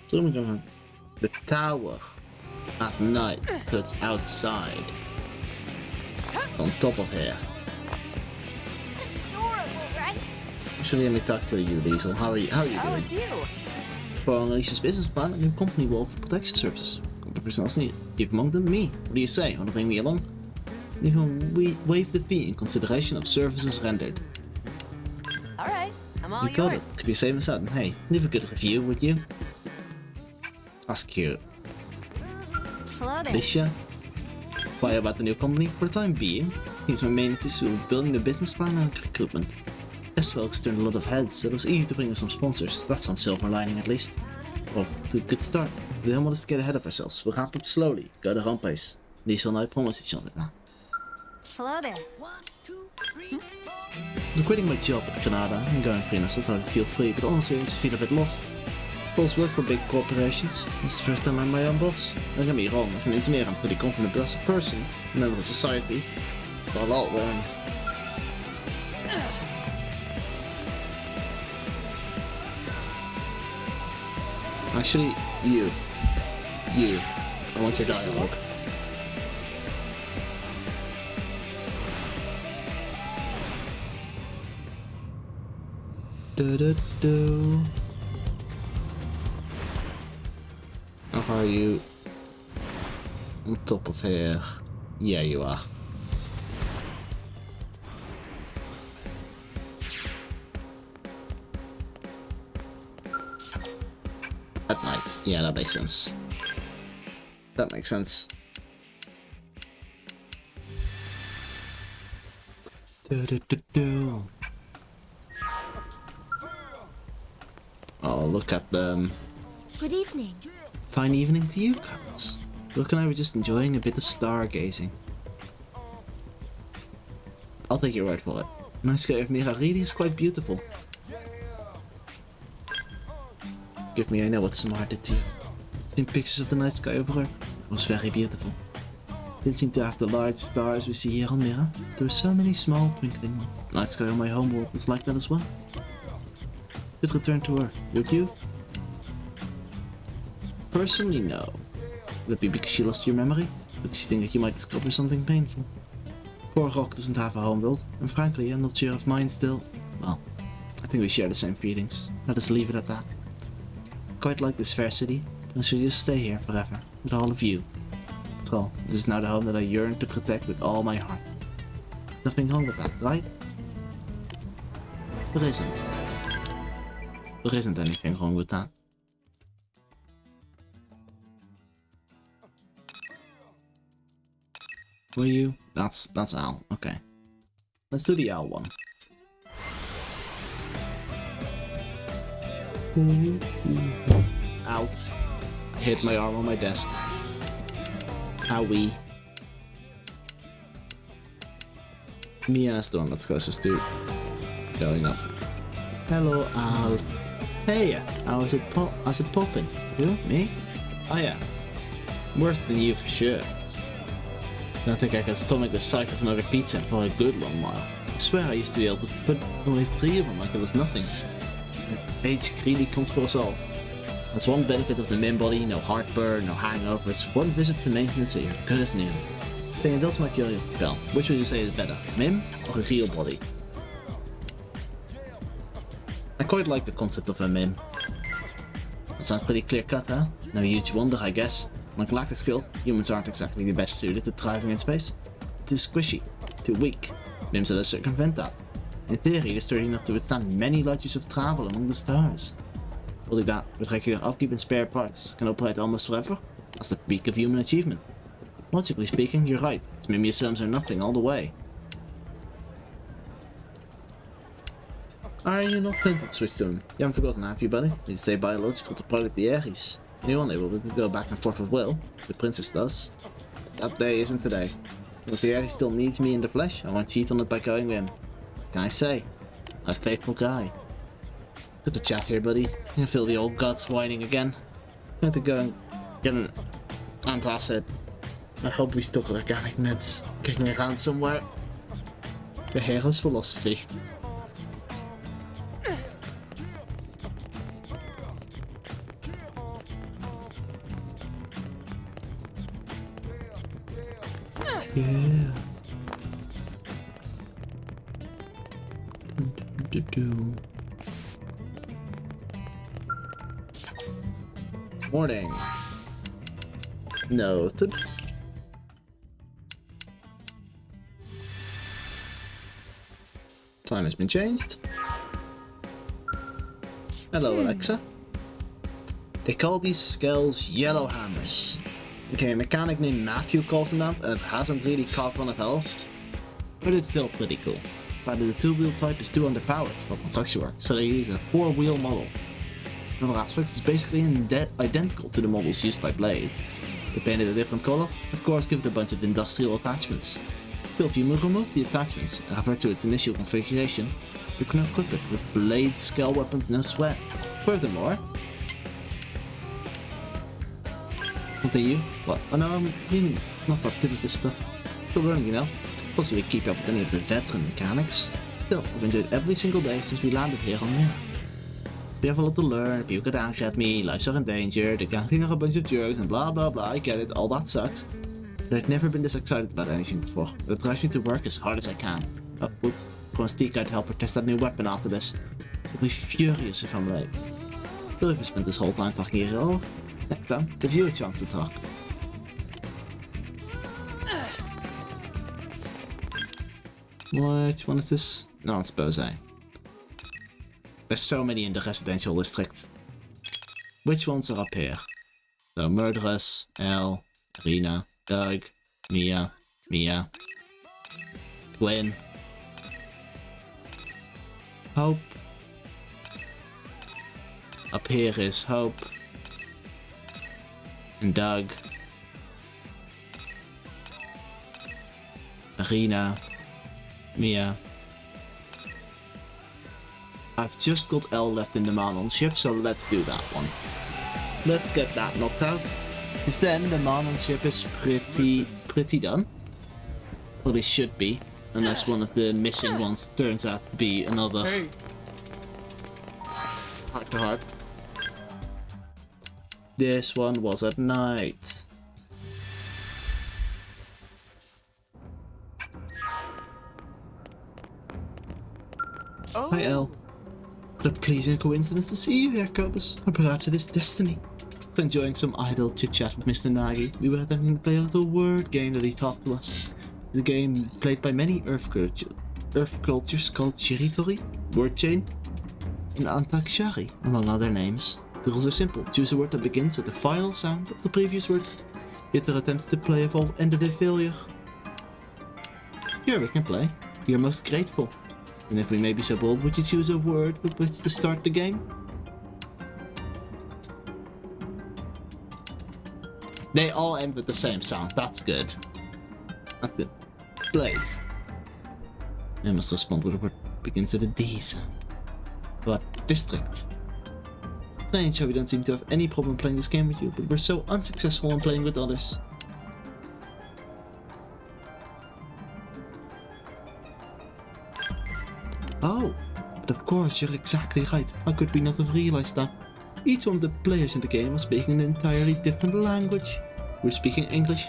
So we're gonna the tower at night, so it's outside. It's on top of here. Adorable, right? Actually, let me talk to you, Diesel. How are you doing? Oh, it's you. For Alicia's business plan, a new company will offer protection services. Come to personnel needs. Give among them me. What do you say? Want to bring me along? You can waive the fee in consideration of services rendered. Alright, I'm all You got yours. it. Could be safe and sound. Hey, leave a good review, would you? That's cute. Hello there. Alicia? Why about the new company? For the time being, things are mainly to building the business plan and recruitment. Test folks turned a lot of heads, so it was easy to bring in some sponsors. That's some silver lining at least. Well, to a good start. We don't want us to get ahead of ourselves. We'll ramp up slowly, go at our own pace. Diesel and I promise each other now. Hello there. I'm quitting my job at Granada and going freelance. I thought I'd feel free, but honestly I just feel a bit lost. Both work for big corporations. This is the first time I'm my own boss. Don't get me wrong, as an engineer I'm pretty confident, but as a person, a member of society, well, I'll learn. Actually, you. I want your dialogue. How are you? On top of here. Yeah, you are. At night. Yeah, that makes sense. That makes sense. Oh, look at them. Good evening. Fine evening to you, Carlos. Brooke and I were just enjoying a bit of stargazing. I'll take your word for it. The night sky of Miraridi is quite beautiful. Give me, I know what Samar did to you. Seen pictures of the night sky over her. It was very beautiful. Didn't seem to have the large stars we see here on Mira. There were so many small twinkling ones. The night sky on my homeworld was like that as well. Could return to her, would you? Personally, no. Would it be because she lost your memory? Because you think that you might discover something painful? Poor Rock doesn't have a homeworld, and frankly, I'm not sure if mine still... Well, I think we share the same feelings. Let us leave it at that. Quite like this fair city, and should just stay here forever, with all of you. After all, this is now the home that I yearn to protect with all my heart. There's nothing wrong with that, right? There isn't. There isn't anything wrong with that. Were you? That's Al. Okay. Let's do the Al one. Ow. I hit my arm on my desk. Owie. Mia's the one that's closest to going up. Hello, Al. Hey, how's it popping? You? Me? Oh yeah. Worse than you for sure. I don't think I can stomach the sight of another pizza for a good long while. I swear I used to be able to put away 3 of them like it was nothing. Age greedy comes for us all. That's one benefit of the Mim body, no heartburn, no hangovers, one visit for maintenance and you're good as new. Thing that's my curiosity bell. Which would you say is better, Mim or a real body? I quite like the concept of a Mim. That sounds pretty clear cut, huh? No huge wonder, I guess. Like galactic skill, humans aren't exactly the best suited to thriving in space. Too squishy, too weak. Mims let us circumvent that. In theory, they're sturdy enough to withstand many light years of travel among the stars. Only that, with regular upkeep and spare parts, can operate almost forever. That's the peak of human achievement. Logically speaking, you're right. Mimia's sums are nothing all the way. Are you not tempted to switch to him? You haven't forgotten, have you, buddy? You stay biological to protect the Ares. Anyone able to go back and forth with Will. The princess does. That day isn't today. Because the Ares still needs me in the flesh, I won't cheat on it by going with him. What can I say? I'm a faithful guy. Good to chat here, buddy. I can feel the old guts whining again. I'm going to go and get an antacid. I hope we still got organic meds kicking around somewhere. The Hero's philosophy. Yeah. Morning. Noted. Time has been changed. Hello, Alexa. They call these skulls yellow hammers. Okay, a mechanic named Matthew calls them that, and it hasn't really caught on at all. But it's still pretty cool. But the two-wheel type is too underpowered for construction work, so they use a four-wheel model. Another aspect is basically identical to the models used by Blade. They painted a different color, of course give it a bunch of industrial attachments. Still, if you remove the attachments and revert to its initial configuration, you can equip it with Blade scale weapons no sweat. Furthermore, continue. What? Oh no, I'm really not that good at this stuff. Still learning, you know. Plus, we keep up with any of the veteran mechanics. Still, I've enjoyed every single day since we landed here on Mir. We have a lot to learn, people get angry at me, lives are in danger, the gang are a bunch of jerks and blah blah blah, I get it, all that sucks. But I've never been this excited about anything before, but it drives me to work as hard as I can. Oh, oops, go and sneak out to help her test that new weapon after this. I'll be furious if I'm late. Still, if we spent this whole time talking here, oh, next time, give you a chance to talk. Which one is this? Non-expose. There's so many in the residential district. Which ones are up here? So Murderous, Elle, Irina, Doug, Mia, Gwen, Hope. Up here is Hope and Doug, Irina, Mia. I've just got L left in the Manon ship, so let's do that one. Let's get that knocked out. Because then the Manon ship is pretty done. Well, it should be. Unless one of the missing ones turns out to be another heart to heart. This one was at night. Oh. Hi, Elle. What a pleasing coincidence to see you here, Cobus. Or perhaps it is destiny. After enjoying some idle chit-chat with Mr. Nagi, we were attempting to play a little word game that he taught to us. It's a game played by many Earth cultures called Shiritori, Word Chain, and Antakshari, among other names. The rules are simple. Choose a word that begins with the final sound of the previous word, yet their attempts to play have all ended in failure. Here we can play. We are most grateful. And if we may be so bold, would you choose a word with which to start the game? They all end with the same sound. That's good. That's good. Play. I must respond with a word that begins with a D sound. What? District. Strange how we don't seem to have any problem playing this game with you, but we're so unsuccessful in playing with others. Oh, but of course, you're exactly right. How could we not have realized that? Each one of the players in the game was speaking an entirely different language. We were speaking English,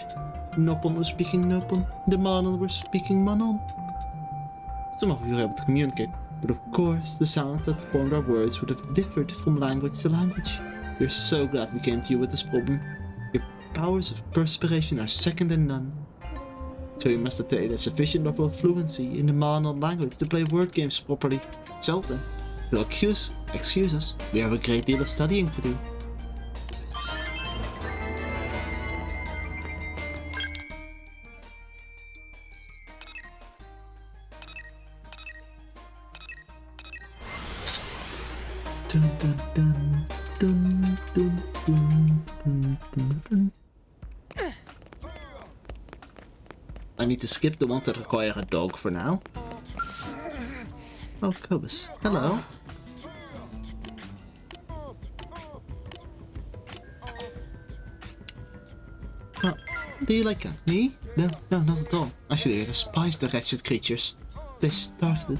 Nopon was speaking Nopon, the Manon were speaking Manon. Some of you were able to communicate, but of course the sound that formed our words would have differed from language to language. We're so glad we came to you with this problem. Your powers of perspiration are second to none. So you must attain a sufficient level of fluency in the Manon language to play word games properly. So then, you'll excuse us, we have a great deal of studying to do. Dun, dun, dun, dun, dun, dun, dun, dun, dun. I need to skip the ones that require a dog for now. Oh, Cobus. Hello. Oh, do you like cat? Me? No, not at all. Actually, I despise the wretched creatures. They started it.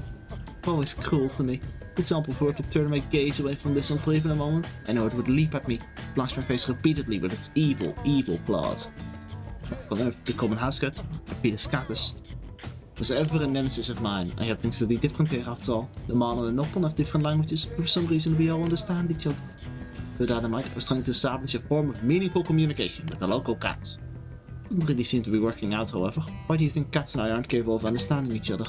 Always cruel to me. For example, if I were to turn my gaze away from this one for even a moment, I know it would leap at me, flash my face repeatedly with its evil, evil claws. On Earth, the common house cat, Apidus catus, was ever a nemesis of mine. I have things to be different here after all. The Manon and Nopon have different languages, but for some reason we all understand each other. With that in mind, I was trying to establish a form of meaningful communication with the local cats. Doesn't really seem to be working out, however. Why do you think cats and I aren't capable of understanding each other?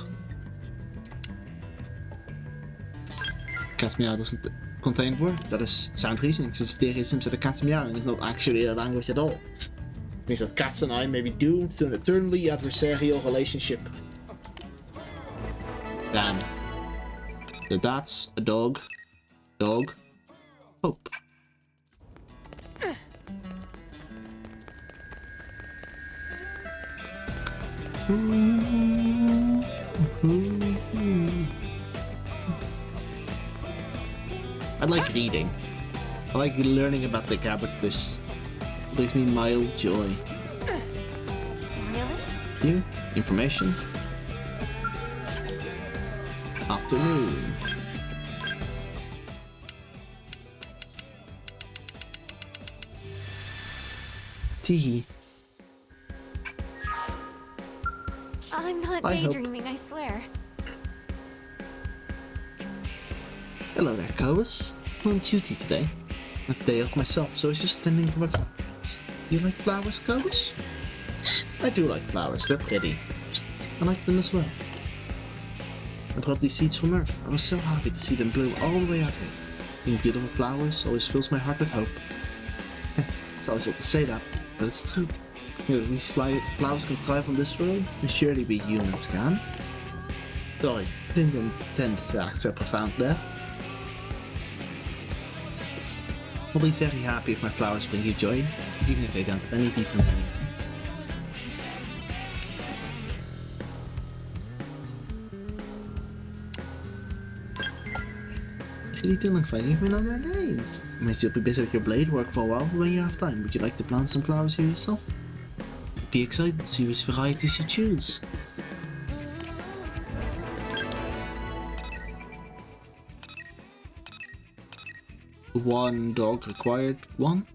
Cat's meow doesn't contain words, that is sound reasoning, since derisms that a cat's meowing is not actually a language at all. It means that cats and I may be doomed to an eternally adversarial relationship. Damn. So that's a dog. Dog. Hope. I like reading. I like learning about the characters. It brings me mild joy. Really? New information. Afternoon. Tea. I'm not daydreaming, I swear. Hello there, Cobus. I'm on duty today. Not the day off myself, so I was just tending to my flower plants. You like flowers, Cobus? I do like flowers, they're pretty. I like them as well. I brought these seeds from Earth. I was so happy to see them bloom all the way out here. Being beautiful flowers always fills my heart with hope. It's always like to say that, but it's true. You know, if these flowers can thrive on this world, then surely we humans can. Sorry, I didn't intend to act so profound there. I'll be very happy if my flowers bring you joy, even if they don't have any deeper meaning. Really do look fun, even on their names. I mean, you'll be busy with your blade work for a while. When you have time, would you like to plant some flowers here yourself? Be excited to see which varieties you choose. One dog required, one.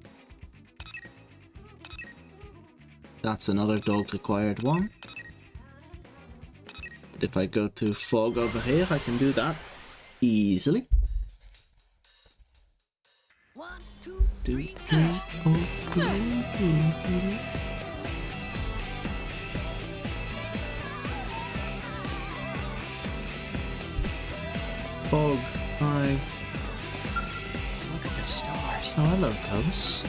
That's another dog required, one. But if I go to fog over here, I can do that easily. 1, 2, 3, Fog, hi. Look at the stars. Oh, hello, Cobus.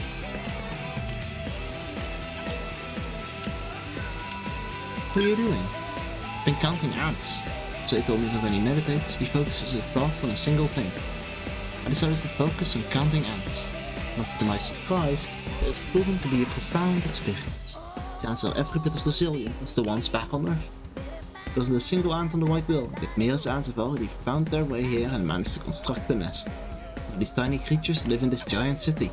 What are you doing? I've been counting ants. So he told me that when he meditates, he focuses his thoughts on a single thing. I decided to focus on counting ants. Much to my surprise, it has proven to be a profound experience. The ants are every bit as resilient as the ones back on Earth. There wasn't a single ant on the white wheel, yet Mira's ants have already found their way here and managed to construct a nest. These tiny creatures live in this giant city.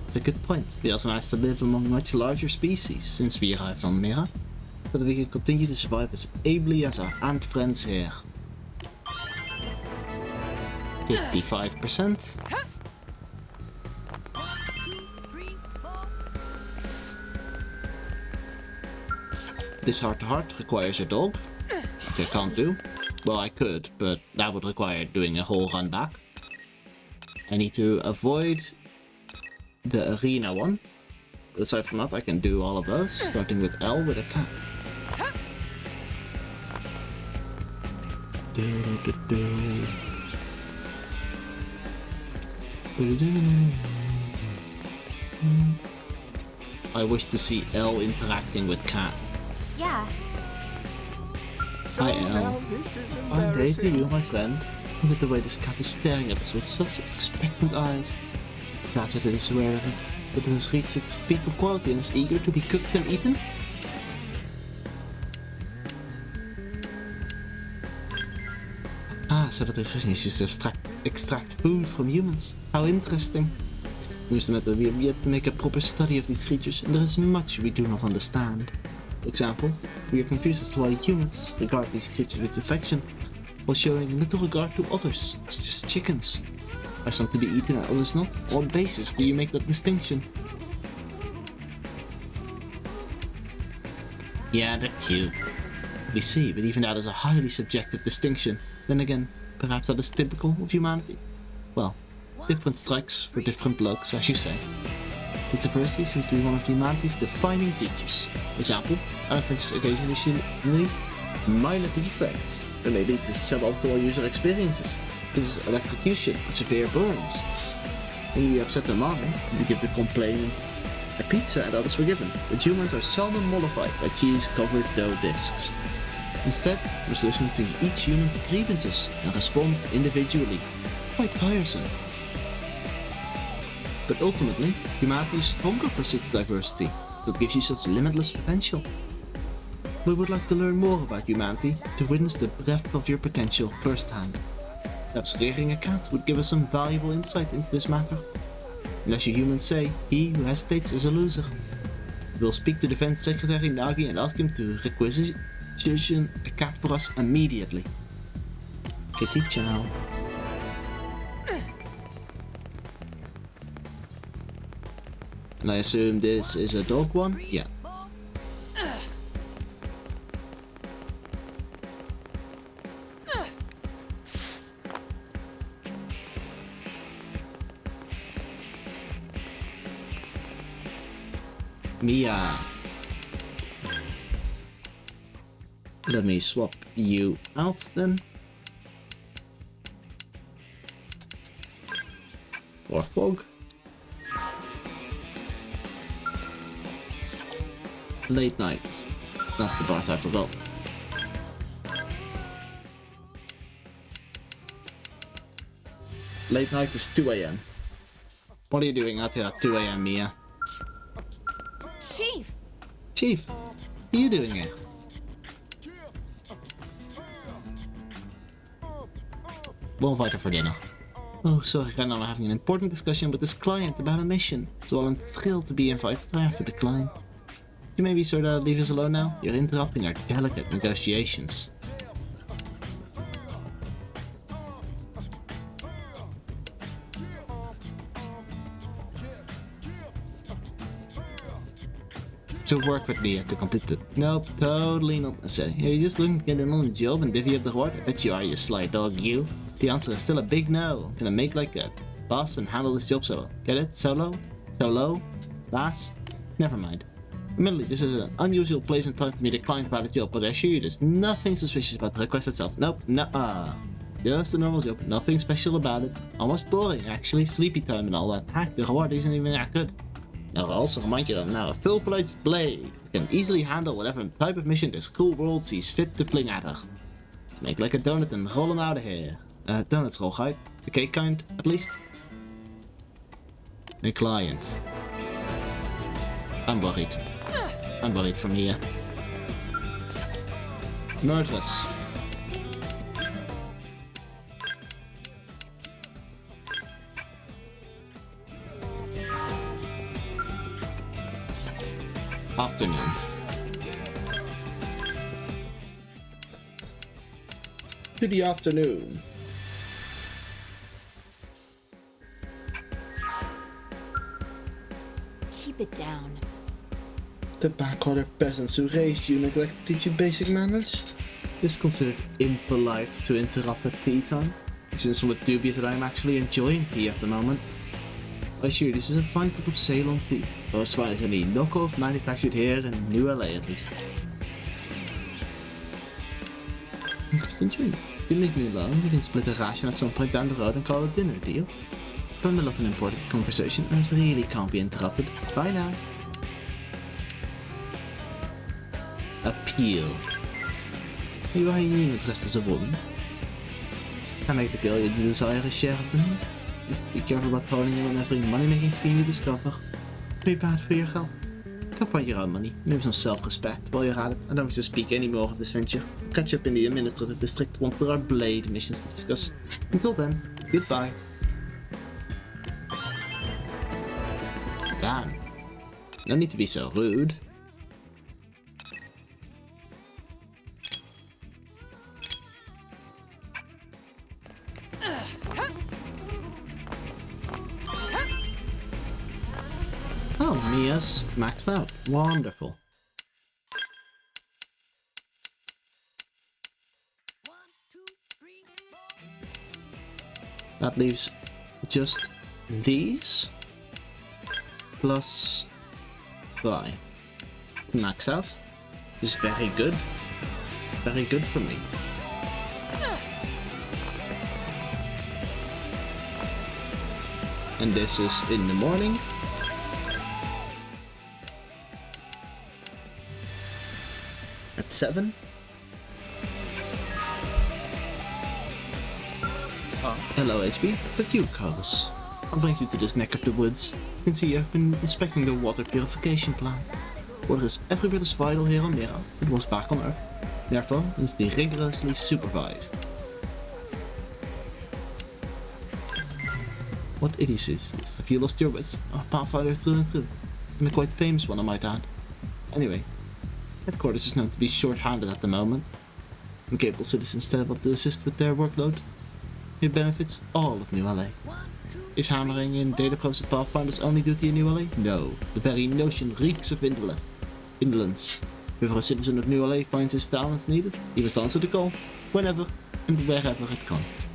That's a good point. We also managed to live among much larger species since we arrived on Mira, so that we can continue to survive as ably as our ant friends here. 55%. This heart-to-heart requires a dog, which I can't do. Well, I could, but that would require doing a whole run back. I need to avoid the arena one. But aside from that, I can do all of those, starting with L with a cat. I wish to see L interacting with cat. Yeah. Hi L. I'm ready to you, my friend. Look at the way this cat is staring at us with such expectant eyes. Perhaps I didn't swear at it, but it has reached its peak of quality and is eager to be cooked and eaten. Ah, so that the vision is just to extract food from humans. How interesting. We have yet to make a proper study of these creatures, and there is much we do not understand. For example, we are confused as to why humans regard these creatures with affection, while showing little regard to others, such as chickens. Are some to be eaten and others not? On what basis do you make that distinction? Yeah, they're cute. We see, but even that is a highly subjective distinction. Then again, perhaps that is typical of humanity. Well, different strikes for different blokes, as you say. This diversity seems to be one of humanity's defining features. For example, elephants occasionally show minor defects that may lead to suboptimal user experiences. This is electrocution and severe burns. When we upset the mind, we give the complainant a pizza and others forgiven, but humans are seldom mollified by cheese-covered dough discs. Instead, we must listen to each human's grievances and respond individually. Quite tiresome. But ultimately, humanity is stronger for such diversity, so it gives you such limitless potential. We would like to learn more about humanity, to witness the depth of your potential firsthand. Perhaps rearing a cat would give us some valuable insight into this matter. And as you humans say, he who hesitates is a loser. We will speak to Defense Secretary Nagi and ask him to requisition a cat for us immediately. Kitty chow. And I assume this is a dog one? Yeah. Mia. Let me swap you out then. Or fog. Late night. That's the part I forgot. Late night is 2 AM. What are you doing out here at 2 AM, Mia? Chief! Chief, what are you doing here? We'll invite her for dinner. Oh, sorry, right now I'm having an important discussion with this client about a mission. So while I'm thrilled to be invited, I have to decline. You maybe sort of leave us alone now? You're interrupting our delicate negotiations. To work with me to complete the... Nope, totally not necessary. Are you just looking to get in on the job and divvy up the reward? I bet you are, you sly dog, you. The answer is still a big no. Gonna make like a boss and handle this job solo. Get it? Solo? Solo? Boss? Never mind. Admittedly, this is an unusual place and time for me to decline about a job, but I assure you there's nothing suspicious about the request itself. Nope, nuh-uh. Just a normal job, nothing special about it. Almost boring, actually. Sleepy time and all that. Heck, the reward isn't even that good. I'll also remind you that I'm now a full-fledged blade. I can easily handle whatever type of mission this cool world sees fit to fling at her. Make like a donut and roll them out of here. Donuts roll uit. The cake kind, at least. A client. I'm worried. I'm worried from here. Murderous. Afternoon. To the afternoon. keep it down. The backwater peasants who raised you neglect to teach you basic manners? It is considered impolite to interrupt at tea time. It seems somewhat dubious that I am actually enjoying tea at the moment. I assure you, this is a fine cup of Ceylon tea, or as fine as any knockoff manufactured here in New LA at least. Interesting. If you leave me alone, we can split a ration at some point down the road and call it dinner, deal? From the middle of an important conversation, and it really can't be interrupted. Bye now. Appeal. You are unique dressed as a woman. I make the girl you desire a share of them. Just be careful about holding in on every money-making scheme you discover. Be bad for your health. Go find your own money. Maybe some self-respect while you're at it. I don't wish to speak any more of this venture. I'll catch up in the administrative district once there are blade missions to discuss. Until then, goodbye. Damn. No need to be so rude. Oh, Mia's maxed out. Wonderful. That leaves just these plus fly to max out. Is very good. Very good for me. And this is in the morning. At 7. Hello HB, the cute cars. What brings you to this neck of the woods? You can see I've been inspecting the water purification plant. Water is every bit as vital here on Mira. It was back on Earth. Therefore, it needs to be rigorously supervised. What idiocy is this? Have you lost your wits? A pathfinder through and through. And a quite famous one, I might add. Anyway, headquarters is known to be short-handed at the moment. Incapable citizens step up to assist with their workload. It benefits all of New LA. Is hammering in data probes of Pathfinder's only duty in New LA? No. The very notion reeks of indolence. If a citizen of New LA finds his talents needed, he must answer the call, whenever and wherever it comes.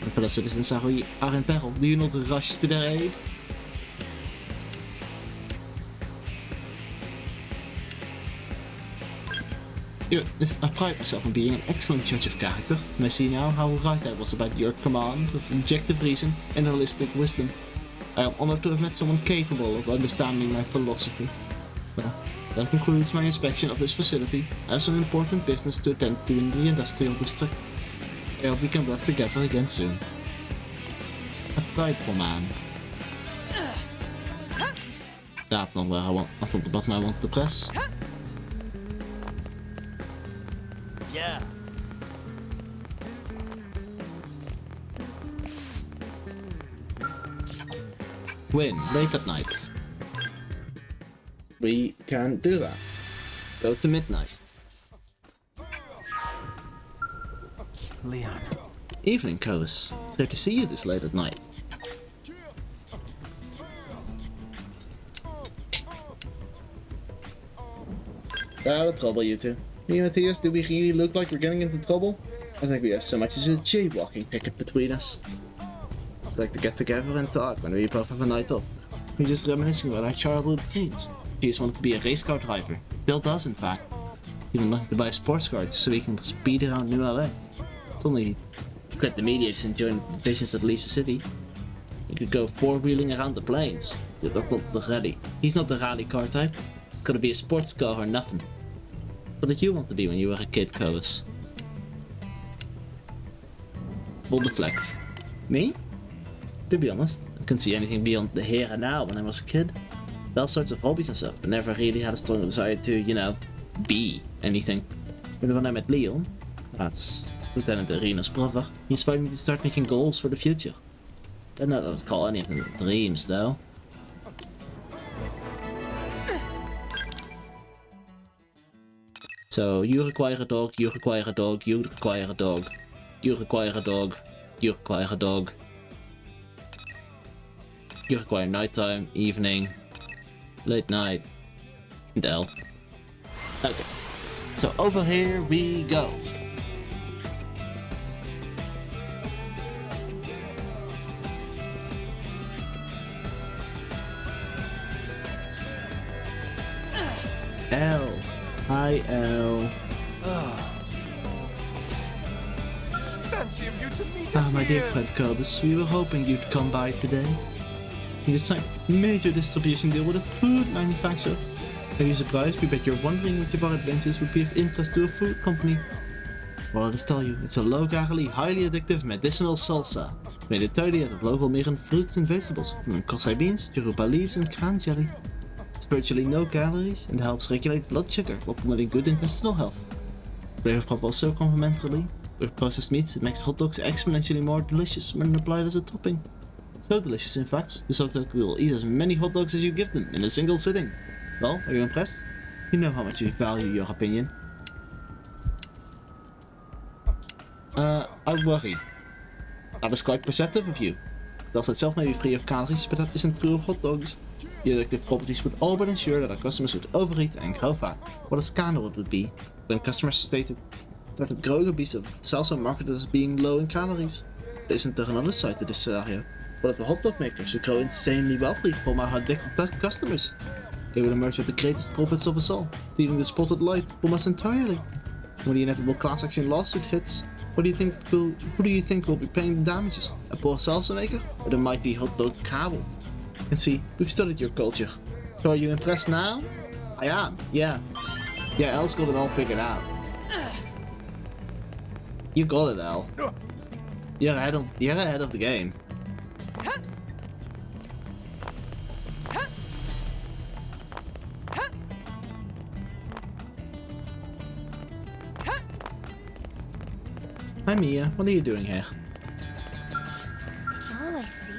When fellow citizens are in peril, do you not rush to their aid? I pride myself on being an excellent judge of character, and I see now how right I was about your command of objective reason and holistic wisdom. I am honored to have met someone capable of understanding my philosophy. Well, that concludes my inspection of this facility. I have some important business to attend to in the industrial district. I hope we can work together again soon. A prideful man. That's not where I want. That's not the button I wanted to press. Yeah. Win late at night. We can do that. Go to midnight. Leon. Evening, Colas. It's great to see you this late at night. Out of trouble, you two. Me and Matthias, do we really look like we're getting into trouble? I think we have so much as a jaywalking ticket between us. I'd like to get together and talk when we both have a night off. We're just reminiscing about our childhood dreams. He just wanted to be a race car driver. Bill does, in fact. He's even looking to buy a sports car so he can speed around New LA. It's only quit the media and join the business that leaves the city. He could go four-wheeling around the plains. That's not the rally. He's not the rally car type. It's gotta be a sports car or nothing. What did you want to be when you were a kid, Colas? We'll deflect. Me? To be honest, I couldn't see anything beyond the here and now when I was a kid. All sorts of hobbies and stuff, but never really had a strong desire to, you know, be anything. But when I met Leon, that's Lieutenant Arena's brother, he inspired me to start making goals for the future. I don't know what to call any of them dreams, though. So, you require a dog, you require a dog, you require a dog, you require a dog, you require a dog. You require nighttime, evening. Late night. And L. Okay. So over here we go. L. Hi, L. Fancy of you to meet us My dear here. friend Cobus, we were hoping you'd come by today. We signed a major distribution deal with a food manufacturer. Are you surprised? We bet you're wondering which of our adventures would be of interest to a food company. Well, I'll just tell you, it's a low-calorie, highly addictive medicinal salsa, made entirely out of local Miran fruits and vegetables, from kosai beans, yoruba leaves, and cran jelly. It's virtually no calories and helps regulate blood sugar while promoting good intestinal health. Flavor pop also complementarily. With processed meats, it makes hot dogs exponentially more delicious when applied as a topping. So delicious, in fact, this hot dog will eat as many hot dogs as you give them in a single sitting. Well, are you impressed? You know how much we value your opinion. I worry. That is quite perceptive of you. The salsa itself may be free of calories, but that isn't true of hot dogs. The addictive properties would all but ensure that our customers would overeat and grow fat. What a scandal it would be when customers started growing obese of salsa marketed as being low in calories. There isn't there another side to this scenario? What if the hot dog makers who grow insanely wealthy from our addicted customers? They would emerge with the greatest profits of us all, stealing the spotted light from us entirely. When the inevitable class action lawsuit hits, who do you think will be paying the damages? A poor salsa maker or the mighty hot dog cabo? And see, we've studied your culture. So are you impressed now? I am, yeah. Yeah, El's got it all figured out. You got it, El. You're ahead of the game. Hi Mia, what are you doing here? Oh, I see.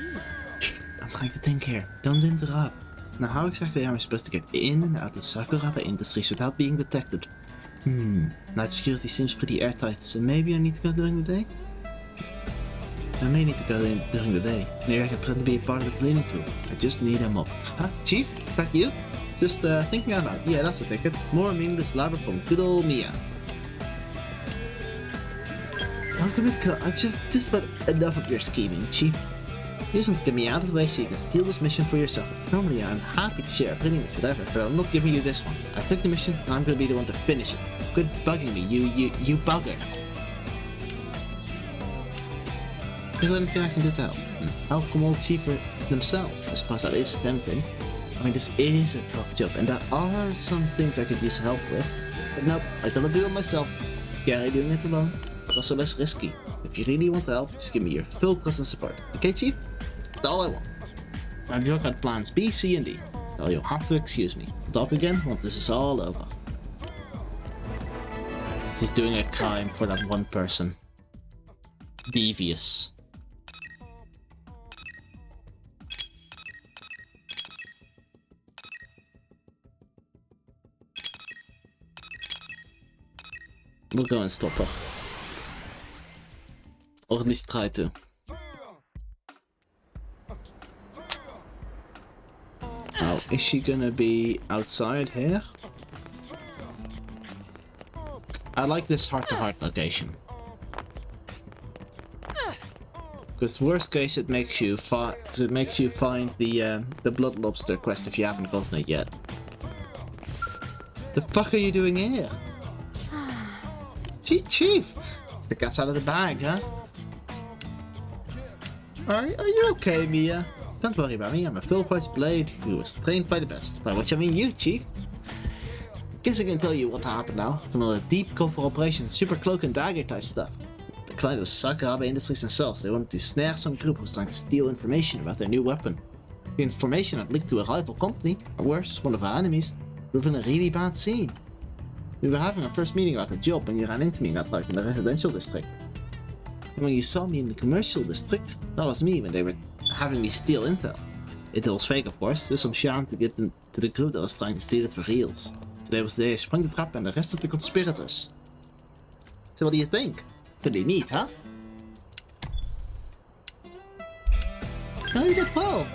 I'm trying to think here. Don't interrupt. Now how exactly am I supposed to get in and out of Sakuraba Industries without being detected? Night security seems pretty airtight, so maybe I need to go during the day? I may need to go in during the day. Maybe I can pretend to be a part of the cleaning crew. I just need a mop. Huh? Chief? That you? Just thinking out loud. Yeah, that's the ticket. More meaningless blabber from good old Mia. I've just about enough of your scheming, Chief. You just want to get me out of the way so you can steal this mission for yourself. Normally I'm happy to share opinion with whatever, but I'm not giving you this one. I took the mission and I'm going to be the one to finish it. Quit bugging me, you bugger. Is there anything I can do to help? Help from old Chief themselves. I suppose that is tempting. I mean, this is a tough job, and there are some things I could use help with. But nope, I gotta do it myself. Gary doing it alone. But also less risky. If you really want to help, just give me your full trust and support. Okay, Chief? That's all I want. I've worked out plans B, C, and D. So you'll have to excuse me. We'll talk again once this is all over. He's doing a crime for that one person. Devious. We'll go and stop her. Or at least try to. Oh, is she gonna be outside here? I like this heart-to-heart location. Because worst case, it makes you find the blood lobster quest if you haven't gotten it yet. The fuck are you doing here? Chief! The cat's out of the bag, huh? Are you okay, Mia? Don't worry about me, I'm a full-fledged blade who was trained by the best. By which I mean you, Chief. Guess I can tell you what happened now. From a deep cover operation, super cloak and dagger type stuff. The client was Sakuraba Industries themselves. They wanted to snare some group who was trying to steal information about their new weapon. The information had linked to a rival company, or worse, one of our enemies. We were in a really bad scene. We were having our first meeting about the job when you ran into me that night in the residential district. And when you saw me in the commercial district, that was me when they were having me steal intel. Intel was fake, of course. There's some charm to get them to the group that was trying to steal it for reals. Today was the day I sprung the trap and arrested the conspirators. So what do you think? Pretty neat, huh? Oh, you did well.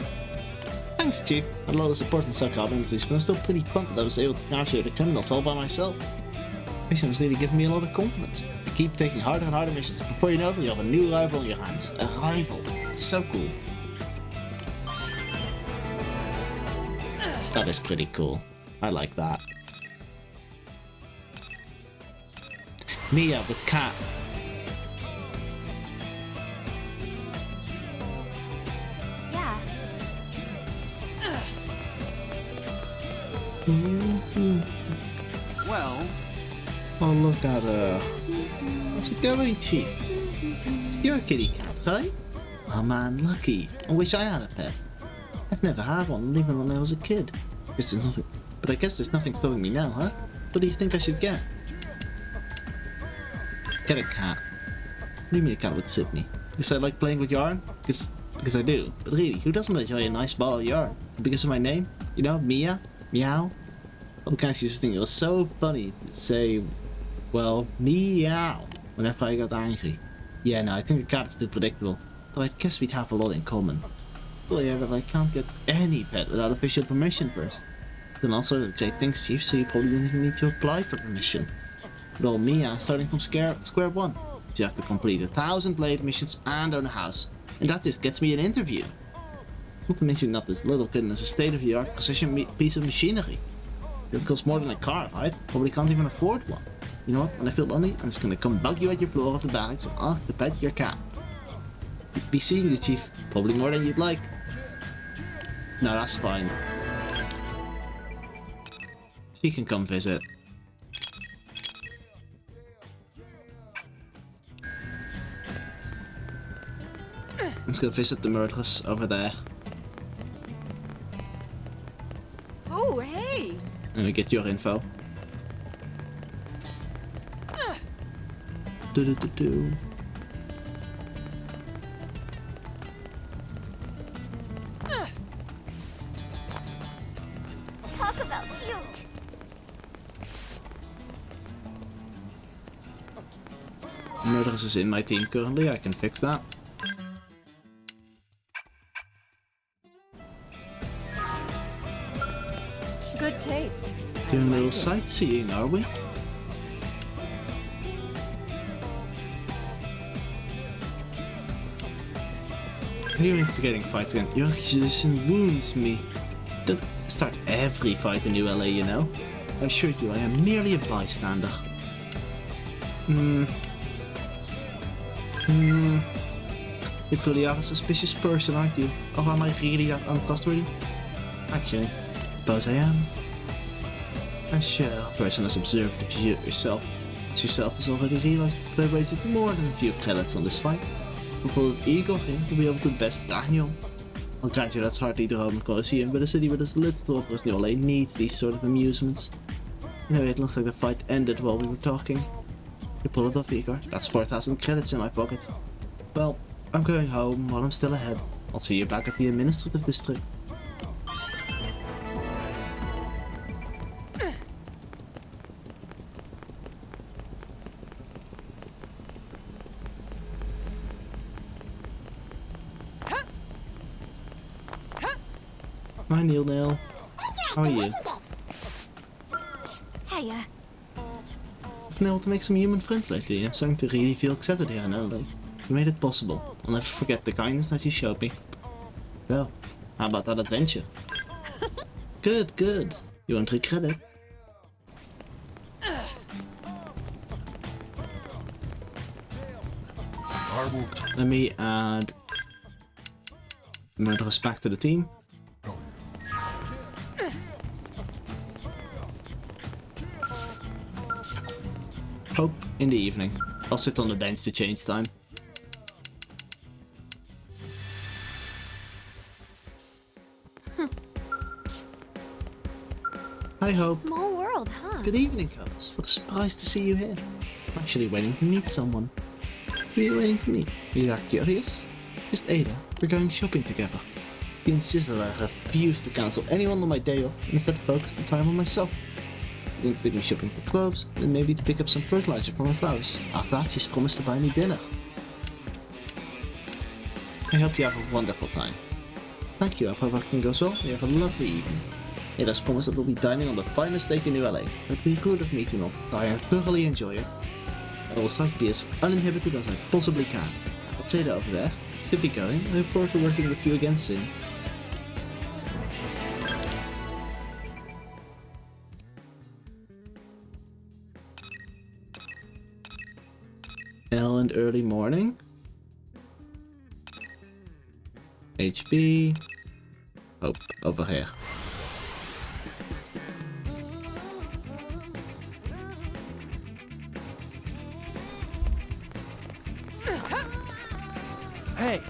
Thanks, Chief. I had a lot of support in Soccer Abilities, but I'm still pretty pumped that I was able to capture the criminals all by myself. Mission has really given me a lot of confidence. To keep taking harder and harder missions, before you know it, you have a new rival in your hands. A rival. So cool. That is pretty cool. I like that. Mia with Cat. Yeah. Well... Oh, look at her. How's it going, Chief? You're a kitty cat, right? Oh man, lucky. I wish I had a pet. I've never had one, even when I was a kid. But I guess there's nothing stopping me now, huh? What do you think I should get? Get a cat. What do you mean a cat would suit me? Because I like playing with yarn? Because I do. But really, who doesn't enjoy a nice ball of yarn? Because of my name? You know, Mia? Meow? All kinds used to think it was so funny to say, well, meow, whenever I got angry. Yeah, no, I think a cat is too predictable. Though I guess we'd have a lot in common. Oh yeah, but I can't get any pet without official permission first. Then all sorts of great things, Chief, so you probably don't even need to apply for permission. But all Mia, starting from square one. You have to complete 1,000 blade missions and own a house. And that just gets me an interview. Not to mention that this little kitten is a state-of-the-art precision piece of machinery. It costs more than a car, right? Probably can't even afford one. You know what? When I feel lonely, I'm just gonna come bug you at your floor of the barracks and ask to pet your cat. Be seeing you, Chief. Probably more than you'd like. No, that's fine. She can come visit. Let's go visit the murderers over there. Oh, hey! And we get your info. Do-do-do-do. Talk about cute. Murderers is in my team currently, I can fix that. Good taste. Doing a little sightseeing, are we? You're instigating fights again. Your accusation wounds me. Don't start every fight in ULA, you know. I assure you, I am merely a bystander. You truly are a suspicious person, aren't you? Or am I really that untrustworthy? Actually, suppose I am. I'm sure a person as observed as yourself has already realized that I raised more than a few credits on this fight. Bijvoorbeeld Igor will be able to best Daniel. I'll grant you that's hardly the Roman Colosseum, but a city with as little of as New LA needs these sort of amusements. Anyway, it looks like the fight ended while we were talking. You pull it off, Igor. That's 4,000 credits in my pocket. Well, I'm going home while I'm still ahead. I'll see you back at the administrative district. Hi, Neil. How are you? Hiya. I've been able to make some human friends lately, and I'm starting to really feel accepted here in LA. You made it possible. I'll never forget the kindness that you showed me. Well, how about that adventure? Good, good. You won't regret it. Let me add murderers back to the team. Hope in the evening. I'll sit on the bench to change time. Hi, Hope. Small world, huh? Good evening, Cubs. What a surprise to see you here. I'm actually waiting to meet someone. Who are you waiting to meet? Are you that curious? Just Ada. We're going shopping together. She insisted that I refuse to cancel anyone on my day off and instead focus the time on myself. She's going to take me shopping for clothes and maybe to pick up some fertilizer for my flowers. After that, she's promised to buy me dinner. I hope you have a wonderful time. Thank you, I hope everything goes well. You have a lovely evening. It has promised that we'll be dining on the finest steak in New LA. It'll be good of meeting all. I thoroughly enjoy it. I will try to be as uninhibited as I possibly can. I'll say that over there. Should be going. I look forward to working with you again soon. L and early morning. HB. Oh, over here. Hey!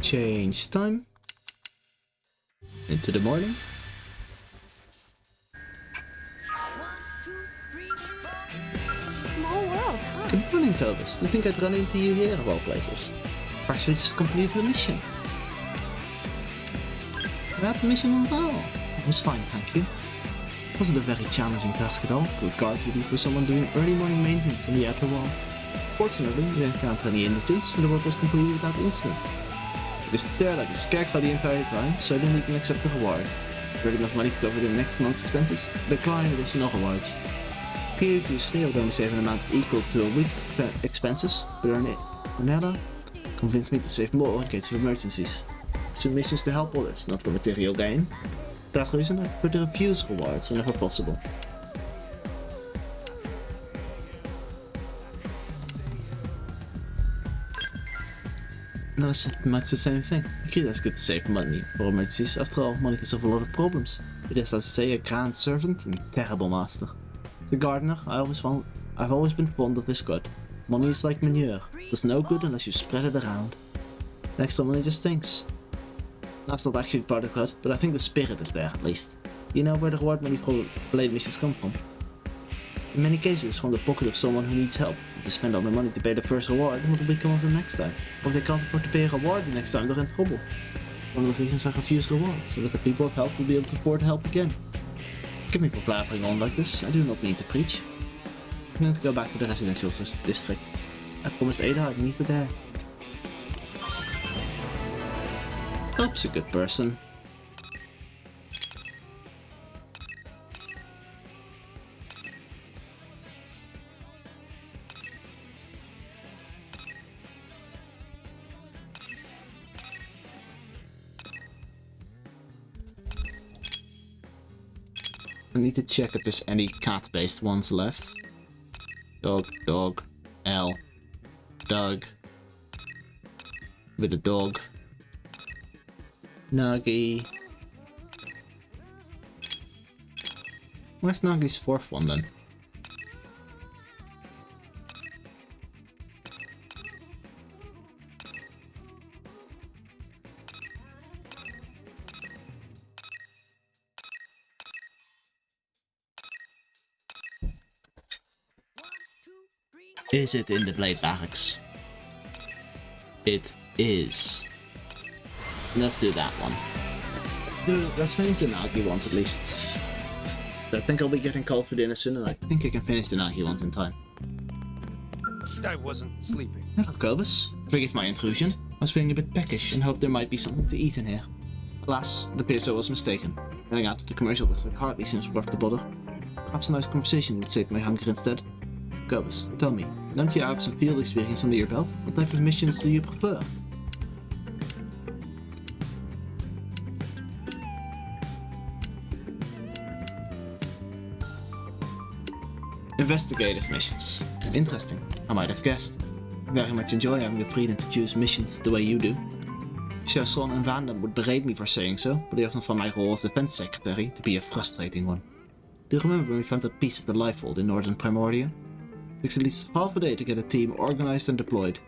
Change time. Into the morning. Small world, huh? Good morning, Cobus. I think I'd run into you here of all places. Actually, just completed the mission. That mission went well. It was fine, thank you. It wasn't a very challenging task at all. Good guard duty for someone doing early morning maintenance on the outer wall. Fortunately, we didn't encounter any indigents, and the work was completed without incident. I just stared like a scarecrow the entire time, so I didn't even accept the reward. Earned enough money to cover the next month's expenses, declined additional rewards. Previously, I would only save an amount equal to a week's expenses, but Ornella convinced me to save more in case of emergencies. Some missions to help others, not for material gain. For that reason, I prefer to refuse rewards whenever possible. And I said much the same thing. I guess it's good to save money for emergencies. After all, money can solve a lot of problems. It is, as I say, a grand servant and terrible master. As a gardener, I've always been fond of this god. Money is like manure. It does no good unless you spread it around. Next time money just stinks. That's not actually part of God, but I think the spirit is there at least. You know where the reward money for blade missions come from? In many cases, from the pocket of someone who needs help. If they spend all their money to pay the first reward, what will become of them next time? Or if they can't afford to pay a reward the next time, they're in trouble. One of the reasons I refuse rewards, so that the people of help will be able to afford help again. Forgive me for blabbering on like this, I do not mean to preach. I'm going to go back to the residential district. I promised Ada I'd meet her there. Hope's a good person. I need to check if there's any cat-based ones left. Dog, dog, L, Doug, with a dog, Nagi. Where's Nagi's fourth one then? Is it in the Blade Barracks? It is. Let's do that one. Let's finish the Nagi ones at least. So I think I'll be getting called for dinner soon, and I think I can finish the Nagi ones in time. I wasn't sleeping. Hello, Cobus. Forgive my intrusion. I was feeling a bit peckish and hoped there might be something to eat in here. Alas, it appears I was mistaken. Running out to the commercial district hardly seems worth the bother. Perhaps a nice conversation would save my hunger instead. Cobus, tell me, don't you have some field experience under your belt? What type of missions do you prefer? Investigative missions. Interesting. I might have guessed. I very much enjoy having the freedom to choose missions the way you do. Chasson and Vandam would berate me for saying so, but they often found my role as defense secretary to be a frustrating one. Do you remember when we found a piece of the Lifehold in northern Primordia? It takes at least half a day to get a team organized and deployed,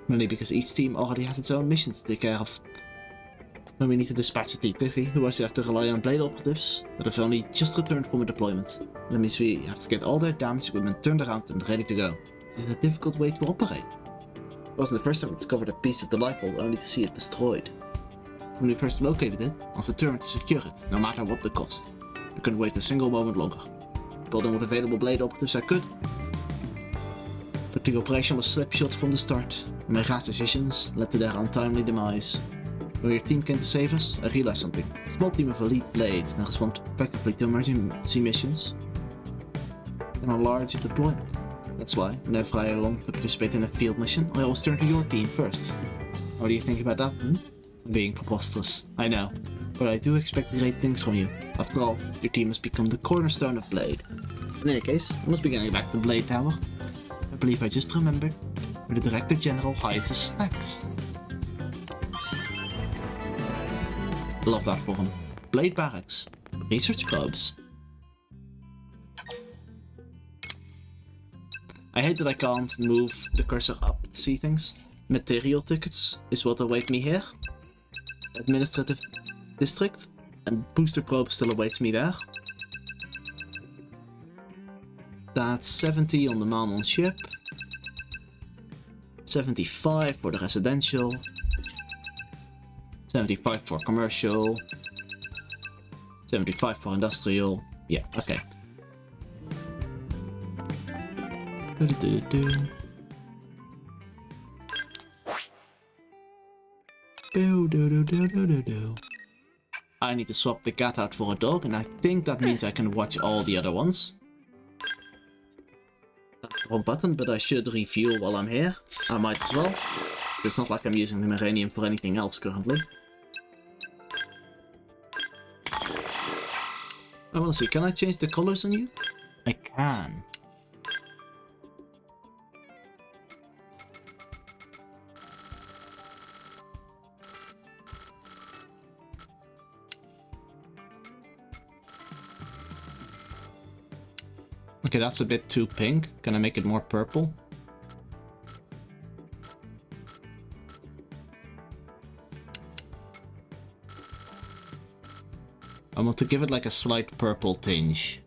mainly because each team already has its own missions to take care of. When we need to dispatch a team quickly, we also have to rely on blade operatives that have only just returned from a deployment. That means we have to get all their damaged equipment turned around and ready to go. It is a difficult way to operate. It wasn't the first time we discovered a piece of the Lifehold only to see it destroyed. When we first located it, I was determined to secure it, no matter what the cost. I couldn't wait a single moment longer. I pulled in what available blade operatives I could. But the operation was slipshod from the start. My rash decisions led to their untimely demise. When your team came to save us, I realized something. A small team of elite blades can respond effectively to emergency missions and a large deployment. That's why, whenever I long to participate in a field mission, I always turn to your team first. What do you think about that, I'm being preposterous, I know, but I do expect great things from you. After all, your team has become the cornerstone of Blade. In any case, I must be getting back to Blade Tower. I believe I just remembered where the Director General hides his snacks. Love that for him. Blade Barracks. Research probes. I hate that I can't move the cursor up to see things. Material tickets is what await me here. Administrative district. And booster probe still awaits me there. That's 70 on the man on ship. 75 for the residential. 75 for commercial. 75 for industrial. Yeah, okay. I need to swap the cat out for a dog, and I think that means I can watch all the other ones. That's the wrong button, but I should refuel while I'm here. I might as well. It's not like I'm using the Meranium for anything else currently. I wanna see, can I change the colors on you? I can. Okay, that's a bit too pink. Can I make it more purple? I want to give it like a slight purple tinge.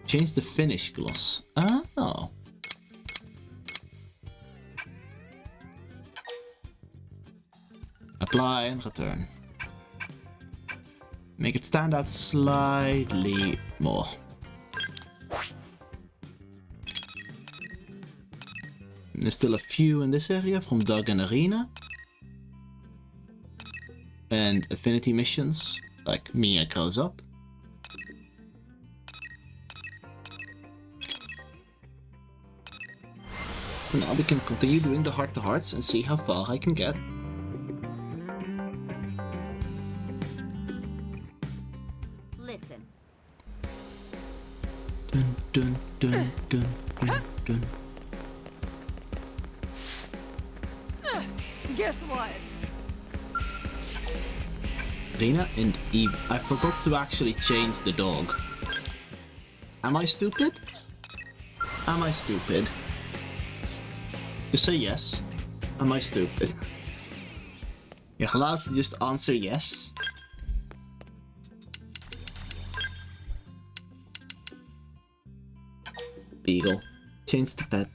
Change the finish gloss. Oh. Apply and return. Make it stand out slightly more. There's still a few in this area from Doug and Arena. And Affinity missions, like Mia grows up. For now we can continue doing the heart-to-hearts and see how far I can get. Listen. Dun dun dun dun dun dun. Guess what? Rena and Eve. I forgot to actually change the dog. Am I stupid? Am I stupid? Just say yes. Am I stupid? You're allowed to just answer yes. Beagle. Change the pet.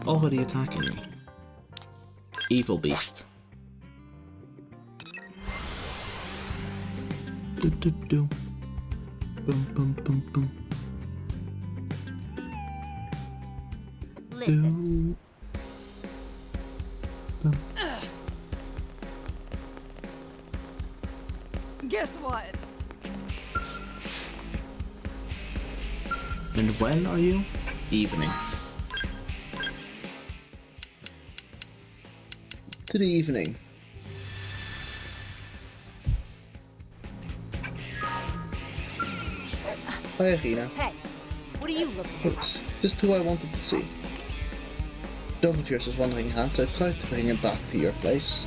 Already attacking me. Evil beast. Do do do. Boom boom boom boom. Listen. Guess what? And when are you? Evening. To the evening. Hi, Arena. Hey, what are you looking for? Oops, just who I wanted to see. Dove of yours was wandering around, so I tried to bring him back to your place.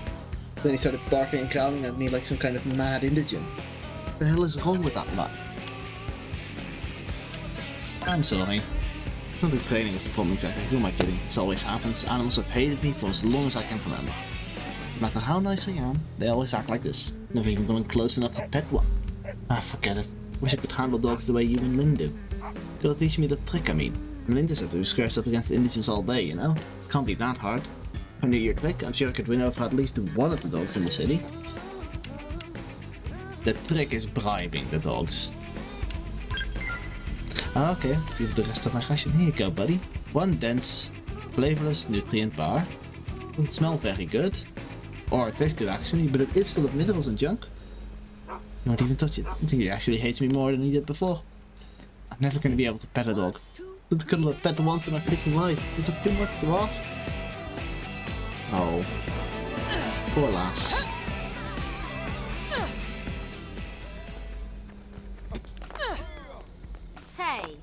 Then he started barking and growling at me like some kind of mad indigent. What the hell is wrong with that man? I'm sorry. Not the training was the problem exactly. Who am I kidding? This always happens. Animals have hated me for as long as I can remember. No matter how nice I am, they always act like this. Never even going close enough to pet one. Ah, forget it. Wish I could handle dogs the way you and Lynn do. Gotta teach me the trick, I mean. Lynn just had to square herself against the indigents all day, you know? Can't be that hard. If I knew your trick, I'm sure I could win over at least one of the dogs in the city. The trick is bribing the dogs. Okay, let's give the rest of my ration. Here you go, buddy. One dense, flavorless nutrient bar. Doesn't smell very good. Or it tastes good actually, but it is full of minerals and junk. You won't even touch it. I think he actually hates me more than he did before. I'm never going to be able to pet a dog. I could have pet once in my freaking life. Is that too much to ask? Oh. Poor lass. Hey.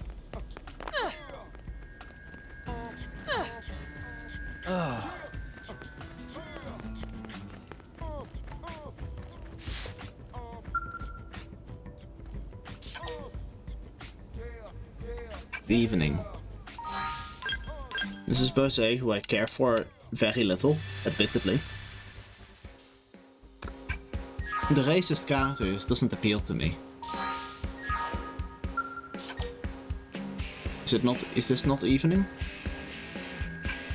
The evening. This is Bose, who I care for very little, admittedly. The racist characters doesn't appeal to me. Is this not evening?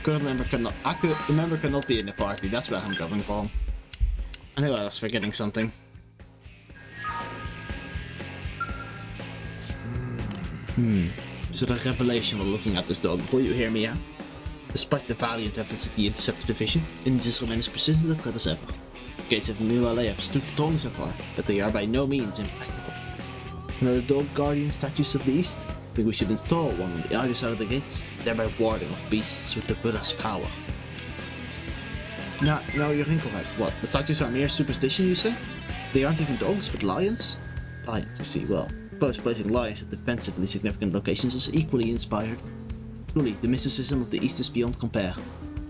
Current member cannot. Active member cannot be in the party. That's where I'm going from. I knew I was forgetting something. Is it a revelation while looking at this dog? Will you hear me out? Despite the valiant efforts of the Interceptor Division, Indians remain as persistent a threat as ever. Gates of New LA have stood strong so far, but they are by no means impregnable. Another dog guardian statues of the east? I think we should install one on the other side of the gates, thereby warding off beasts with the Buddha's power. Now you're incorrect. What? The statues are mere superstition, you say? They aren't even dogs, but lions? Lions, I see. Well, both placing lions at defensively significant locations is equally inspired. Truly, the mysticism of the East is beyond compare.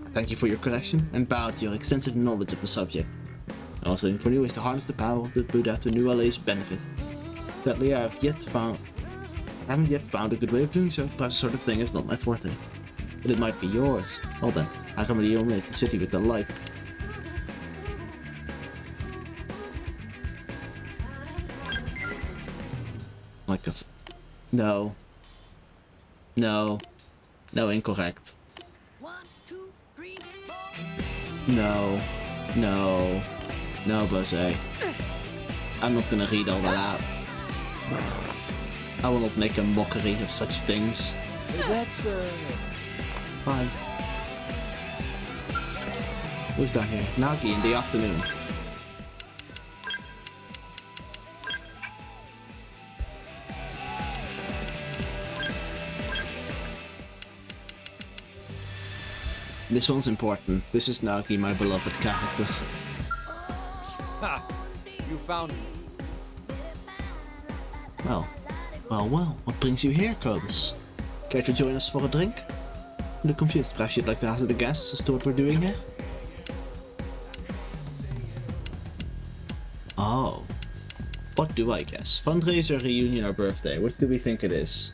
I thank you for your correction and bow to your extensive knowledge of the subject. Also, for you is to harness the power of the Buddha to New LA's benefit. Sadly, I haven't yet found a good way of doing so. Perhaps this sort of thing is not my forte. But it might be yours. Well then, how come you illuminate the city with the light? Like that. No. No. No, incorrect. No. No. No, Bose. I'm not gonna read all that out. I will not make a mockery of such things. That's, Fine. Who's that here? Nagi in the afternoon. This one's important. This is Nagi, my beloved character. Ha! You found me. Well, what brings you here, Cobus? Care to join us for a drink? I'm confused. Perhaps you'd like to hazard a guess as to what we're doing here? Oh. What do I guess? Fundraiser, reunion, or birthday? Which do we think it is?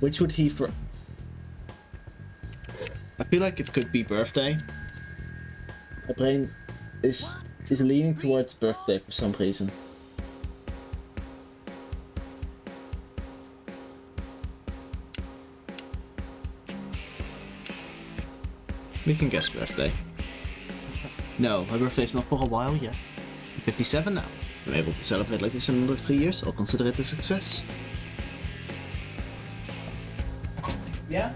Which would he for... I feel like it could be birthday. My brain is leaning towards birthday for some reason. We can guess birthday. No, my birthday's not for a while yet. I'm 57 now. I'm able to celebrate like this in another 3 years. I'll consider it a success. Yeah?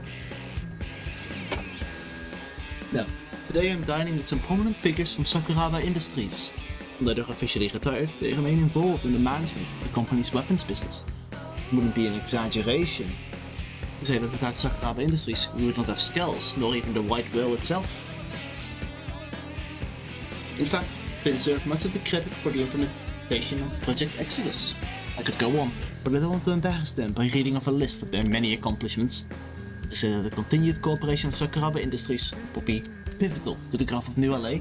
No. Today I'm dining with some prominent figures from Sakuraba Industries. Although they're officially retired, they remain involved in the management of the company's weapons business. It wouldn't be an exaggeration to say that without Sakuraba Industries, we would not have Skells, nor even the White Whale itself. In fact, they deserve much of the credit for the implementation of Project Exodus. I could go on, but I don't want to embarrass them by reading off a list of their many accomplishments. To say that the continued cooperation of Sakuraba Industries will be pivotal to the growth of New LA,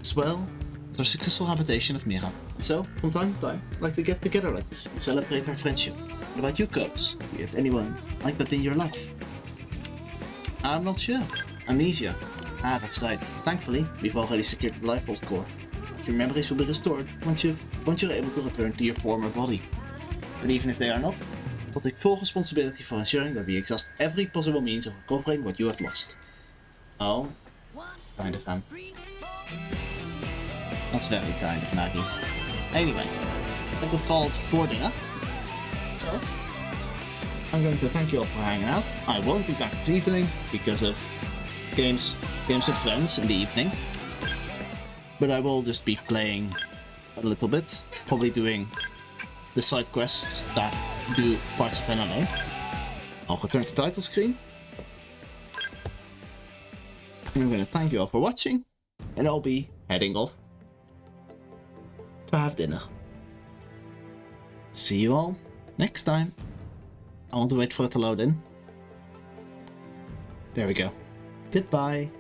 as well as our successful habitation of Mira. And so, from time to time, I'd like to get together like this and celebrate our friendship. What about you, Cubs? Do you have anyone like that in your life? I'm not sure. Amnesia. Ah, that's right. Thankfully, we've already secured the Lifebolt core. Your memories will be restored once you're able to return to your former body. But even if they are not, we'll take full responsibility for ensuring that we exhaust every possible means of recovering what you have lost. Oh, kind of him. That's very kind of Nagi. Anyway, I will call it for dinner. So, I'm going to thank you all for hanging out. I won't be back this evening because of games with friends in the evening. But I will just be playing a little bit, probably doing the side quests that do parts of NLA. I'll return to title screen. And I'm going to thank you all for watching, and I'll be heading off to have dinner. See you all next time. I want to wait for it to load in. There we go. Goodbye.